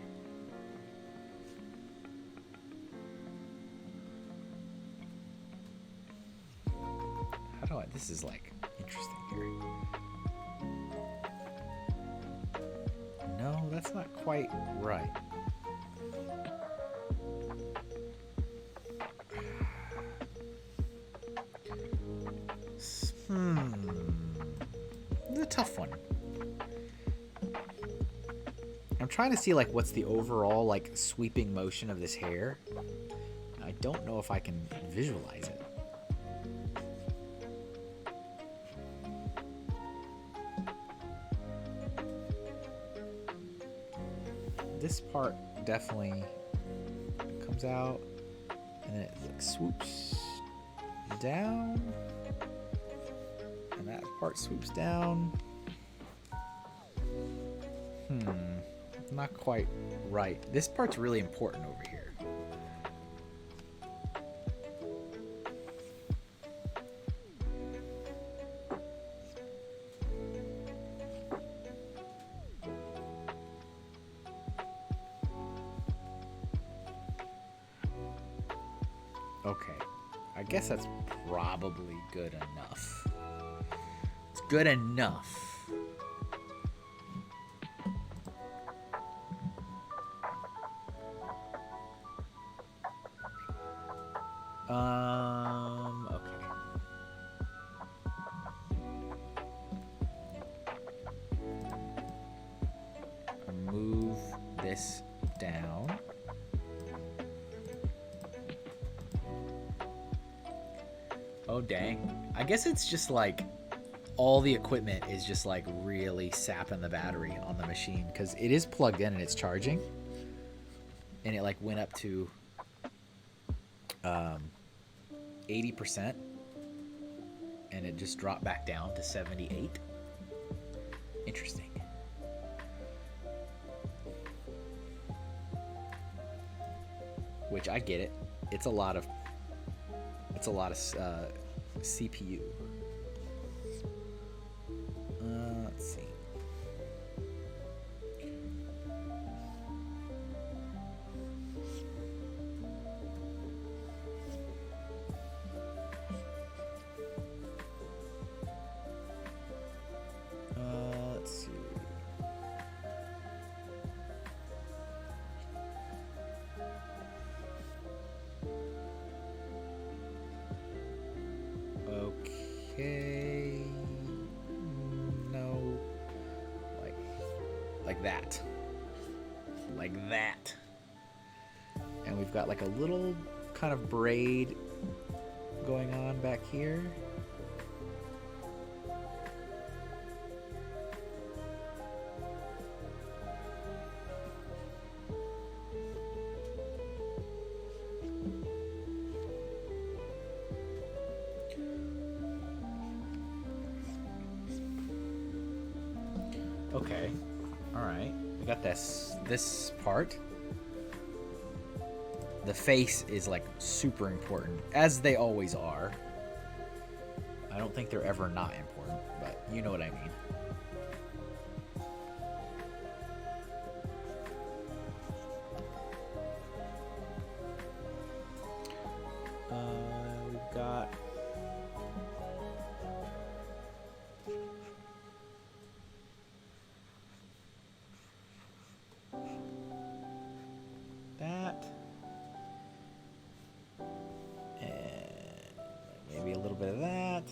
How do I, this is like interesting here. No, that's not quite right. This is a tough one. I'm trying to see like what's the overall like sweeping motion of this hair. I don't know if I can visualize it. this part definitely comes out, and then it like swoops down, and that part swoops down. Not quite right. This part's really important over here. Okay, I guess that's probably good enough. It's good enough. Okay. Move this down. Oh, dang. I guess it's just like all the equipment is just like really sapping the battery on the machine because it is plugged in and it's charging. And it like went up to 80%, and it just dropped back down to 78. Interesting. Which I get it. It's a lot of CPU. Let's see. Let's see. Okay. No. Like that. Like that. And we've got like a little kind of braid going on back here. Okay. All right. We got this part. The face is like super important, as they always are. I don't think they're ever not important, but you know what I mean. We've got that, and maybe a little bit of that.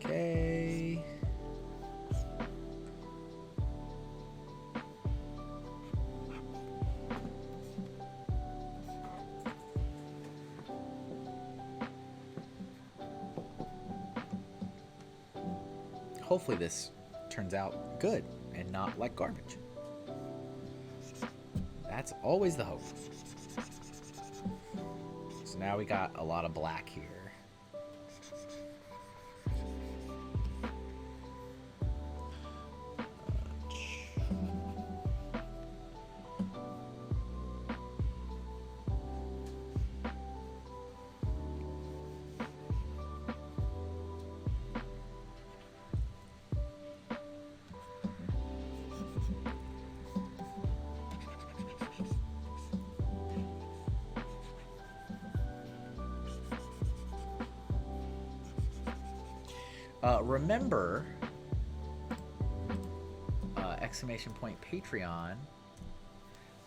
Okay. Hopefully this turns out good and not like garbage. That's always the hope. So now we got a lot of black here. Remember, exclamation point Patreon,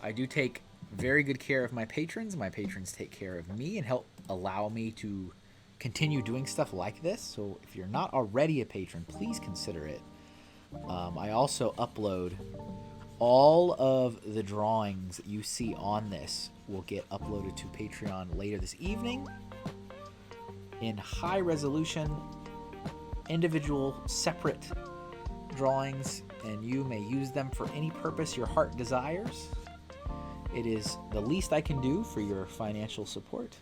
I do take very good care of my patrons. My patrons take care of me and help allow me to continue doing stuff like this. So if you're not already a patron, please consider it. I also upload all of the drawings that you see on this will get uploaded to Patreon later this evening in high resolution, individual, separate drawings, and you may use them for any purpose your heart desires. It is the least I can do for your financial support.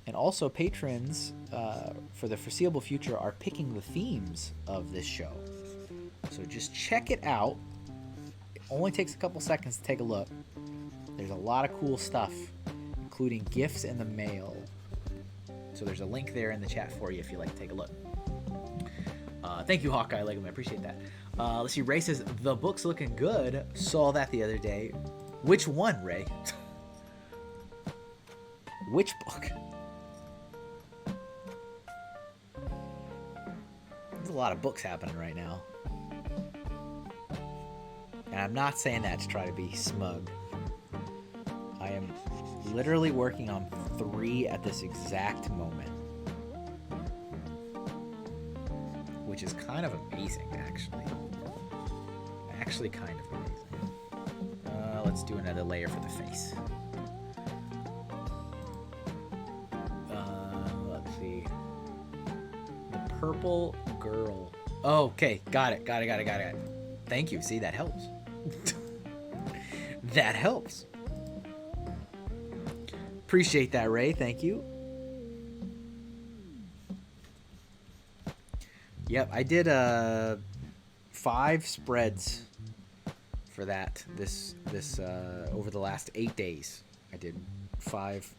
And also, patrons, for the foreseeable future, are picking the themes of this show. So just check it out. It only takes a couple seconds to take a look. There's a lot of cool stuff, including gifts in the mail. So there's a link there in the chat for you if you'd like to take a look. Thank you, Hawkeye Legum. I appreciate that. Let's see. Ray says, the book's looking good. Saw that the other day. Which one, Ray? Which book? There's a lot of books happening right now. And I'm not saying that to try to be smug. I am literally working on 3 at this exact moment. Which is kind of amazing, actually. Actually kind of amazing. Let's do another layer for the face. Let's see. The purple girl. Oh, okay, got it. Thank you. See, that helps. That helps. Appreciate that, Ray. Thank you. Yep, I did 5 spreads for that this over the last 8 days. I did 5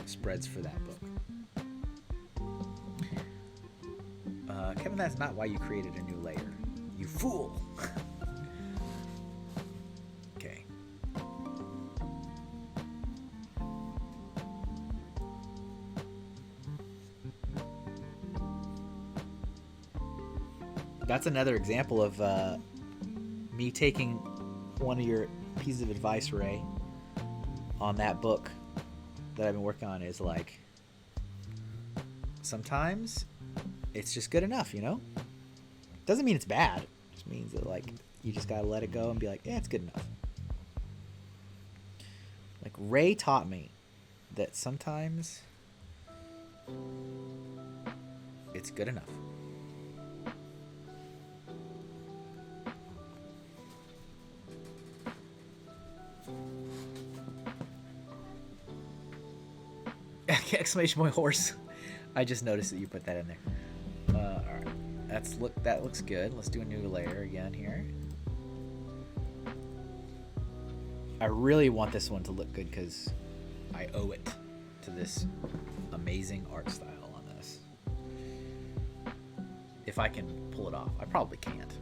spreads for that book. Kevin, that's not why you created a new layer. You fool. Okay. That's another example of me taking one of your pieces of advice, Ray, on that book that I've been working on. Is like, sometimes it's just good enough, you know? Doesn't mean it's bad. It just means that, like, you just gotta let it go and be like, yeah, it's good enough. Like, Ray taught me that sometimes it's good enough. Exclamation point horse. I just noticed that you put that in there. Alright. That looks good. Let's do a new layer again here. I really want this one to look good because I owe it to this amazing art style on this. If I can pull it off. I probably can't.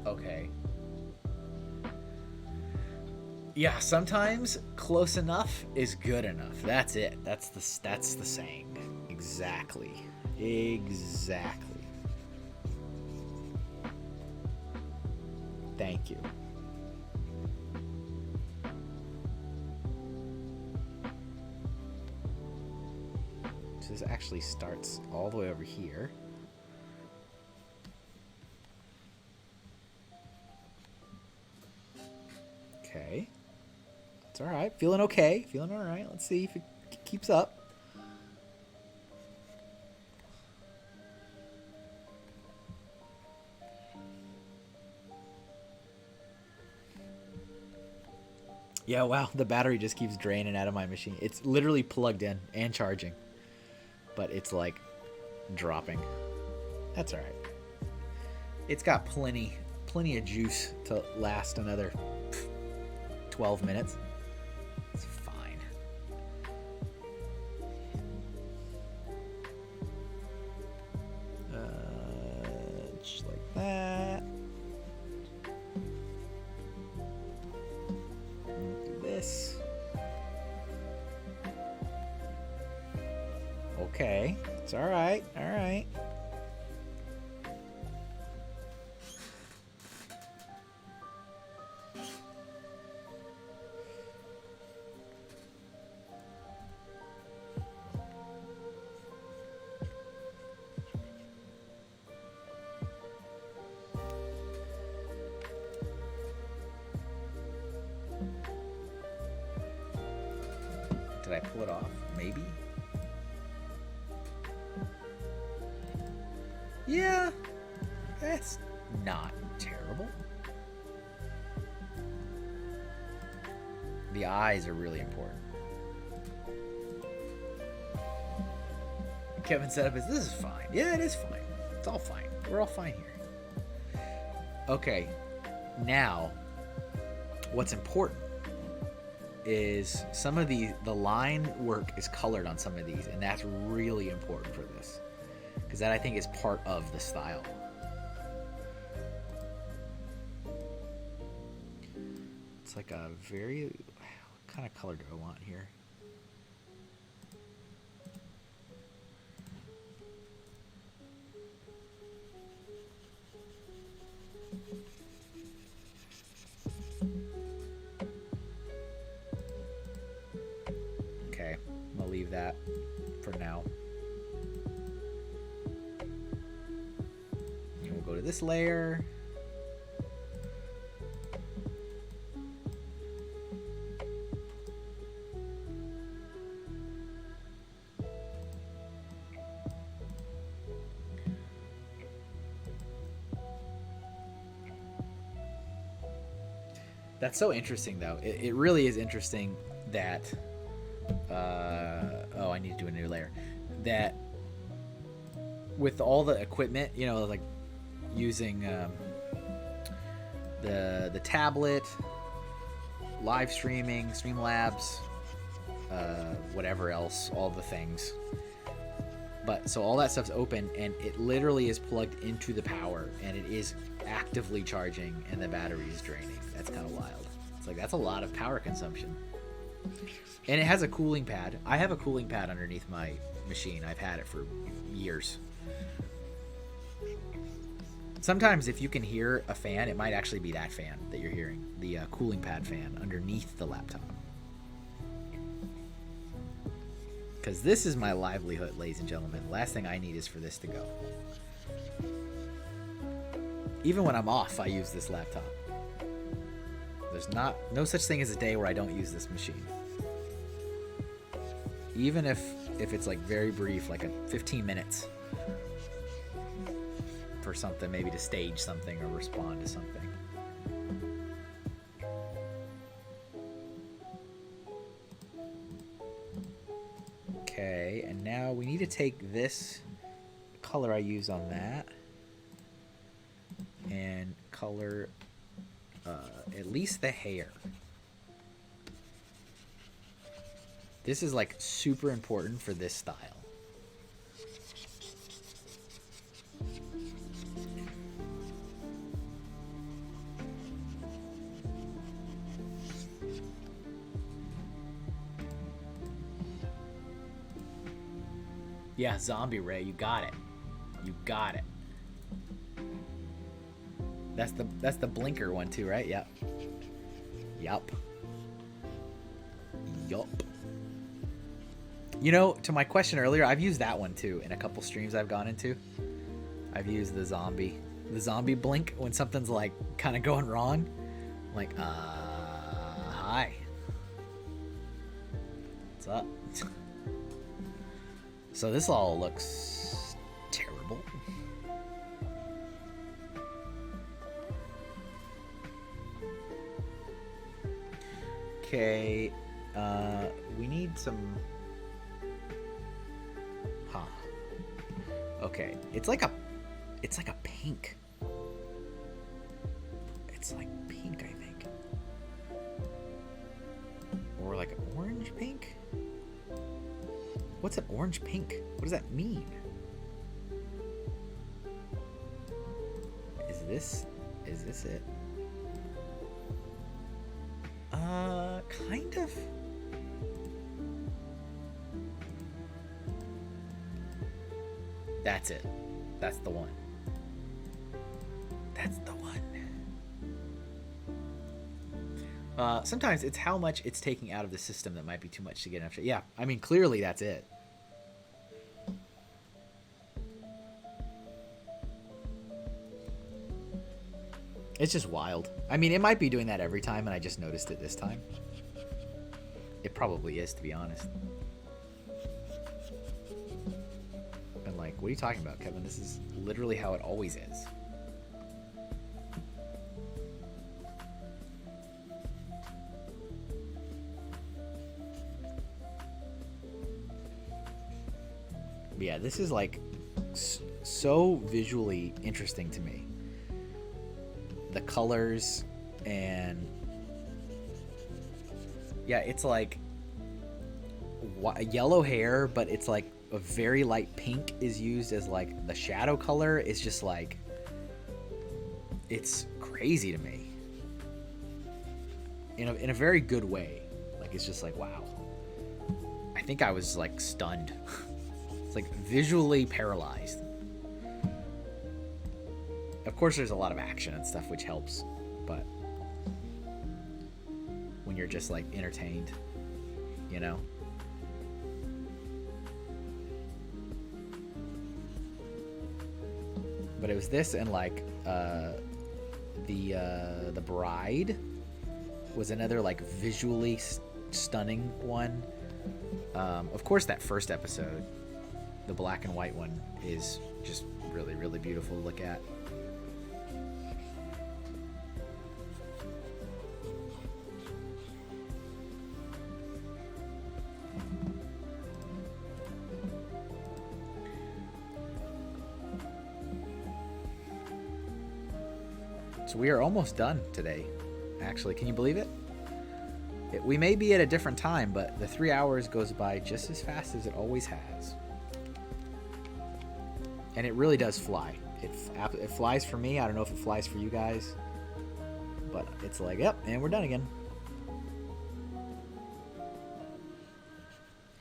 Okay. Yeah, sometimes close enough is good enough. That's it. That's the saying. Exactly. Thank you. So this actually starts all the way over here. Okay. That's alright. Feeling okay. Feeling alright. Let's see if it keeps up. Yeah, wow. The battery just keeps draining out of my machine. It's literally plugged in and charging. But it's like dropping. That's alright. It's got plenty of juice to last another 12 minutes. It's fine. Just like that. Do this. Okay, it's all right. All right. Did I pull it off? Maybe. Yeah, that's not terrible. The eyes are really important. Kevin set up his, this is fine. Yeah, it is fine. It's all fine. We're all fine here. Okay, now, what's important is some of the line work is colored on some of these, and that's really important for this. Because that, I think, is part of the style. It's like a very... What kind of color do I want here? Okay, I'm going to leave that for now. Go to this layer. That's so interesting, though. It really is interesting that... oh, I need to do a new layer. That with all the equipment, you know, like using the tablet, live streaming, Streamlabs, whatever else, all the things. But so all that stuff's open, and it literally is plugged into the power, and it is actively charging, and the battery is draining. That's kind of wild. It's like, that's a lot of power consumption. And it has a cooling pad. I have a cooling pad underneath my machine. I've had it for years. Sometimes if you can hear a fan, it might actually be that fan that you're hearing. The cooling pad fan underneath the laptop. Because this is my livelihood, ladies and gentlemen. The last thing I need is for this to go. Even when I'm off, I use this laptop. There's no such thing as a day where I don't use this machine. Even if it's like very brief, like 15 minutes. For something, maybe to stage something or respond to something. Okay, and now we need to take this color I use on that and color at least the hair. This is like super important for this style. Yeah, Zombie Ray, you got it. You got it. That's the blinker one too, right? Yep. Yup. Yup. You know, to my question earlier, I've used that one too in a couple streams I've gone into. I've used the zombie blink when something's like kind of going wrong. I'm like, hi. What's up? So this all looks terrible. Okay, we need some... Huh. Okay, it's like a pink. It's like pink, I think. Or like orange pink? What's an orange pink? What does that mean? this it? Kind of. That's it. That's the one. That's the one. Sometimes it's how much it's taking out of the system that might be too much to get enough shit. Yeah, I mean, clearly that's it. It's just wild. I mean, it might be doing that every time, and I just noticed it this time. It probably is, to be honest. And like, what are you talking about, Kevin? This is literally how it always is. But yeah, this is like so visually interesting to me. The colors and yeah, it's like yellow hair, but it's like a very light pink is used as like the shadow color. It's just like, it's crazy to me in a very good way. Like, it's just like, wow. I think I was like stunned. It's like visually paralyzed. Of course, there's a lot of action and stuff, which helps, but when you're just like entertained, you know? But it was this, and like the Bride was another like visually stunning one. Of course, that first episode, the black and white one, is just really, really beautiful to look at. So we are almost done today, actually. Can you believe it? We may be at a different time, but the 3 hours goes by just as fast as it always has. And it really does fly. It flies for me. I don't know if it flies for you guys. But it's like, yep, and we're done again.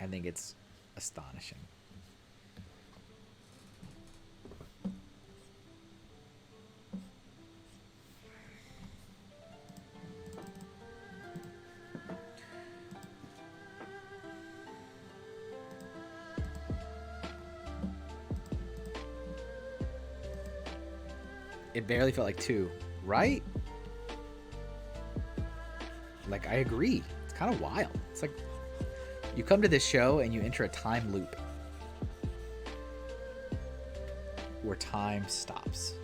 I think it's astonishing. It barely felt like 2, right? Like, I agree. It's kind of wild. It's like you come to this show and you enter a time loop where time stops.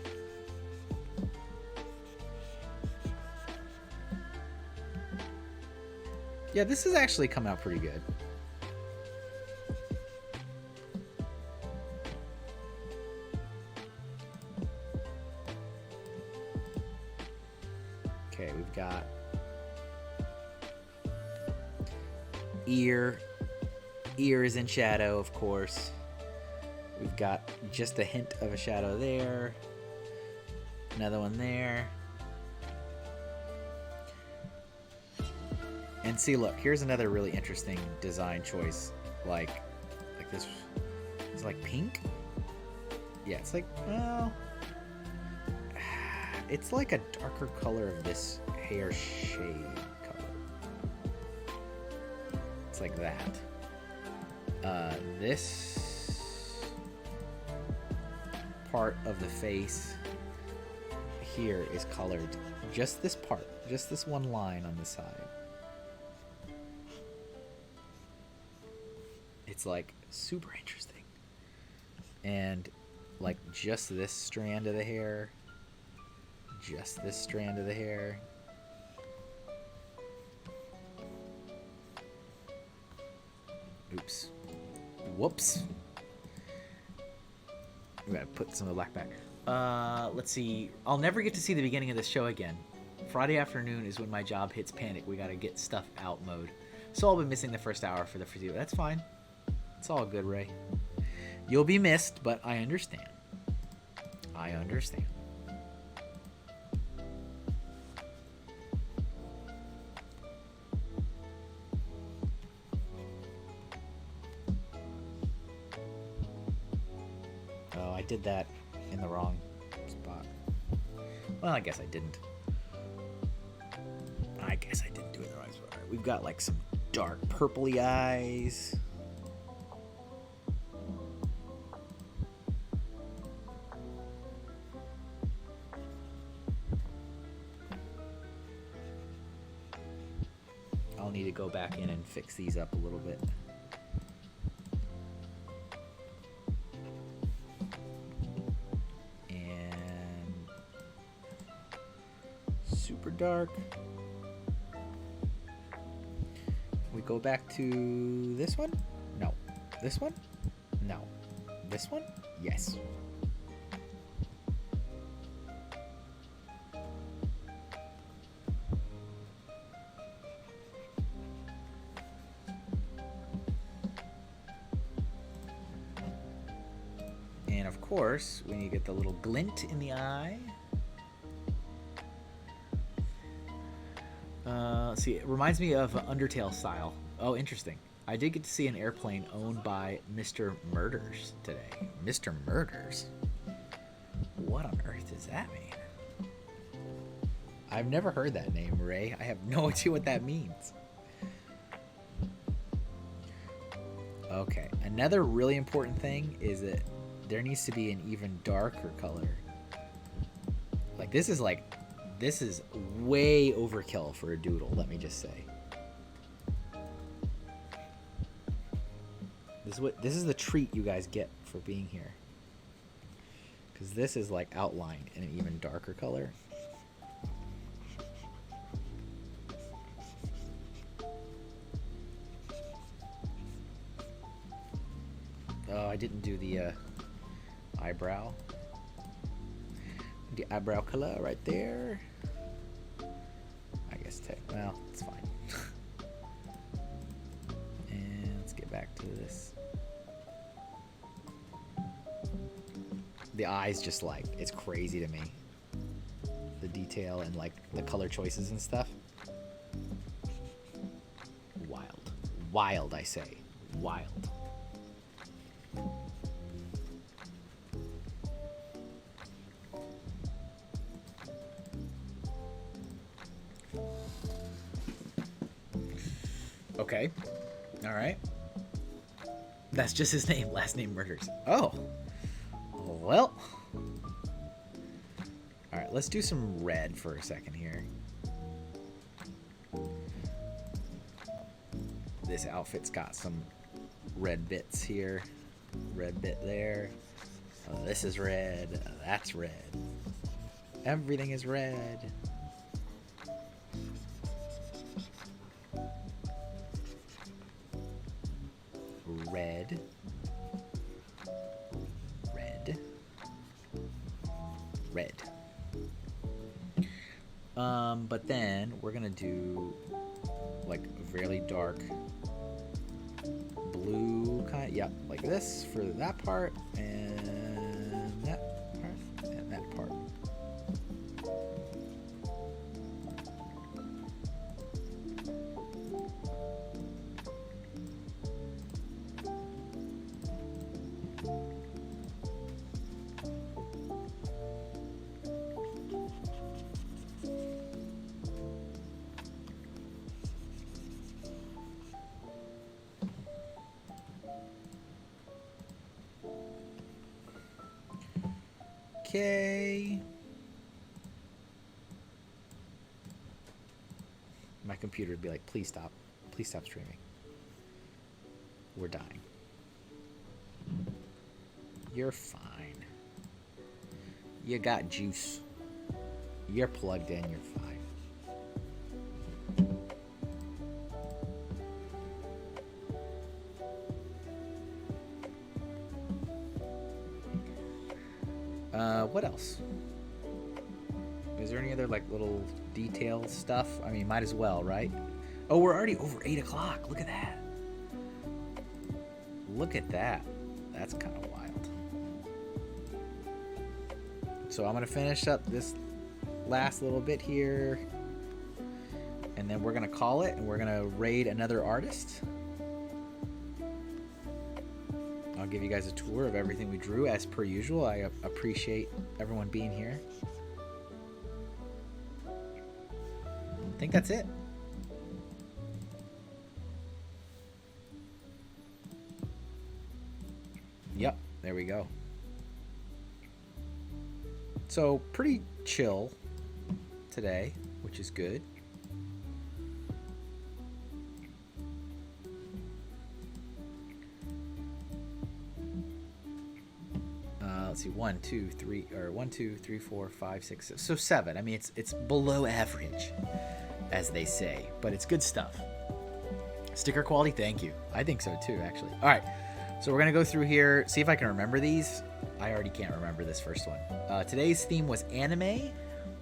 Yeah, this is actually coming out pretty good. Okay, we've got ear is in shadow, of course. We've got just a hint of a shadow there, another one there, and see, look, here's another really interesting design choice. Like this is like pink. Yeah, it's like, well, it's like a darker color of this hair shade color. It's like that. This part of the face here is colored. Just this part. Just this one line on the side. It's like super interesting. And like just this strand of the hair. Just this strand of the hair. Oops. Whoops. I'm gonna put some of the black back. Let's see. I'll never get to see the beginning of this show again. Friday afternoon is when my job hits panic. We gotta get stuff out mode. So I'll be missing the first hour for the foreseeable. That's fine. It's all good, Ray. You'll be missed, but I understand. I understand. did that in the wrong spot. Well, I guess I didn't. I guess I didn't do it in the right spot. All right, we've got like some dark purpley eyes. I'll need to go back in and fix these up a little bit. And super dark. We go back to this one? No. This one? No. This one? Yes. And of course, when you get the little glint in the eye. Let's see, it reminds me of Undertale style. Oh, interesting. I did get to see an airplane owned by Mr. Murders today. Mr. Murders? What on earth does that mean? I've never heard that name, Ray. I have no idea what that means. Okay, another really important thing is that there needs to be an even darker color. Like this is way overkill for a doodle, let me just say. This is the treat you guys get for being here. Cuz this is like outlined in an even darker color. Oh, I didn't do the eyebrow. The eyebrow color right there. I guess well, it's fine. And let's get back to this. The eyes just like, it's crazy to me. The detail and like the color choices and stuff. Wild. Wild, I say. Wild. Okay. All right. That's just his name. Last name Murders. Oh. Well. All right. Let's do some red for a second here. This outfit's got some red bits here. Red bit there. Oh, this is red. That's red. Everything is red. Red, red, red. But then we're gonna do like a really dark blue kind. Yep, like this for that part and that part and that part. Okay. My computer would be like, please stop streaming. We're dying. You're fine. You got juice. You're plugged in, you're fine. What else? Is there any other like little detail stuff? I mean, might as well, right? Oh, we're already over 8 o'clock. Look at that. Look at that. That's kind of wild. So I'm going to finish up this last little bit here. And then we're going to call it. And we're going to raid another artist. I'll give you guys a tour of everything we drew as per usual. I appreciate everyone being here. I think that's it. Yep, there we go. So pretty chill today, which is good. Let's see, 1, 2, 3, 4, 5, 6, 7. So 7. I mean, it's below average, as they say, but it's good stuff. Sticker quality, thank you. I think so too, actually. All right, so we're gonna go through here, see if I can remember these. I already can't remember this first one. Today's theme was anime,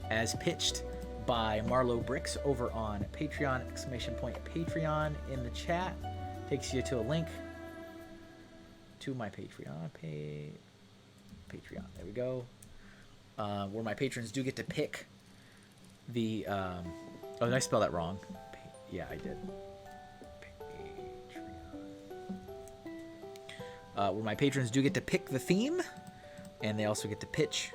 as pitched by Marlowe Bricks over on Patreon, !Patreon in the chat. Takes you to a link to my Patreon page. Patreon, there we go. Where my patrons do get to pick the oh, did I spell that wrong? Yeah, I did. Patreon. Where my patrons do get to pick the theme, and they also get to pitch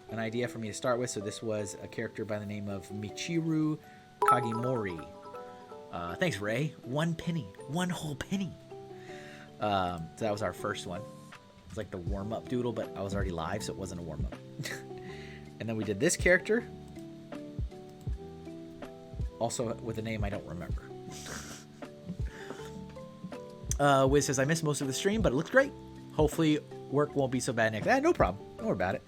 an idea for me to start with. So this was a character by the name of Michiru Kagimori. Thanks, Ray. 1 penny, 1 whole penny. So that was our first one. It's like the warm-up doodle, but I was already live, so it wasn't a warm-up. And then we did this character, also with a name I don't remember. Wiz says, I missed most of the stream, but it looks great. Hopefully work won't be so bad next. No problem. Don't worry about it.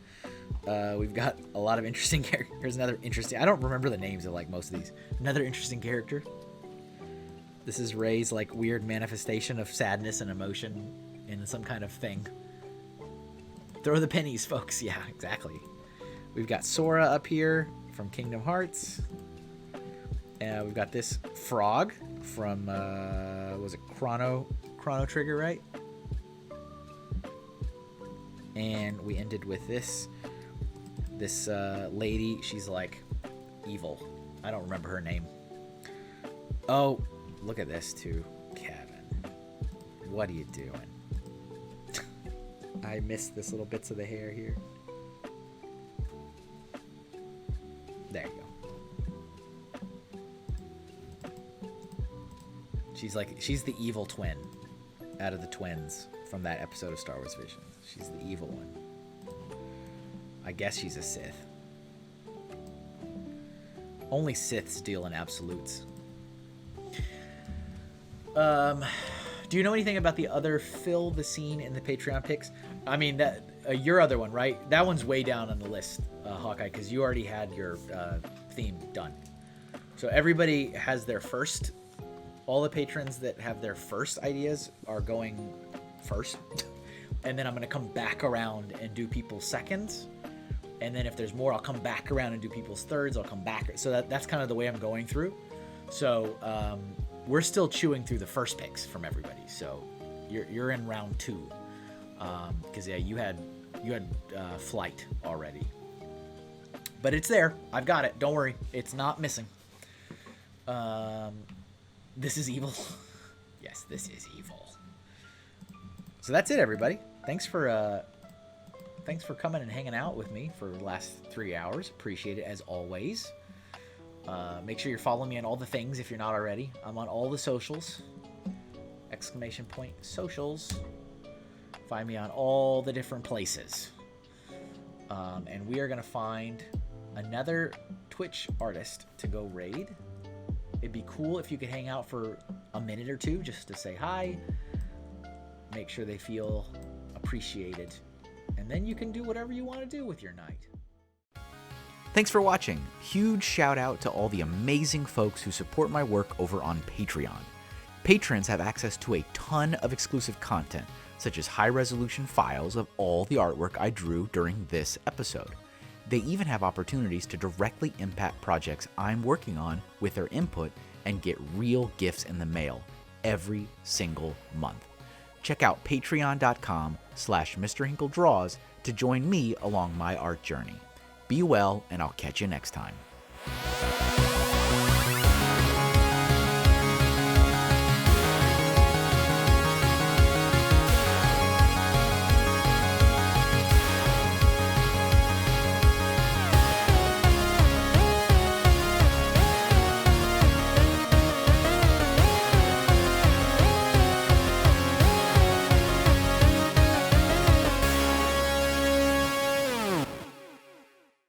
We've got a lot of interesting characters. Here's another interesting... I don't remember the names of like most of these. Another interesting character. This is Ray's like weird manifestation of sadness and emotion in some kind of thing. Throw the pennies, folks. Yeah, exactly. We've got Sora up here from Kingdom Hearts. And we've got this frog from, was it Chrono Trigger, right? And we ended with this lady. She's like evil. I don't remember her name. Oh, look at this too, Kevin. What are you doing? I missed this little bits of the hair here. There you go. She's the evil twin out of the twins from that episode of Star Wars Vision. She's the evil one. I guess she's a Sith. Only Siths deal in absolutes. Do you know anything about the other fill the scene in the Patreon picks? I mean, that your other one, right? That one's way down on the list, Hawkeye, because you already had your theme done. So everybody has their first. All the patrons that have their first ideas are going first. And then I'm going to come back around and do people's seconds. And then if there's more, I'll come back around and do people's thirds. I'll come back. So that's kind of the way I'm going through. So we're still chewing through the first picks from everybody. So you're in round 2. Because yeah, you had Flight already. But it's there. I've got it. Don't worry. It's not missing. This is evil. Yes, this is evil. So that's it, everybody. Thanks for coming and hanging out with me for the last 3 hours. Appreciate it as always. Make sure you're following me on all the things if you're not already. I'm on all the socials. ! Socials. Find me on all the different places. And we are going to find another Twitch artist to go raid. It'd be cool if you could hang out for a minute or two just to say hi. Make sure they feel appreciated. And then you can do whatever you want to do with your night. Thanks for watching. Huge shout out to all the amazing folks who support my work over on Patreon. Patrons have access to a ton of exclusive content, such as high-resolution files of all the artwork I drew during this episode. They even have opportunities to directly impact projects I'm working on with their input and get real gifts in the mail every single month. Check out patreon.com/MrHinkleDraws to join me along my art journey. Be well, and I'll catch you next time.